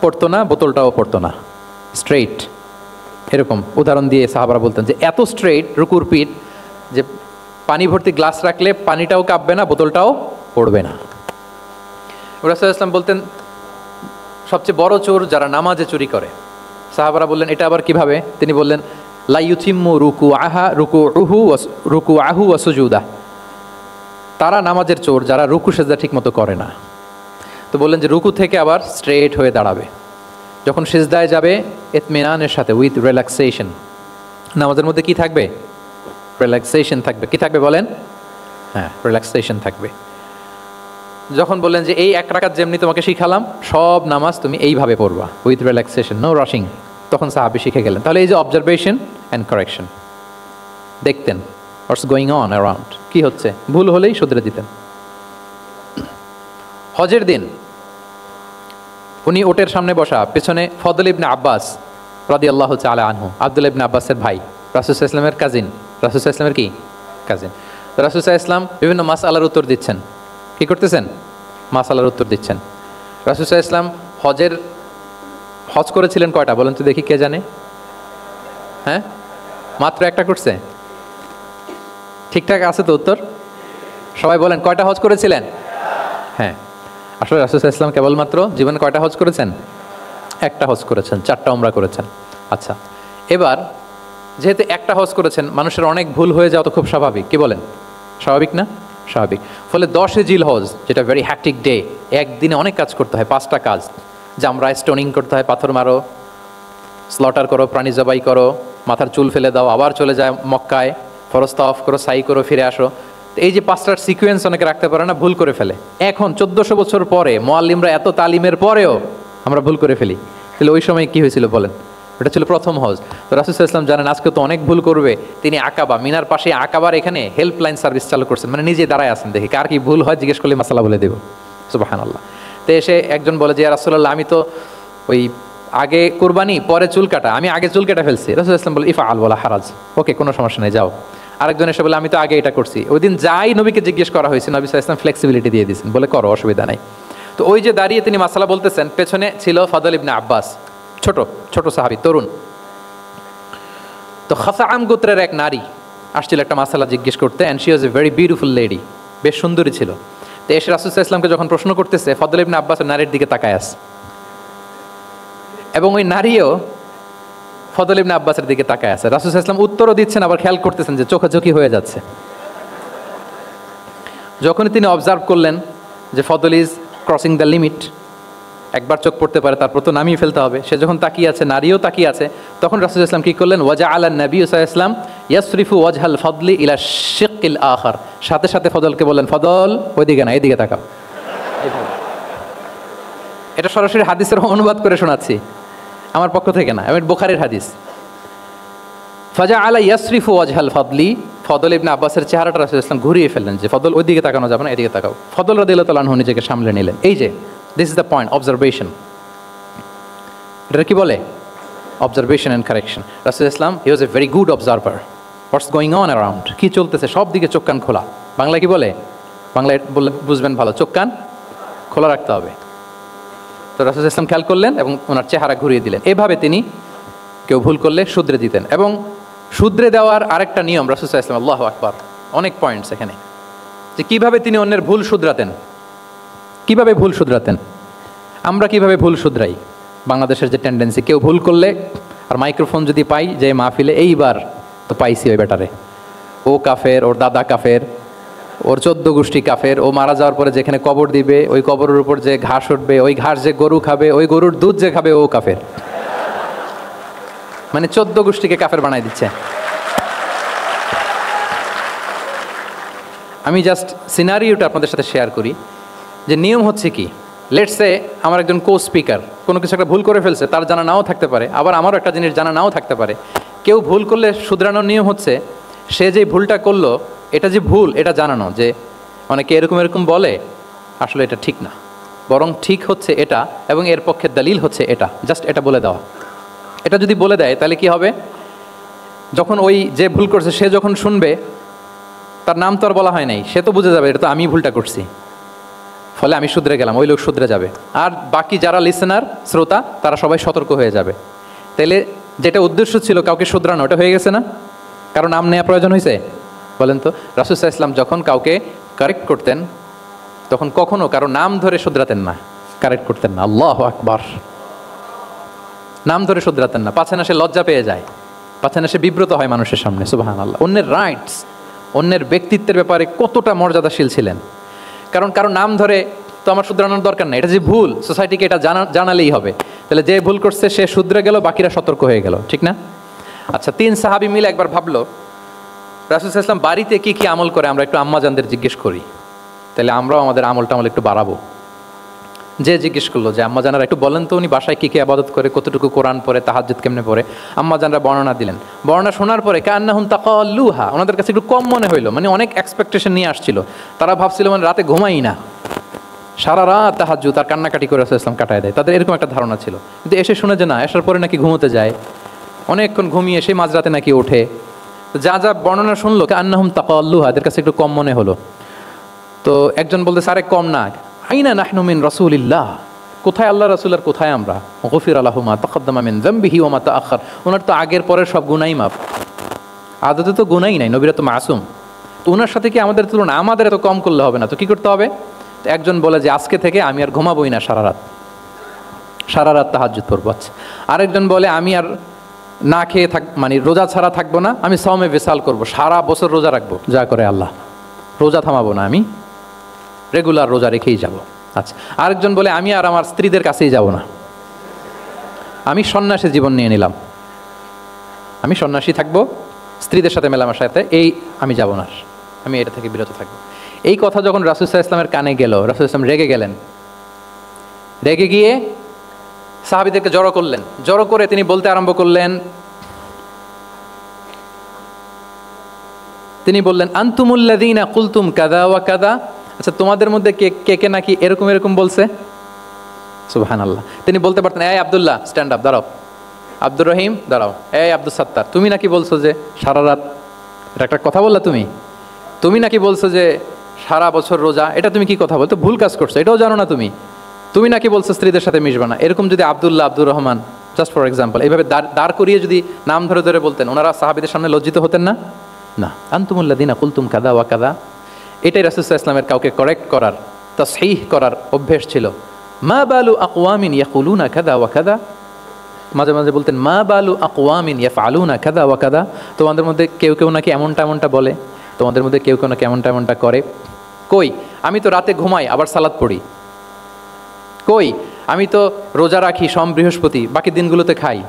পড়তো না, বোতলটাও পড়তো না, স্ট্রেইট। এরকম উদাহরণ দিয়ে সাহাবারা বলতেন যে এত স্ট্রেইট রুকুর পিঠ যে পানি ভর্তি গ্লাস রাখলে পানিটাও কাঁপবে না, বোতলটাও পড়বে না। রাসূল সাল্লাল্লাহু আলাইহি ওয়াসাল্লাম বলতেন সবচেয়ে বড় চোর যারা নামাজে চুরি করে। সাহাবারা বললেন এটা আবার কিভাবে? তিনি বললেন লা ইউতিম্মু রুকুআহু ওয়া সুজুদাহ, তারা নামাজের চোর যারা রুকু সেজদা ঠিকমতো করে না। তো বললেন যে রুকু থেকে আবার স্ট্রেট হয়ে দাঁড়াবে, যখন সিজদায় যাবে ইতমিনানের সাথে, উইথ রিল্যাক্সেশন। নামাজের মধ্যে কি থাকবে? রিল্যাক্সেশন থাকবে। কি থাকবে বলেন? হ্যাঁ, রিল্যাক্সেশন থাকবে। যখন বললেন যে এই এক রাকাত যেমনি তোমাকে শিখালাম সব নামাজ তুমি এইভাবে পড়বা, উইথ রিল্যাক্সেশন, নো রাশিং, তখন সাহাবী শিখে গেলেন। তাহলে এই যে অবজারভেশন অ্যান্ড কারেকশন, দেখতেন হোয়াটস গোয়িং অন অ্যারাউন্ড, কি হচ্ছে, ভুল হলেই শুধরে দিতেন। হজের দিন উনি ওটের সামনে বসা, পেছনে ফদল ইবনে আব্বাস রাদিয়াল্লাহু তাআলা আনহু, আব্দুল্লাহ ইবনে আব্বাসের ভাই, রাসূল সাল্লাল্লাহু আলাইহি ওয়াসাল্লামের কাজিন, রাসূল সাল্লাল্লাহু আলাইহি ওয়াসাল্লামের কি কাজিন। রাসূল সাল্লাল্লাহু আলাইহি ওয়াসাল্লাম বিভিন্ন মাসআলার উত্তর দিচ্ছেন। কি করতেছেন? মাসআলার উত্তর দিচ্ছেন। রাসূল সাল্লাল্লাহু আলাইহি ওয়াসাল্লাম হজ করেছিলেন কয়টা বলেন তো দেখি, কে জানে? হ্যাঁ, মাত্র একটা করছে। ঠিকঠাক আছে তো উত্তর? সবাই বলেন কয়টা হজ করেছিলেন? হ্যাঁ, আসলে রাসূল সাল্লাল্লাহু আলাইহি ওয়াসাল্লাম কেবলমাত্র জীবনে কয়টা হজ করেছেন? একটা হজ করেছেন, 4টা উমরা করেছেন। আচ্ছা, এবার যেহেতু একটা হজ করেছেন, মানুষের অনেক ভুল হয়ে যাওয়া তো খুব স্বাভাবিক। কি বলেন? স্বাভাবিক না? স্বাভাবিক। ফলে 10 জিলহজ, যেটা ভেরি হ্যাকটিক ডে, একদিনে অনেক কাজ করতে হয়, 5টা কাজ। জামরা স্টোনিং করতে হয়, পাথর মারো, স্লটার করো, প্রাণী জবাই করো, মাথার চুল ফেলে দাও, আবার চলে যায় মক্কায়, ফরজ তাওয়াফ করো, সাই করো, ফিরে আসো। এই যে 5টার সিকোয়েন্স অনেকে রাখতে পারে না, ভুল করে ফেলে। এখন 1400 বছর পরে মুআল্লিমরা এত তালিমের পরেও আমরা ভুল করে ফেলি। তাহলে ওই সময় কি হয়েছিল বলেন? এটা ছিল প্রথম হজ। তো রাসূল সাল্লাল্লাহু আলাইহি ওয়াসাল্লাম জানেন আজকে তো অনেক ভুল করবে, তিনি আকাবা, মিনার পাশে আকাবার এখানে হেল্পলাইন সার্ভিস চালু করছেন, মানে নিজে দাঁড়ায় আছেন, দেখি কার কি ভুল হয় জিজ্ঞেস করলে মাসালা বলে দেব। সুবহানাল্লাহ। তো এসে একজন বলে যে ইয়া রাসূলুল্লাহ, আমি তো ওই আগে কুরবানি পরে চুল কাটা, আমি আগে চুল কেটে ফেলছি। রাসূল সাল্লাল্লাহু আলাইহি ওয়াসাল্লাম বলে ইফআল ওয়ালা হারাজ, ওকে কোনো সমস্যা নেই, যাও। আরেকজন এসে বলে আমি তো আগে এটা করছি। ওই দিন যাই নবীকে জিজ্ঞেস করা হয়েছে, নবী সাল্লাল্লাহু আলাইহি ওয়াসাল্লাম ফ্লেক্সিবিলিটি দিয়ে দিয়েছেন, বলে করো, অসুবিধা নাই। তো ওই যে দাঁড়িয়ে তিনি মাসালা বলতেছেন, পেছনে ছিল ফদল ইবনে আব্বাস, ছোট ছোট সাহাবী, তরুণ। তো খাসাআম গোত্রের এক নারী আসছিল একটা মাসালা জিজ্ঞেস করতে, and she was a very beautiful lady, বেশ সুন্দরী ছিল। তো এসে রাসূল সাল্লাল্লাহু আলাইহি ওয়াসাল্লামকে যখন প্রশ্ন করতেছে, ফদল ইবনে আব্বাস নারীর দিকে তাকায় আছে, এবং ওই নারীও ফদল ইবনে আব্বাসের দিকে তাকায় আছে। রাসূল সাল্লাল্লাহু আলাইহি ওয়াসাল্লাম উত্তরও দিচ্ছেন, আবার খেয়াল করতেছেন যে চোখাচোখি হয়ে যাচ্ছে। যখনই তিনি অবজার্ভ করলেন যে ফদল ইজ ক্রসিং দ্য লিমিট, একবার চোখ পড়তে পারে, তারপর তো নামিয়ে ফেলতে হবে, সে যখন তাকিয়ে আছে, নারীও তাকিয়ে আছে, তখন রাসূল সাল্লাল্লাহু আলাইহি ওয়াসাল্লাম কি করলেন? ওয়াজা আলান নবী সাল্লাল্লাহু আলাইহি ওয়াসাল্লাম ইয়াসরিফু ওয়াজহাল ফদলি ইলা শিক্কিল আখার, সাথে সাথে ফদলকে বললেন, ফদল ওইদিকে না, এদিকে তাকাও। এটা সরাসরি হাদিসের অনুবাদ করে শোনাচ্ছি, আমার পক্ষ থেকে না, আমি বুখারীর হাদিস। ফাজা আলা ইয়াসরিফু ওয়াজহাল ফদলি, ফদল ইবনে আব্বাসের চেহারাটা রাসূল সাল্লাল্লাহু আলাইহি ওয়াসাল্লাম ঘুরিয়ে ফেললেন যে ফদল ওইদিকে তাকানো যাবে না, এদিকে তাকাও। ফদল রাদিয়াল্লাহু তাআলা আনহু নিজেকে সামলে নিলেন। এই যে this is the point, observation. এটা কি বলে? Observation and correction. রাসূল সাল্লাল্লাহু আলাইহি ওয়াসাল্লাম he was a very good observer, what's going on around, কি চলতেছে সব দিকে চোখ কান খোলা। বাংলায় কি বলে? বাংলায় বললে বুঝবেন ভালো, চোখ কান খোলা রাখতে হবে। তো রাসূল সাল্লাল্লাহু আলাইহি ওয়াসাল্লাম খেয়াল করলেন এবং ওনার চেহারা ঘুরিয়ে দিলেন। এভাবে তিনি কেউ ভুল করলে শুধরে দিতেন। এবং শুধরে দেওয়ার আরেকটা নিয়ম রাসূল সাল্লাল্লাহু আলাইহি ওয়াসাল্লাম, আল্লাহু আকবার, অনেক পয়েন্টস এখানে, যে কিভাবে তিনি অন্যের ভুল শুধরাতেন। কিভাবে ভুল শুধরাতেন? আমরা কিভাবে ভুল শুধরাই? বাংলাদেশের যে টেন্ডেন্সি, কেউ ভুল করলে আর মাইক্রোফোন যদি পাই যে মাহফিলে, এইবার তো পাইছি ওই ব্যাটারে, ও কাফের, ওর দাদা কাফের, ওর 14 গোষ্ঠী কাফের, ও মারা যাওয়ার পরে যেখানে কবর দিবে ওই কবরের উপর যে ঘাস উঠবে, ওই ঘাস যে গরু খাবে, ওই গরুর দুধ যে খাবে ও কাফের। মানে 14 গোষ্ঠীকে কাফের বানাই দিচ্ছে। আমি জাস্ট সিনারিওটা আপনাদের সাথে শেয়ার করি যে নিয়ম হচ্ছে কি। লেটস সে আমার একজন কো স্পিকার কোনো কিছু একটা ভুল করে ফেলছে, তার জানা নাও থাকতে পারে, আবার আমারও একটা জিনিস জানা নাও থাকতে পারে। কেউ ভুল করলে শুধরানোর নিয়ম হচ্ছে সে যে ভুলটা করলো এটা যে ভুল এটা জানানো, যে অনেকে এরকম এরকম বলে, আসলে এটা ঠিক না, বরং ঠিক হচ্ছে এটা এবং এর পক্ষে দলিল হচ্ছে এটা, জাস্ট এটা বলে দেওয়া। এটা যদি বলে দেয় তাহলে কি হবে, যখন ওই যে ভুল করছে সে যখন শুনবে, তার নাম তো আর বলা হয় নাই, সে তো বুঝে যাবে এটা তো আমি ভুলটা করছি, ফলে আমি শুধরে গেলাম, ওই লোক শুধরে যাবে। আর বাকি যারা লিসেনার, শ্রোতা, তারা সবাই সতর্ক হয়ে যাবে। তাইলে যেটা উদ্দেশ্য ছিল কাউকে শুধরানো, ওটা হয়ে গেছে না? কারণ নাম নেওয়া প্রয়োজন হয়েছে? বলেন তো, রাসূল সাল্লাল্লাহু আলাইহি ওয়াসাল্লাম যখন কাউকে কারেক্ট করতেন তখন কখনো কারো নাম ধরে শুধরাতেন না, কারেক্ট করতেন না। আল্লাহু আকবার। নাম ধরে শুধরাতেন না, পাছে না সে লজ্জা পেয়ে যায়, পাছে না সে বিব্রত হয় মানুষের সামনে। সুবহানাল্লাহ। অন্যের রাইটস, অন্যের ব্যক্তিত্বের ব্যাপারে কতটা মর্যাদাশীল ছিলেন। কারণ কারো নাম ধরে তো আমার শুধরানোর দরকার নেই, এটা যে ভুল সোসাইটিকে এটা জানালেই হবে। তাহলে যে ভুল করছে সে শুধরে গেল, বাকিরা সতর্ক হয়ে গেল, ঠিক না? আচ্ছা, 3 সাহাবী মিলে একবার ভাবলো রাসূল সাল্লাল্লাহু আলাইহি ওয়াসাল্লাম বাড়িতে কি কি আমল করে, আমরা একটু আম্মাজানদের জিজ্ঞেস করি, তাহলে আমরাও আমাদের আমল একটু বাড়াবো। যে জিজ্ঞেস করলো যে আম্মা জানারা একটু বলেন তো উনি বাসায় কী কী আবাদত করে, কতটুকু কোরআন পড়ে, তাহাজ্জুদ কেমনে পড়ে। আম্মা জানরা বর্ণনা দিলেন। বর্ণনা শোনার পরে কান্নাহুম তাকাল্লুহা, ওনাদের কাছে একটু কম মনে হইলো, মানে অনেক এক্সপেকটেশন নিয়ে আসছিল। তারা ভাবছিল মানে রাতে ঘুমাই না, সারা রাত তাহাজ্জুদ আর কান্নাকাটি করে রাসূল ইসলাম কাটায় দেয়, তাদের এরকম একটা ধারণা ছিল। কিন্তু এসে শুনে যে না, আসার পরে নাকি ঘুমোতে যায়, অনেকক্ষণ ঘুমিয়ে সেই মাঝরাতে নাকি ওঠে। যা যা বর্ণনা শুনলো কান্নাহুম তাকাল্লুহা, এদের কাছে একটু কম মনে হলো। তো একজন বলতে আরে কম না, আইনা নাহনু মিন রাসূলিল্লাহ, কোথায় আল্লাহ রাসূল আর কোথায় আমরা। গফিরা লাহু মা তাকাদ্দামা মিন যামবিহি ওয়া মা তাআখার, ওনার তো আগের পরের সব গুনাহই মাফ। আদতে তো গুনাহই নাই, নবীরা তো মাসুম। তো ওনার সাথে কি আমাদের তুলনা, আমাদের এত কম করলে হবে না, তো কি করতে হবে? তো একজন বলে যে আজকে থেকে আমি আর ঘুমাবোই না সারা রাত তাহাজ্জুদ পড়ব। আচ্ছা, আরেকজন বলে আমি আর না খেয়ে মানে রোজা ছাড়া থাকবো না, আমি সাওমে বিসাল করব, সারা বছর রোজা রাখবো, যা করে আল্লাহ, রোজা থামাবো না, আমি রেগুলার রোজা রেখেই যাব। আচ্ছা, আরেকজন বলে আমি আর আমার স্ত্রীদের কাছেই যাব না, আমি সন্ন্যাসী জীবন নিয়ে নিলাম, আমি সন্ন্যাসী থাকবো, স্ত্রীদের সাথে মেলামেশাতে এই আমি যাব না, আমি এটা থেকে বিরত থাকবো। এই কথা যখন রাসূল সাল্লাল্লাহু আলাইহি ওয়াসাল্লামের কানে গেল, রাসূল সাল্লাল্লাহু আলাইহি ওয়াসাল্লাম রেগে গেলেন। রেগে গিয়ে সাহাবীদেরকে জড়ো করলেন। জড়ো করে তিনি বলতে আরম্ভ করলেন, তিনি বললেন আনতুমুল্লাযীনা কুলতুম কাযা ওয়া কাযা, আচ্ছা তোমাদের মধ্যে কে কে নাকি এরকম এরকম বলছে। সুবহানাল্লাহ। তিনি বলতে পারতেন এই আব্দুল্লাহ স্ট্যান্ড আপ, দাঁড়াও, আব্দুর রহিম দাঁড়াও, এই আব্দুল সাত্তার তুমি নাকি বলছো যে সারা রাত, এটা একটা কথা বললা তুমি নাকি বলছো যে সারা বছর রোজা, এটা তুমি কি কথা বলতো, ভুল কাজ করছো, এটাও জানো না তুমি নাকি বলছো স্ত্রীদের সাথে মিশবা না। এরকম যদি Abdullah, Abdur Rahman, just for example, এইভাবে দাঁড় করিয়ে যদি নাম ধরে ধরে বলতেন, ওনারা সাহাবীদের সামনে লজ্জিত হতেন না? না। আনতুমুল্লাযীনা কুলতুম কাযা ওয়া কাযা, এটাই রাসূল সাল্লাল্লাহু আলাইহি ওয়াসাল্লামের কাউকে কারেক্ট করার, তাসহিহ করার অভ্যেস ছিল। মা বালু আকওয়ামিন ইয়াকুলুনা কাযা ওয়া কাযা, মাঝে মাঝে বলতেন মা বালু আকওয়ামিন ইয়াফআলুনা কাযা ওয়া কাযা, তোমাদের মধ্যে কেউ কেউ নাকি এমনটা বলে, তোমাদের মধ্যে কেউ কেউ নাকি এমনটা করে। কই আমি তো রাতে ঘুমাই আবার সালাত পড়ি, কই আমি তো রোজা রাখি সোম বৃহস্পতি, বাকি দিনগুলোতে খাই,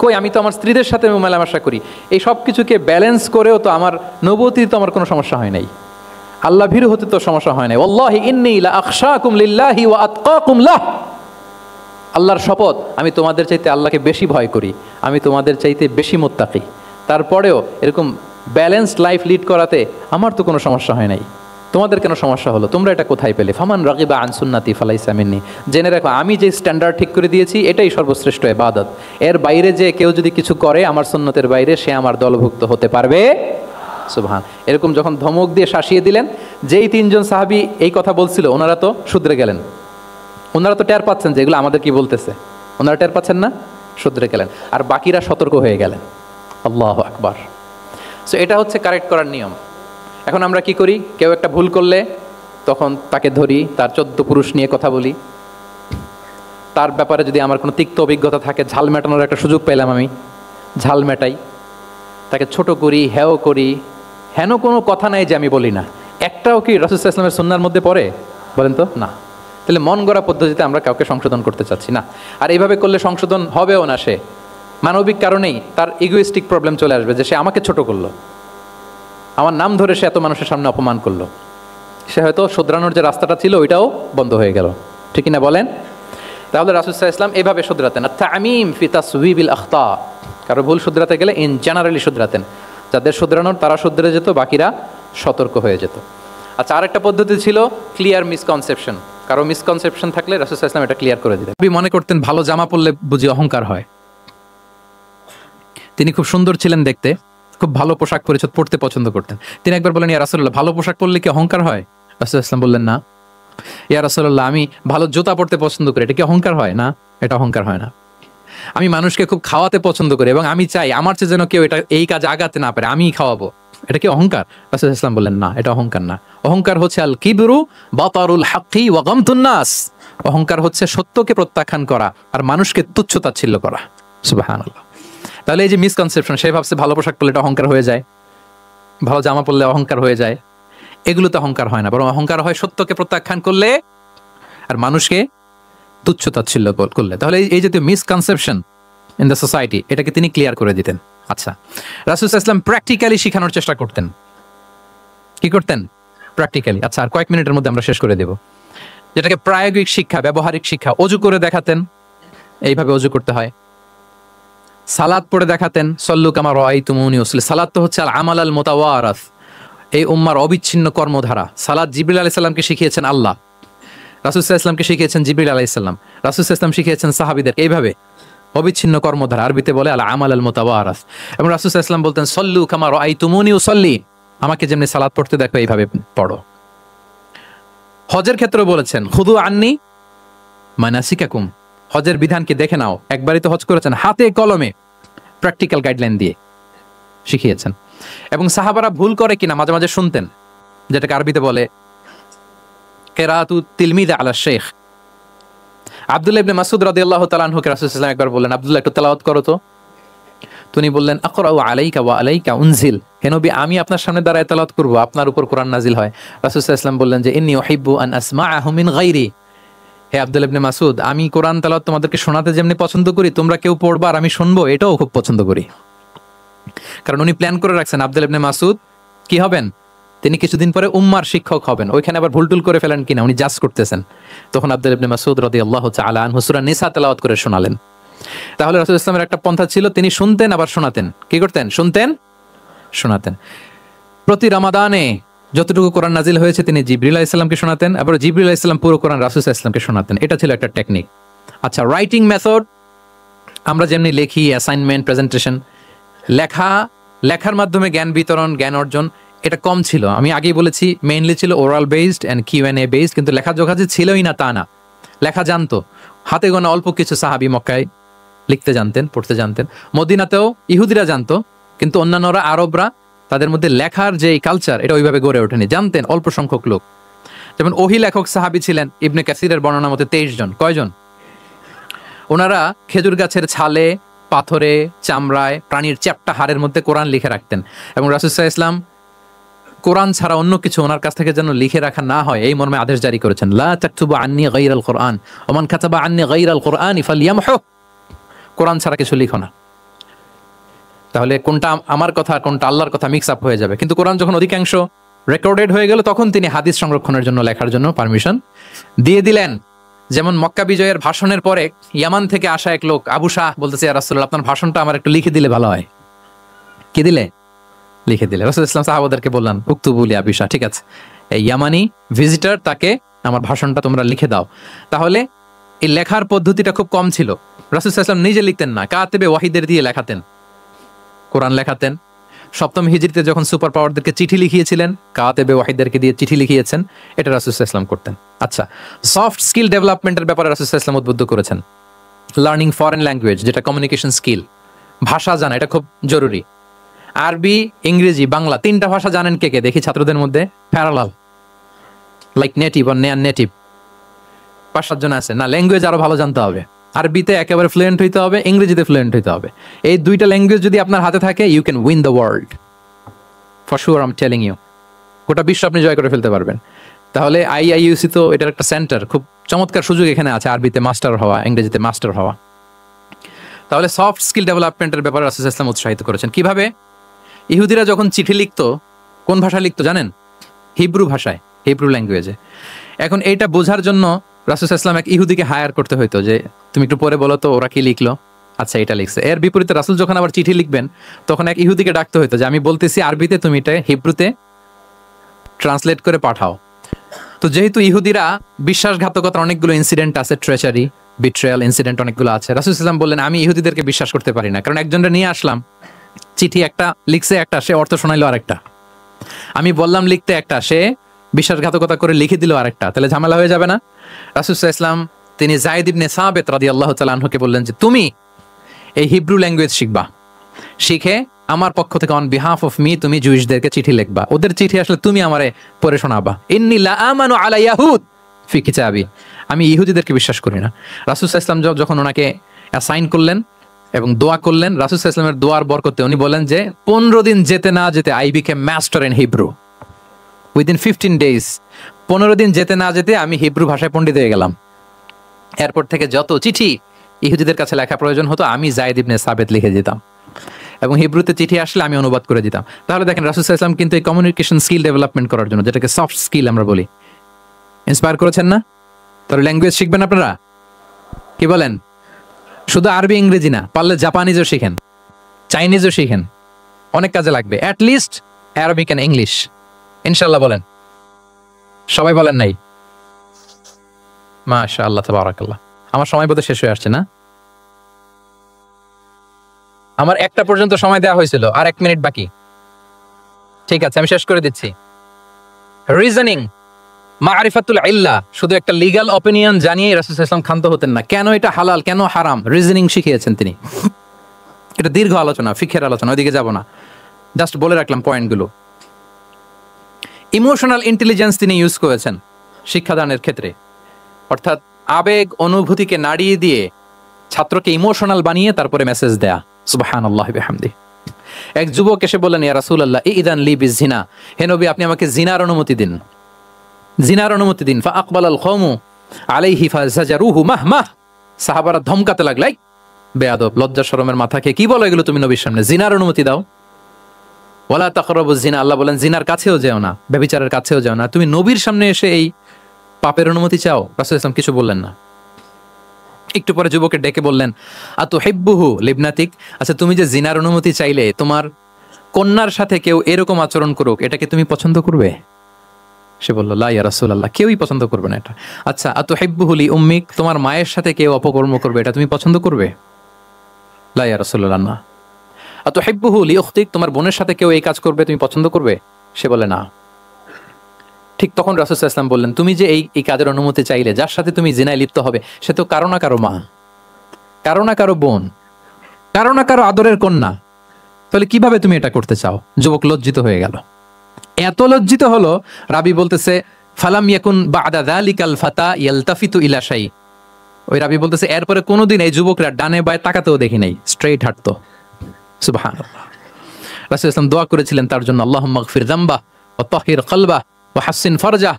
কই আমি তো আমার স্ত্রীদের সাথে মেলামেশা করি, এই সব কিছুকে ব্যালেন্স করেও তো আমার নবুয়তি তো আমার কোনো সমস্যা হয় নাই, আল্লাহ ভীরু হতে তো সমস্যা হয় নাই। ওয়াল্লাহি ইন্নী লা আখশাকুম লিল্লাহি ওয়া আতকাকুম লাহ, আল্লাহর শপথ আমি তোমাদের চাইতে আল্লাহকে বেশি ভয় করি, আমি তোমাদের চাইতে বেশি মুত্তাকি। তারপরেও এরকম ব্যালেন্সড লাইফ লিড করাতে আমার তো কোনো সমস্যা হয় নাই, তোমাদের কেন সমস্যা হলো, তোমরা এটা কোথায় পেলে? ফামান রাগিবা আন সুন্নতি ফালাইসা মিন্নি, জেনে রাখো আমি যে স্ট্যান্ডার্ড ঠিক করে দিয়েছি এটাই সর্বশ্রেষ্ঠ ইবাদত, এর বাইরে যে কেউ যদি কিছু করে আমার সুন্নতের বাইরে, সে আমার দলভুক্ত হতে পারবে। সুবহান। এরকম যখন ধমক দিয়ে শাসিয়ে দিলেন, যেই 3 জন সাহাবী এই কথা বলছিল ওনারা তো শুধরে গেলেন, ওনারা তো টের পাচ্ছেন যে এগুলো আমাদের কি বলতেছে, ওনারা টের পাচ্ছেন না, শুধরে গেলেন, আর বাকিরা সতর্ক হয়ে গেলেন। আল্লাহু আকবার। সো এটা হচ্ছে কারেক্ট করার নিয়ম। এখন আমরা কি করি, কেউ একটা ভুল করলে তখন তাকে ধরি, তার 14 পুরুষ নিয়ে কথা বলি, তার ব্যাপারে যদি আমার কোনো তিক্ত অভিজ্ঞতা থাকে, ঝাল মেটানোর একটা সুযোগ পেলাম, আমি ঝাল মেটাই, তাকে ছোট করি, হেয় করি, হেন কোনো কথা নাই যে আমি বলি না। একটাও কি রাসূল সাল্লাল্লাহু আলাইহি ওয়াসাল্লামের সুন্নাহর মধ্যে পড়ে? বলেন তো না। তাহলে মন গড়া পদ্ধতিতে আমরা কাউকে সংশোধন করতে চাচ্ছি না, আর এইভাবে করলে সংশোধন হবেও না। সে মানবিক কারণেই তার ইগোইস্টিক প্রবলেম চলে আসবে, যে সে আমাকে ছোট করলো, আমার নাম ধরে সে এত মানুষের সামনে অপমান করলো, সে হয়তো শুধরানোর যে রাস্তাটা ছিল ওইটাও বন্ধ হয়ে গেল, ঠিক না বলেন? তাহলে রাসূল সাল্লাল্লাহু আলাইহি ওয়াসাল্লাম এভাবে শুধরাতেন, তামিম ফি তাসওয়িবিল আখতা, কারো ভুল শুধরাতে গেলে ইন জেনারেলি শুধরাতেন, যাদের শুধরানোর তারা শুধরে যেত, বাকিরা সতর্ক হয়ে যেত। আচ্ছা, আরেকটা পদ্ধতি ছিল ক্লিয়ার মিসকনসেপশন, কারো মিসকনসেপশন থাকলে রাসূল সাল্লাল্লাহু আলাইহি ওয়াসাল্লাম এটা ক্লিয়ার করে দিতেন। নবী মনে করতেন ভালো জামা পরলে বুঝি অহংকার হয়, তিনি খুব সুন্দর ছিলেন দেখতে, খুব ভালো পোশাক পরিচ্ছদ পড়তে পছন্দ করতেন। তিনি একবার বললেন, ইয়া রাসূলুল্লাহ, ভালো পোশাক পরলে কি অহংকার হয়? রাসূলুল্লাহ সাল্লাল্লাহু আলাইহি ওয়াসাল্লাম বললেন, না। ইয়া রাসূলুল্লাহ, আমি ভালো জুতা পরতে পছন্দ করি, এটা কি অহংকার হয়? না, এটা অহংকার হয় না। আমি মানুষকে খুব খাওয়াতে পছন্দ করি এবং আমি চাই আমার চেয়ে যেন কেউ এই কাজ আগাতে না পারে, আমিই খাওয়াবো, এটা কি অহংকার? রাসূলুল্লাহ সাল্লাল্লাহু আলাইহি ওয়াসাল্লাম বললেন, না, এটা অহংকার না। অহংকার হচ্ছে আল কিবরু বাতারুল হাক্কি ওয়া গামতুন নাস। অহংকার হচ্ছে সত্যকে প্রত্যাখ্যান করা আর মানুষকে তুচ্ছ তাচ্ছিল্য করা। সুবহানাল্লাহ। তাহলে এই যে মিসকনসেপশন, সে ভাবছে ভালো পোশাক পরলে এটা অহংকার হয়ে যায়, ভালো জামা পরলে অহংকার হয়ে যায়, এগুলো তো অহংকার হয় না, বরং অহংকার হয় সত্যকে প্রত্যাখ্যান করলে আর মানুষকে তুচ্ছ তাচ্ছিল্য করলে। তাহলে এই জাতীয় মিসকনসেপশন ইন দ্য সোসাইটি, এটাকে তিনি ক্লিয়ার করে দিতেন। আচ্ছা, রাসূল সাল্লাল্লাহু আলাইহি ওয়াসাল্লাম প্র্যাকটিক্যালি শেখানোর চেষ্টা করতেন। কি করতেন? প্র্যাকটিক্যালি। আচ্ছা, আর কয়েক মিনিটের মধ্যে আমরা শেষ করে দেব। যেটাকে প্রায়োগিক শিক্ষা, ব্যবহারিক শিক্ষা, অজু করে দেখাতেন, এইভাবে অজু করতে হয়। সালাত পড়ে দেখাতেন, সল্লু কামা রাআইতুমুনি উসাল্লি। সালাত তো হচ্ছে আল আমাল আল মুতাওয়ারাস, এই উম্মার অবিচ্ছিন্ন কর্মধারা। সালাত জিবরিল আলাইহিস সালামকে শিখিয়েছেন আল্লাহ, রাসূল সাল্লাল্লাহু আলাইহি ওয়াসাল্লামকে শিখিয়েছেন জিবরিল আলাইহিস সালাম, রাসূল সাল্লাল্লাহু আলাইহি ওয়াসাল্লাম শিখিয়েছেন সাহাবীদের। এইভাবে অবিচ্ছিন্ন কর্মধারা, আরবিতে বলে আল আমাল আল মুতাওয়ারাস। এবং রাসূল সাল্লাল্লাহু আলাইহি ওয়াসাল্লাম বলতেন, সল্লু কামা রাআইতুমুনি উসাল্লি, আমাকে যেমনি সালাত পড়তে দেখো এইভাবে পড়ো। হজের ক্ষেত্রে বলেছেন, খুদু আন্নি মানাসিকাকুম, হজের বিধানকে দেখে নাও। একবারই তো হজ করেছেন, হাতে কলমে প্র্যাকটিক্যাল গাইডলাইন দিয়ে শিখিয়েছেন। এবং সাহাবারা ভুল করে কিনা মাঝে মাঝে শুনতেন, যেটাকে আরবিতে বলে কিরাআতু তিলমিদ আলা শেখ। আব্দুল্লাহ ইবনে মাসউদ রাদিয়াল্লাহু তাআলা আনহুকে রাসূল সাল্লাল্লাহু আলাইহি ওয়াসাল্লাম একবার বললেন, আব্দুল্লাহ একটু তেলাওয়াত করো তো। তিনি বললেন, আকরাউ আলাইকা ওয়া আলাইকা উনজিল, হে নবী, আমি আপনার সামনে দাঁড়ায় তেলাওয়াত করব, আপনার উপর কোরআন নাজিল হয়। রাসূল সাল্লাল্লাহু আলাইহি ওয়াসাল্লাম বললেন যে, ইন্নী উহিব্বু আন আসমাআহু মিন গায়রি, হে আব্দুল্লাহ ইবনে মাসউদ, আমি কোরআন তেলাওয়াত তোমাদেরকে শোনাতে যেমনি পছন্দ করি, তোমরা কেউ পড়বা আর আমি শুনবো, এটাও খুব পছন্দ করি। কারণ উনি প্ল্যান করে রাখছেন আব্দুল্লাহ ইবনে মাসউদ কি হবেন, তিনি কিছুদিন পরে উম্মার শিক্ষক হবেন। ওইখানে আবার ভুলটুল করে ফেলেন কিনা উনি জাজ করতেছেন। তখন আব্দুল্লাহ ইবনে মাসউদ রাদিয়াল্লাহু তাআলা আনহু সূরা নিসা তেলাওয়াত করে শোনালেন। তাহলে রাসূল ইসলামের একটা পন্থা ছিল, তিনি শুনতেন আবার শোনাতেন। কি করতেন? শুনতেন, শোনাতেন। প্রতি রমাদানে যতটুকু কোরআন নাজিল হয়েছে তিনি জিবরিল আলাইহিস সালামকে শোনাতেন, আবার জিবরিল আলাইহিস সালাম পুরো কোরআন রাসূল সাল্লাল্লাহু আলাইহি ওয়াসাল্লামকে শোনাতেন। এটা ছিল একটা টেকনিক। আচ্ছা, রাইটিং মেথড, আমরা যেমনি লেখি, অ্যাসাইনমেন্ট, প্রেজেন্টেশন, লেখার মাধ্যমে জ্ঞান বিতরণ, জ্ঞান অর্জন, এটা কম ছিল। আমি আগেই বলেছি, মেইনলি ছিল oral based and QnA based, কিন্তু লেখাজোখা যে ছিলই না তা না, লেখা জানতো। হাতে গোনা অল্প কিছু সাহাবী মক্কায় লিখতে জানতেন, পড়তে জানতেন। মদিনাতেও ইহুদিরা জানতো, কিন্তু অন্যান্যরা, আরবরা, তাদের মধ্যে লেখার যে কালচার, এটা ওইভাবে গড়ে ওঠেনি, জানতেন অল্প সংখ্যক লোক। যেমন ওহী লেখক সাহাবী ছিলেন ইবনে কাসিরের বর্ণনা মতে 23 জন। কয়জন? ওনারা খেজুর গাছের ছালে, পাথরে, চামড়ায়, প্রাণীর চ্যাপ্টা হাড়ের মধ্যে কোরআন লিখে রাখতেন। এবং রাসূল সাল্লাল্লাহু আলাইহি ওয়াসাল্লাম কোরআন ছাড়া অন্য কিছু ওনার কাছ থেকে যেন লিখে রাখা না হয়, এই মর্মে আদেশ জারি করেছেন, লা তাকতুবু আন্নী গায়রাল কোরআন ওয়া মান কাতাবা আন্নী গায়রাল কোরআনি ফালইয়ামহু, কোরআন ছাড়া কিছু লিখো না। তাহলে কোনটা আমার কথা, কোনটা আল্লাহর কথা মিক্স আপ হয়ে যাবে। কিন্তু কোরআন যখন অধিকাংশ রেকর্ডেড হয়ে গেল, তখন তিনি হাদিস সংরক্ষণের জন্য, লেখার জন্য পারমিশন দিয়ে দিলেন। যেমন মক্কা বিজয়ের ভাষণের পরে ইয়ামান থেকে আসা এক লোক আবু শাহ বলতেছে, ইয়া রাসূলুল্লাহ, আপনার ভাষণটা আমার একটু লিখে দিলে ভালো হয়। কি দিলে? লিখে দিলে। রাসূল ইসলাম সাহাবাদেরকে বললেন, উক্তুবুলি আবি শাহ, ঠিক আছে, এই ইয়ামানি ভিজিটর, তাকে আমার ভাষণটা তোমরা লিখে দাও। তাহলে এই লেখার পদ্ধতিটা খুব কম ছিল। রাসূল ইসলাম নিজে লিখতেন না, কাতেবে ওয়াহিদের দিয়ে লেখাতেন, কোরআন লেখাতেন। সপ্তম হিজরিতে যখন সুপার পাওয়ারদেরকে চিঠি লিখিয়েছিলেন, কাতেবে ওয়াহিদদেরকে দিয়ে চিঠি লিখিয়েছেন, এটা রাসূল ইসলাম করতেন। আচ্ছা, সফট স্কিল ডেভেলপমেন্টের ব্যাপারে রাসূল ইসলাম উদ্বুদ্ধ করেছেন। লার্নিং ফরেন ল্যাঙ্গুয়েজ, যেটা কমিউনিকেশন স্কিল, ভাষা জানা, এটা খুব জরুরি। আরবি, ইংরেজি, বাংলা, 3টা ভাষা জানেন কে কে? দেখি ছাত্রদের মধ্যে প্যারালাল, লাইক নেটিভ আর নেয়ার নেটিভ, 5-7 জন আছে না? ল্যাঙ্গুয়েজ আরো ভালো জানতে হবে। আরবিতে একেবারে ফ্লুয়েন্ট হইতে হবে, ইংরেজিতে ফ্লুয়েন্ট হইতে হবে। এই 2টা ল্যাঙ্গুয়েজ যদি আপনার হাতে থাকে, you can win the world for sure, I am telling you. গোটা বিশ্ব আপনি জয় করে ফেলতে পারবেন। তাহলে আইআইইউসি তো এটার একটা সেন্টার, খুব চমৎকার সুযোগ এখানে আছে আরবিতে মাস্টার হওয়া, ইংরেজিতে মাস্টার হওয়া। তাহলে সফট স্কিল ডেভেলপমেন্টের ব্যাপারে রাসূল ইসলাম উৎসাহিত করেছেন। কিভাবে? ইহুদিরা যখন চিঠি লিখতো, কোন ভাষা লিখতো জানেন? হিব্রু ভাষায়, হিব্রু ল্যাঙ্গুয়েজে। এখন এইটা বোঝার জন্য রাসূল ইসলাম এক ইহুদিকে হায়ার করতে হইতো, যে তুমি একটু পরে বলো তো ওরা কি লিখলো। আচ্ছা, এটা লিখছে। এর বিপরীতে রাসূল যখন আবার চিঠি লিখবেন, তখন এক ইহুদিকে ডাকতে হইতো, যে আমি বলতেছি আরবিতে, তুমি এটা হিব্রুতে ট্রান্সলেট করে পাঠাও। তো যেহেতু ইহুদিরা বিশ্বাসঘাতকতার অনেকগুলো ইনসিডেন্ট আছে, ট্রেচারি, বিট্রেয়াল ইনসিডেন্ট অনেকগুলো আছে। রাসূল সাল্লাল্লাহু আলাইহি ওয়াসাল্লাম বললেন আমি ইহুদিদেরকে বিশ্বাস করতে পারি না, কারণ একজনটা নিয়ে আসলাম, চিঠি একটা লিখছে একটা, সে অর্থ শোনাইলো আরেকটা। আমি বললাম লিখতে একটা, সে বিশ্বাসঘাতকতা করে লিখে দিল আরেকটা, তাহলে ঝামেলা হয়ে যাবে না? রাসূল সাল্লাল্লাহু আলাইহি ওয়াসাল্লাম তিনি যায়েদ ইবনে সাবিত রাদিয়াল্লাহু তাআলা আনহুকে বললেন যে তুমি এই হিব্রু ল্যাঙ্গুয়েজ শিখবা, শিখে আমার পক্ষ থেকে অন বিহাফ অফ মি তুমি জুইশদেরকে চিঠি লিখবা, ওদের চিঠি আসলে তুমি আমারে পড়ে শোনাবা। ইন্নী লা আমানু আলা ইয়াহুদ ফি কিতাবি, আমি ইহুদিদেরকে বিশ্বাস করি না। রাসূল সাল্লাল্লাহু আলাইহি ওয়াসাল্লাম যখন ওনাকে অ্যাসাইন করলেন এবং দোয়া করলেন, রাসূল সাল্লাল্লাহু আলাইহি ওয়াসাল্লামের দোয়ার বরকতে উনি বলেন যে 15 দিন যেতে না যেতে I became master in Hebrew within 15 days. 15 দিন যেতে না যেতে আমি হিব্রু ভাষায় পণ্ডিত হয়ে গেলাম। এরপর থেকে যত চিঠি ইহুদিদের কাছে লেখা প্রয়োজন হতো আমি যায়েদ ইবনে সাবিত লিখে দিতাম, এবং হিব্রুতে চিঠি আসলে আমি অনুবাদ করে দিতাম। তাহলে দেখেন রাসূল সাল্লাল্লাহু আলাইহি ওয়াসাল্লাম কিন্তু এই কমিউনিকেশন স্কিল ডেভেলপমেন্ট করার জন্য, যেটাকে সফট স্কিল আমরা বলি, ইন্সপায়ার করেছেন না? তাহলে ল্যাঙ্গুয়েজ শিখবেন আপনারা, কি বলেন? শুধু আরবি ইংরেজি না, পারলে জাপানিজও শিখেন, চাইনিজও শিখেন, অনেক কাজে লাগবে। At least Arabic and English ইনশাআল্লাহ বলেন। সবাই বলেন নাই? মাশাআল্লাহ তাবারাকাল্লাহ। আমার সময় বোধহয় শেষ হয়ে আসছে না? আমার 1টা পর্যন্ত সময় দেওয়া হয়েছিল, আর 1 মিনিট বাকি। ঠিক আছে, আমি শেষ করে দিচ্ছি। রিজনিং, মারিফাতুল ইল্লাহ, শুধু একটা লিগ্যাল অপিনিয়ন জানিয়ে রাসূল সাল্লাল্লাহু আলাইহি ওয়াসাল্লাম ক্ষান্ত হতেন না। কেন এটা হালাল, কেন হারাম, রিজনিং শিখিয়েছেন তিনি। এটা দীর্ঘ আলোচনা, ফিকহের আলোচনা, ওইদিকে যাব না, জাস্ট বলে রাখলাম পয়েন্টগুলো। ইমোশনাল ইন্টেলিজেন্স তিনি ইউজ করেছেন শিক্ষাদানের ক্ষেত্রে, অর্থাৎ আবেগ অনুভূতিকে নাড়িয়ে দিয়ে ছাত্রকে ইমোশনাল বানিয়ে তারপরে মেসেজ দেয়া। সুবহানাল্লাহি বিহামদিহি। এক যুবক এসে বললেন ইয়া রাসূলুল্লাহ ইযান লি বিজিনা, হে নবী আপনি আমাকে জিনার অনুমতি দিন, জিনার অনুমতি দিন। ফাআকবালাল কওমু আলাইহি ফাজাজারুহু মাহমাহ, সাহাবারা ধমকাতে লাগলো, এই বেয়াদব, লজ্জা শরমের মাথা খেয়ে কি বলো এগুলো তুমি নবীর সামনে, জিনার অনুমতি দাও। ওয়ালা তাকরাবুজ জিনা, আল্লাহ বলেন জিনার কাছেও যেও না, ব্যভিচারের কাছেও যেও না। তুমি নবীর সামনে এসে এই পাপের অনুমতি চাও? রাসূল সাল্লাল্লাহু আলাইহি ওয়াসাল্লাম কিছু বললেন না। একটু পরে যুবককে ডেকে বললেন আতুহিব্বুহু লিবনাতিক, আচ্ছা তুমি যে জিনার অনুমতি চাইলে, তোমার কন্যার সাথে কেউ এরকম আচরণ করুক, এটাকে তুমি পছন্দ করবে? সে বলল লা ইয়া রাসূলুল্লাহ, কেউই পছন্দ করবে না এটা। আচ্ছা আতুহিব্বুহু লি উম্মিক, তোমার মায়ের সাথে কেউ অপকর্ম করবে, এটা তুমি পছন্দ করবে? লা ইয়া রাসূলুল্লাহ, না। আতুহিব্বুহু লি উখতিক, তোমার বোনের সাথে কেউ এই কাজ করবে, তুমি পছন্দ করবে? সে বলে না। ঠিক তখন রাসূল সাল্লাল্লাহু আলাইহি ওয়াসাল্লাম বললেন তুমি যে এই কাজের অনুমতি চাইলে, যার সাথে তুমি জিনায় লিপ্ত হবে সে তো কারো না কারো মা, কারো না কারো বোন, কারো না কারো আদরের কন্যা, তাহলে কিভাবে তুমি এটা করতে চাও? যুবক লজ্জিত হয়ে গেল, এত লজ্জিত হলো, রাবি বলতেছে ফালাম ইয়াকুন বাদা যালিকাল ফাতা ইয়ালতাফিতু ইলা শাই, ওই রাবি বলতেছে এরপরে কোনোদিন এই যুবকরা ডানে বায়ে তাকাতেও দেখি নাই, স্ট্রেইট হাঁটতো। সুবহানাল্লাহ। রাসূল সাল্লাল্লাহু আলাইহি ওয়াসাল্লাম দোয়া করেছিলেন তার জন্য, আল্লাহুম্মা গফির যামবা ওয়া তাহহির কলবা ওয়া হাসসিন ফারজা,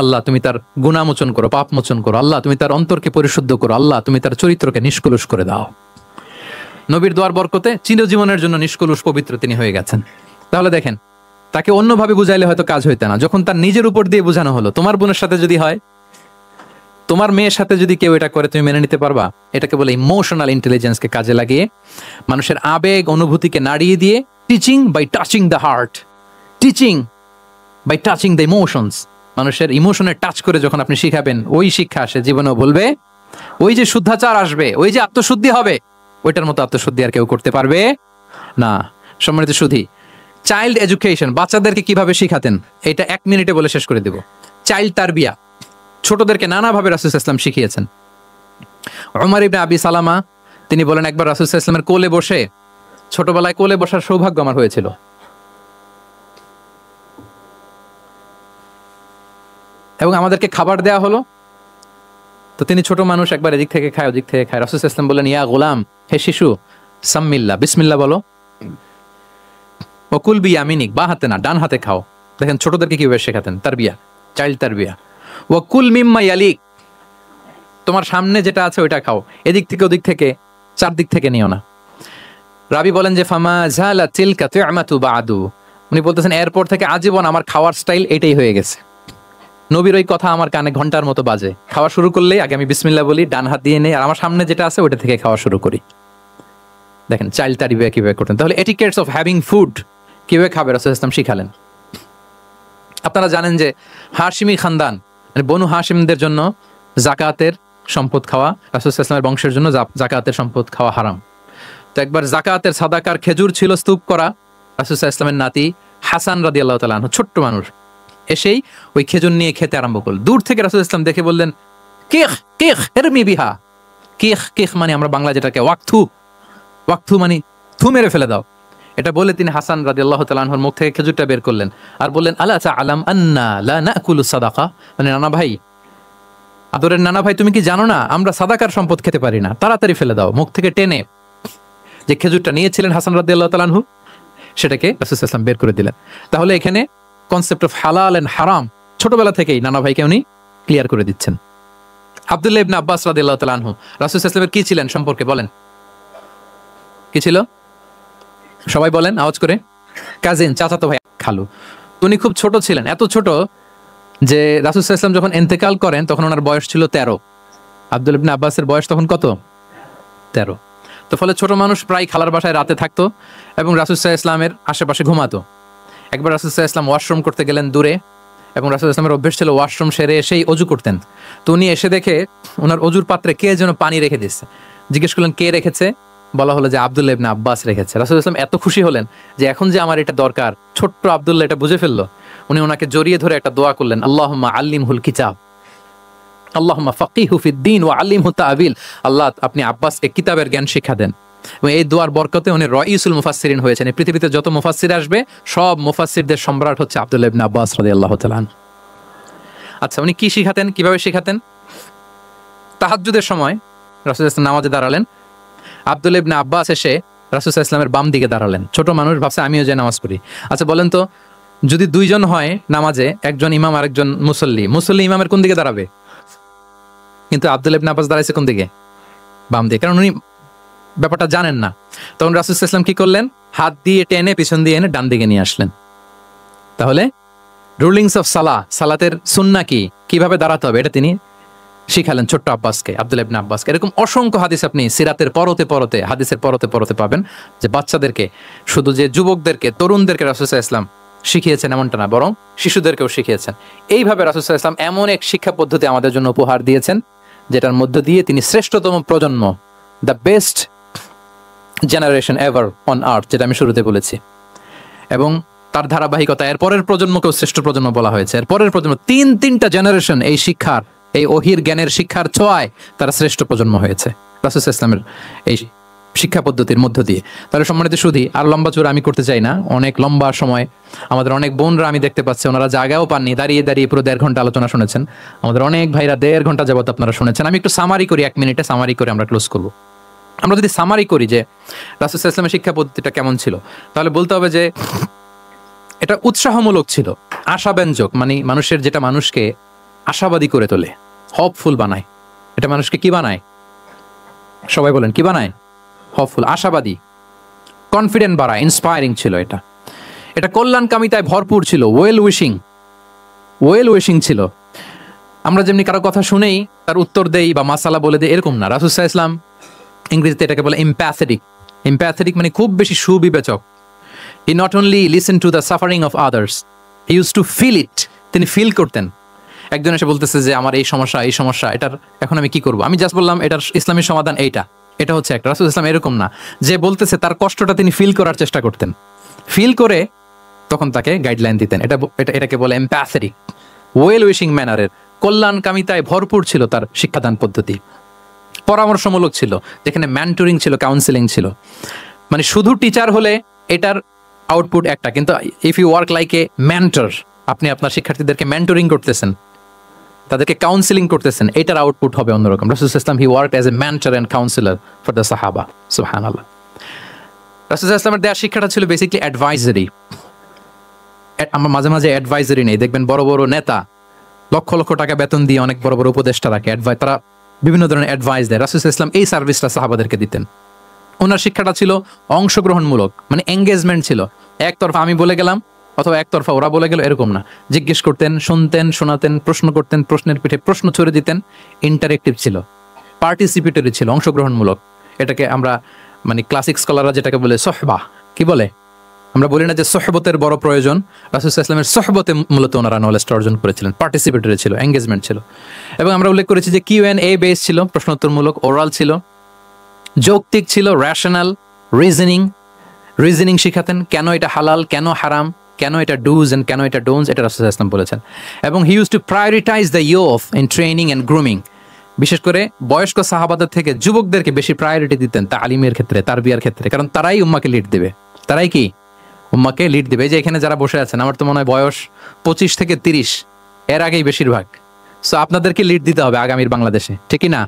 আল্লাহ তুমি তার গুনাহ মোচন করো, পাপ মোচন করো, আল্লাহ তুমি তার অন্তরকে পরিশুদ্ধ করো, আল্লাহ তুমি তার চরিত্রকে নিষ্কলুষ করে দাও। নবীর দোয়ার বরকতে চিরজীবনের জন্য নিষ্কলুষ পবিত্র তিনি হয়ে গেছেন। তাহলে দেখেন, তাকে অন্যভাবে বুঝাইলে হয়তো কাজ হইতো না, যখন তার নিজের উপর দিয়ে বোঝানো হলো। তোমার বোনের সাথে যদি হয়, তোমার মেয়ের সাথে যদি কেউ এটা করে, তুমি মেনে নিতে পারবা? এটাকে বলে ইমোশনাল ইন্টেলিজেন্সকে কাজে লাগিয়ে মানুষের আবেগ অনুভূতিকে নাড়িয়ে দিয়ে, teaching by touching the heart, teaching by touching the emotions, মানুষের ইমোশনে টাচ করে যখন আপনি শিখাবেন, ওই শিক্ষা সে জীবনেও বলবে, ওই যে শুদ্ধাচার আসবে, ওই যে আত্মশুদ্ধি হবে, ওইটার মতো আত্মশুদ্ধি আর কেউ করতে পারবে না। সম্মানিত সুধী, চাইল্ড এডুকেশন, বাচ্চাদেরকে কিভাবে শিখাতেন, এটা 1 মিনিটে বলে শেষ করে দেব। চাইল্ড তারবিয়া, ছোটদেরকে নানাভাবে রাসূল সাল্লাল্লাহু আলাইহি ওয়াসাল্লাম শিখিয়েছেন। উমর ইবনে আবি সালামা তিনি বলেন, একবার রাসূল সাল্লাল্লাহু আলাইহি ওয়াসাল্লামের কোলে বসে, ছোটবেলায় কোলে বসার সৌভাগ্য আমার হয়েছিল। এবং আমাদেরকে খাবার দেয়া হলো, তো তিনি ছোট মানুষ, একবার এদিক থেকে খায় ওদিক থেকে খায়। রাসূল সাল্লাল্লাহু আলাইহি ওয়াসাল্লাম বললেন ইয়া গোলাম, হে শিশু, সাম্মিল্লাহ, বিসমিল্লাহ বলো, ওকুল বিয়ামিনিক, বা হাতে না ডান হাতে খাও। দেখেন ছোটদেরকে কিভাবে শেখাতেন, তারবিয়া, চাইল্ড তারবিয়া। ওয়াকুল মিম্মা ইয়ালিক, তোমার সামনে যেটা আছে ওইটা খাও, এদিক থেকে ওদিক থেকে, চারদিক থেকে নিও না। রাবি বলেন যে ফামা জালা তিলকা তু'মাতু বাদু, উনি বলতেছেন এরপর থেকে আজীবন আমার খাওয়ার স্টাইল এটাই হয়ে গেছে। নবীর ওই কথা আমার কানে ঘন্টার মতো বাজে। খাওয়া শুরু করলে আগে আমি বিসমিল্লাহ বলি, ডান হাত দিয়ে নেই, আর আমার সামনে যেটা আছে ওইটা থেকে খাওয়া শুরু করি। দেখেন চাইল্ড তারবিয়া কিভাবে করতেন। তাহলে এটিকেটস অফ হ্যাভিং ফুড কিভাবে খাবে রাসূল ইসলাম শিখালেন। আপনারা জানেন যে হাশিমি খানদান, মানে বনু হাশিমদের জন্য জাকাতের সম্পদ খাওয়া, রাসূল সাল্লাল্লাহু আলাইহি ওয়াসাল্লামের বংশের জন্য যাকাতের সম্পদ খাওয়া হারাম। তো একবার যাকাতের সাদাকার খেজুর ছিল স্তূপ করা, রাসূল সাল্লাল্লাহু আলাইহি ওয়াসাল্লামের নাতি হাসান রাদিয়াল্লাহু তাআলা আনহু, ছোট্ট মানুষ, এসেই ওই খেজুর নিয়ে খেতে আরম্ভ করল। দূর থেকে রাসূল সাল্লাল্লাহু আলাইহি ওয়াসাল্লাম দেখে বললেন, কিখ কিখ এরমি বিহা। কিখ কিখ মানে আমরা বাংলা যেটাকে ওয়াকথু, ওয়াকথু মানে থু মেরে ফেলে দাও। এটা বলে তিনি হাসান রাদিয়াল্লাহু তাআলা আনহুর মুখ থেকে খেজুরটা বের করলেন আর বললেন, আলা তাআলাম আন্না লা নাকুলু সাদাকা, মানে নানা ভাই, আদরের নানা ভাই, তুমি কি জানো না আমরা সাদাকার সম্পদ খেতে পারি না, তাড়াতাড়ি ফেলে দাও। মুখ থেকে টেনে যে খেজুরটা নিয়েছিলেন হাসান রাদিয়াল্লাহু তাআলা আনহু, সেটাকে রাসূল সাল্লাল্লাহু আলাইহি ওয়াসাল্লাম বের করে দিলেন। তাহলে এখানে কনসেপ্ট অফ হালাল এন্ড হারাম ছোটবেলা থেকেই নানা ভাইকে উনি ক্লিয়ার করে দিচ্ছেন। আব্দুল্লাহ ইবনে আব্বাস রাদিয়াল্লাহু তাআলা আনহু রাসূল সাল্লাল্লাহু আলাইহি ওয়াসাল্লামের কি ছিলেন সম্পর্কে বলেন, কি ছিল? সবাই বলেন আওয়াজ করে। কাজিন, চাচাতো ভাই, খালু। উনি খুব ছোট ছিলেন, এত ছোট যে রাসূল সাল্লাল্লাহু আলাইহি ওয়াসাল্লাম যখন ইন্তেকাল করেন তখন ওনার বয়স ছিল 13। আব্দুল্লাহ ইবনে আব্বাসের বয়স তখন কত? 13। তো ফলে ছোট মানুষ প্রায় খালার বাসায় রাতে থাকতো এবং রাসূল সাল্লাল্লাহু আলাইহি ওয়াসাল্লামের আশেপাশে ঘুমাতো। একবার রাসূল সাল্লাল্লাহু আলাইহি ওয়াসাল্লাম ওয়াশরুম করতে গেলেন দূরে, এবং রাসূল সাল্লাল্লাহু আলাইহি ওয়াসাল্লামের অভ্যেস ছিল ওয়াশরুম সেরে এসেই অজু করতেন। তো উনি এসে দেখে ওনার অজুর পাত্রে কে যেন পানি রেখে দিচ্ছে। জিজ্ঞেস করলেন কে রেখেছে, বলা হলো যে আব্দুল্লাহ ইবনে আব্বাস রেখেছে। রাসূল সাল্লাল্লাহু আলাইহি ওয়াসাল্লাম এত খুশি হলেন যে এখন যে আমার এটা দরকার, ছোট্ট আব্দুল্লাহ এটা বুঝে ফেললো। উনি ওনাকে জড়িয়ে ধরে একটা দোয়া করলেন, আল্লাহুম্মা আল্লিমহুল কিতাব, আল্লাহুম্মা ফাকিহু ফিদ্দীন ওয়া আল্লিমহু তা'বীল। আল্লাহ আপনি আব্বাসকে কিতাবের জ্ঞান শিক্ষা দেন। এবং এই দোয়ার বরকতে উনি রাইসুল মুফাসসিরিন হয়েছেন। এই পৃথিবীতে যত মুফাসসির আসবে সব মুফাসসিরদের সম্রাট হচ্ছে আব্দুল্লাহ ইবনে আব্বাস রাদিয়াল্লাহু তাআলা। আচ্ছা, উনি কি শিখাতেন, কিভাবে শিখাতেন? তাহাজ্জুদের সময় রাসূল সাল্লাল্লাহু আলাইহি ওয়াসাল্লাম নামাজে দাঁড়ালেন, আব্দুল্লাহ ইবনে আব্বাস এসে রাসূল সাল্লাল্লাহু আলাইহি ওয়াসাল্লামের বাম দিকে দাঁড়ালেন। ছোট মানুষ ভাবছে আমিও যে নামাজ পড়ি। আচ্ছা বলেন তো, যদি দুইজন হয় নামাজে, একজন ইমাম আর একজন মুসল্লি, মুসল্লি ইমামের কোন দিকে দাঁড়াবে? কিন্তু আব্দুল্লাহ ইবনে আব্বাস দাঁড়াইছে কোন দিকে? বাম দিকে, কারণ উনি ব্যাপারটা জানেন না। তখন রাসূল সাল্লাল্লাহু আলাইহি ওয়াসাল্লাম কি করলেন? হাত দিয়ে টেনে পিছন দিয়ে এনে ডান দিকে নিয়ে আসলেন। তাহলে রুলিংস অফ সালাতের সুন্নাহ কি, কিভাবে দাঁড়াতে হবে, এটা তিনি শিখালেন ছোট্ট আব্বাসকে, আব্দুল্লাহ ইবনে আব্বাসকে। এরকম অসংখ্য হাদিস আপনি সিরাতের পরতে পরতে, হাদিসের পরতে পরতে পাবেন, যে বাচ্চাদেরকে, শুধু যে যুবকদেরকে, তরুণদেরকে রাসূল সাল্লাল্লাহু আলাইহি ওয়াসাল্লাম শিখিয়েছেন এমনটা না, বরং শিশুদেরকেও শিখিয়েছেন। এইভাবে রাসূল সাল্লাল্লাহু আলাইহি ওয়াসাল্লাম এমন এক শিক্ষা পদ্ধতি আমাদের জন্য উপহার দিয়েছেন, যেটার মধ্য দিয়ে তিনি শ্রেষ্ঠতম প্রজন্ম, the best generation ever on আর্থ, যেটা আমি শুরুতে বলেছি, এবং তার ধারাবাহিকতা এর পরের প্রজন্মকেও শ্রেষ্ঠ প্রজন্ম বলা হয়েছে। এর পরের প্রজন্ম তিনটা জেনারেশন এই শিক্ষার, এই ওহির জ্ঞানের শিক্ষার ছোঁয়ায় তারা শ্রেষ্ঠ প্রজন্ম হয়েছে রাসূল সাল্লাল্লাহু আলাইহি ওয়াসাল্লামের এই শিক্ষা পদ্ধতির মধ্য দিয়ে। তাহলে সম্মানিত সুধী, আর লম্বা চূড়া আমি করতে চাই না, অনেক লম্বা সময় আমাদের অনেক বোনরা আমি দেখতে পাচ্ছি ওনারা জায়গাও পাননি, দাঁড়িয়ে দাঁড়িয়ে পুরো 1.5 ঘন্টা আলোচনা শুনেছেন। আমাদের অনেক ভাইরা 1.5 ঘন্টা যাবত আপনারা শুনেছেন। আমি একটু সামারি করি, 1 মিনিটে সামারি করে আমরা ক্লোজ করব। আমরা যদি সামারি করি যে রাসূল সাল্লাল্লাহু আলাইহি ওয়াসাল্লামের শিক্ষা পদ্ধতিটা কেমন ছিল, তাহলে বলতে হবে যে এটা উৎসাহমূলক ছিল, আশাব্যঞ্জক, মানে মানুষের, যেটা মানুষকে আশাবাদী করে তোলে, হপফুল বানায়। এটা মানুষকে কি বানায়? সবাই বলেন কি বানায়? হপফুল, আশাবাদী, কনফিডেন্ট বাড়ায়, ইন্সপায়ারিং ছিল। এটা কল্যাণকামিতায় ভরপুর ছিল, ওয়েল উইশিং ছিল। আমরা যেমনি কারো কথা শুনেই তার উত্তর দেই বা মাসালা বলে দেই, এরকম না। রাসূল সাল্লাল্লাহু আলাইহি ওয়াসাল্লাম, ইংরেজিতে এটাকে বলে এমপ্যাথেটিক, মানে খুব বেশি সুবিবেচক। He not only listened to the suffering of others, he used to feel it. তিনি ফিল করতেন। একজন এসে বলতেছে যে আমার এই সমস্যা, এটার এখন আমি কি করব? আমি জাস্ট বললাম এটার ইসলামী সমাধান এটা হচ্ছে একটা। রাসূল ইসলাম এরকম না, যে বলতেছে তার কষ্টটা তিনি ফিল করার চেষ্টা করতেন, ফিল করে তখন তাকে গাইডলাইন দিতেন। এটাকে বলে এমপ্যাথেটিক, ওয়েল উইশিং ম্যানারের, কল্যাণকামিতায় ভরপুর ছিল তার শিক্ষাদান পদ্ধতি। পরামর্শমূলক ছিল, যেখানে মেন্টরিং ছিল, কাউন্সেলিং ছিল। মানে শুধু টিচার হলে এটার আউটপুট একটা, কিন্তু if you work like a mentor, আপনি আপনার শিক্ষার্থীদেরকে মেন্টরিং করতেছেন, তাদেরকে কাউন্সেলিং করতেছেন, এটার আউটপুট হবে অন্যরকম। রাসূল সাল্লাল্লাহু আলাইহি ওয়াসাল্লাম he worked as a mentor and counsellor for the সাহাবা। সুবহানাল্লাহ। রাসূল সাল্লাল্লাহু আলাইহি ওয়াসাল্লামের দেওয়া শিক্ষাটা ছিল বেসিক্যালি অ্যাডভাইজারি। আমরা মাঝে মাঝে অ্যাডভাইজারি নেই, দেখবেন বড় বড় নেতা লক্ষ লক্ষ টাকা বেতন দিয়ে অনেক বড় বড় উপদেষ্টা রাখে, তারা বিভিন্ন ধরনের অ্যাডভাইস দেয়। রাসূল সাল্লাল্লাহু আলাইহি ওয়াসাল্লাম এই সার্ভিসটা সাহাবাদেরকে দিতেন। ওনার শিক্ষাটা ছিল অংশগ্রহণমূলক, মানে এঙ্গেজমেন্ট ছিল। একতরফা আমি বলে গেলাম অথবা একতরফা ওরা বলে গেল, এরকম না। জিজ্ঞেস করতেন, শুনতেন, শোনাতেন, প্রশ্ন করতেন, প্রশ্নের পিঠে প্রশ্ন ছড়ে দিতেন। ইন্টারেক্টিভ ছিল, পার্টিসিপেটরি ছিল, অংশগ্রহণমূলক। এটাকে আমরা, মানে ক্লাসিক স্কলাররা যেটাকে বলে সোহবা, কি বলে? আমরা বলি না যে সোহবতের বড় প্রয়োজন, রাসূল সাল্লাল্লাহু আলাইহি ওয়াসাল্লামের সোহবতে মূলত ওনারা নলেজটা অর্জন করেছিলেন, পার্টিসিপেটরি ছিল, এঙ্গেজমেন্ট ছিল। এবং আমরা উল্লেখ করেছি যে Q&A বেস ছিল, প্রশ্নোত্তরমূলক, ওরাল ছিল, যৌক্তিক ছিল, র্যাশনাল, রিজনিং শিখাতেন, কেন এটা হালাল, কেন হারাম, কেন এটা ডুজ এন্ড কেন এটা ডোন্টস, এটা রাসূল সাল্লাল্লাহু আলাইহি ওয়াসাল্লাম বলেছেন। এবং he use to prioritize the youth in training and grooming. বিশেষ করে বয়স্ক সাহাবাদের থেকে যুবকদেরকে বেশি প্রায়োরিটি দিতেন তালিমের ক্ষেত্রে, তারবিয়ার ক্ষেত্রে, কারণ তারাই উম্মাকে লিড দেবে। তারাই কি উম্মাকে লিড দেবে। এই যে এখানে যারা বসে আছেন, আমার তো মনে হয় বয়স 25 থেকে 30, এর আগেই বেশিরভাগ। সো আপনাদেরকে লিড দিতে হবে আগামীর বাংলাদেশে, ঠিক কি না?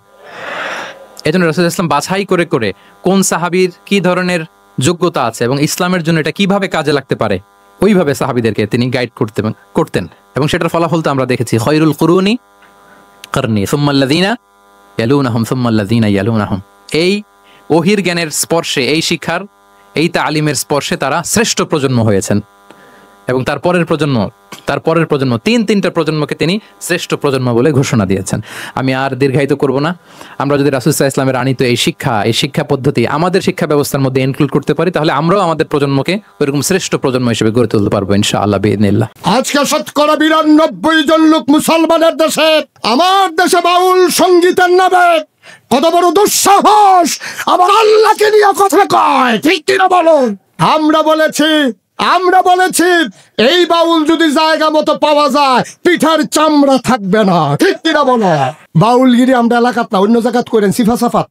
এই জন্য রাসূল সাল্লাল্লাহু আলাইহি ওয়াসাল্লাম বাছাই করে করে কোন সাহাবীর কি ধরনের যোগ্যতা আছে এবং ইসলামের জন্য এটা কিভাবে কাজে লাগতে পারে, ওইভাবে সাহাবীদেরকে তিনি গাইড করতেন। এবং সেটার ফলাফল তো আমরা দেখেছি, খয়রুল কুরুনি করনি সুম্মাল্লাযীনা ইয়ালুনাহুম সুম্মাল্লাযীনা ইয়ালুনাহুম। এই ওহির জ্ঞানের স্পর্শে, এই শিক্ষার, এই তালিমের স্পর্শে তারা শ্রেষ্ঠ প্রজন্ম হয়েছেন। এবং তারপরের প্রজন্ম, তিনটা প্রজন্মকে তিনি শ্রেষ্ঠ প্রজন্ম বলে ঘোষণা দিয়েছেন। আমি আর দীর্ঘায়িত করব না। আমরা যদি রাসূল সাল্লাল্লাহু আলাইহি ওয়াসাল্লামের আনিত এই শিক্ষা পদ্ধতি আমাদের শিক্ষা ব্যবস্থার মধ্যে ইনক্লুড করতে পারি, তাহলে আমরাও আমাদের প্রজন্মকে ওইরকম শ্রেষ্ঠ প্রজন্ম হিসেবে গড়ে তুলতে পারবো ইনশাআল্লাহ বিইذنিল্লাহ। আজকে 92 জন লোক মুসলমানের দেশে, আমার দেশে বাউল সঙ্গীতের নামে কত বড় দুঃসাহস আবার আল্লাহকে নিয়ে কথা কয়, ঠিক কিনা বলুন? আমরা বলেছি এই বাউল যদি জায়গা মতো পাওয়া যায় পিঠার চামড়া থাকবে না, ঠিক কিনা বলো? বাউলগিরি আমরা এলাকাত না, অন্য জায়গাত করেন, সিফা সাফাত।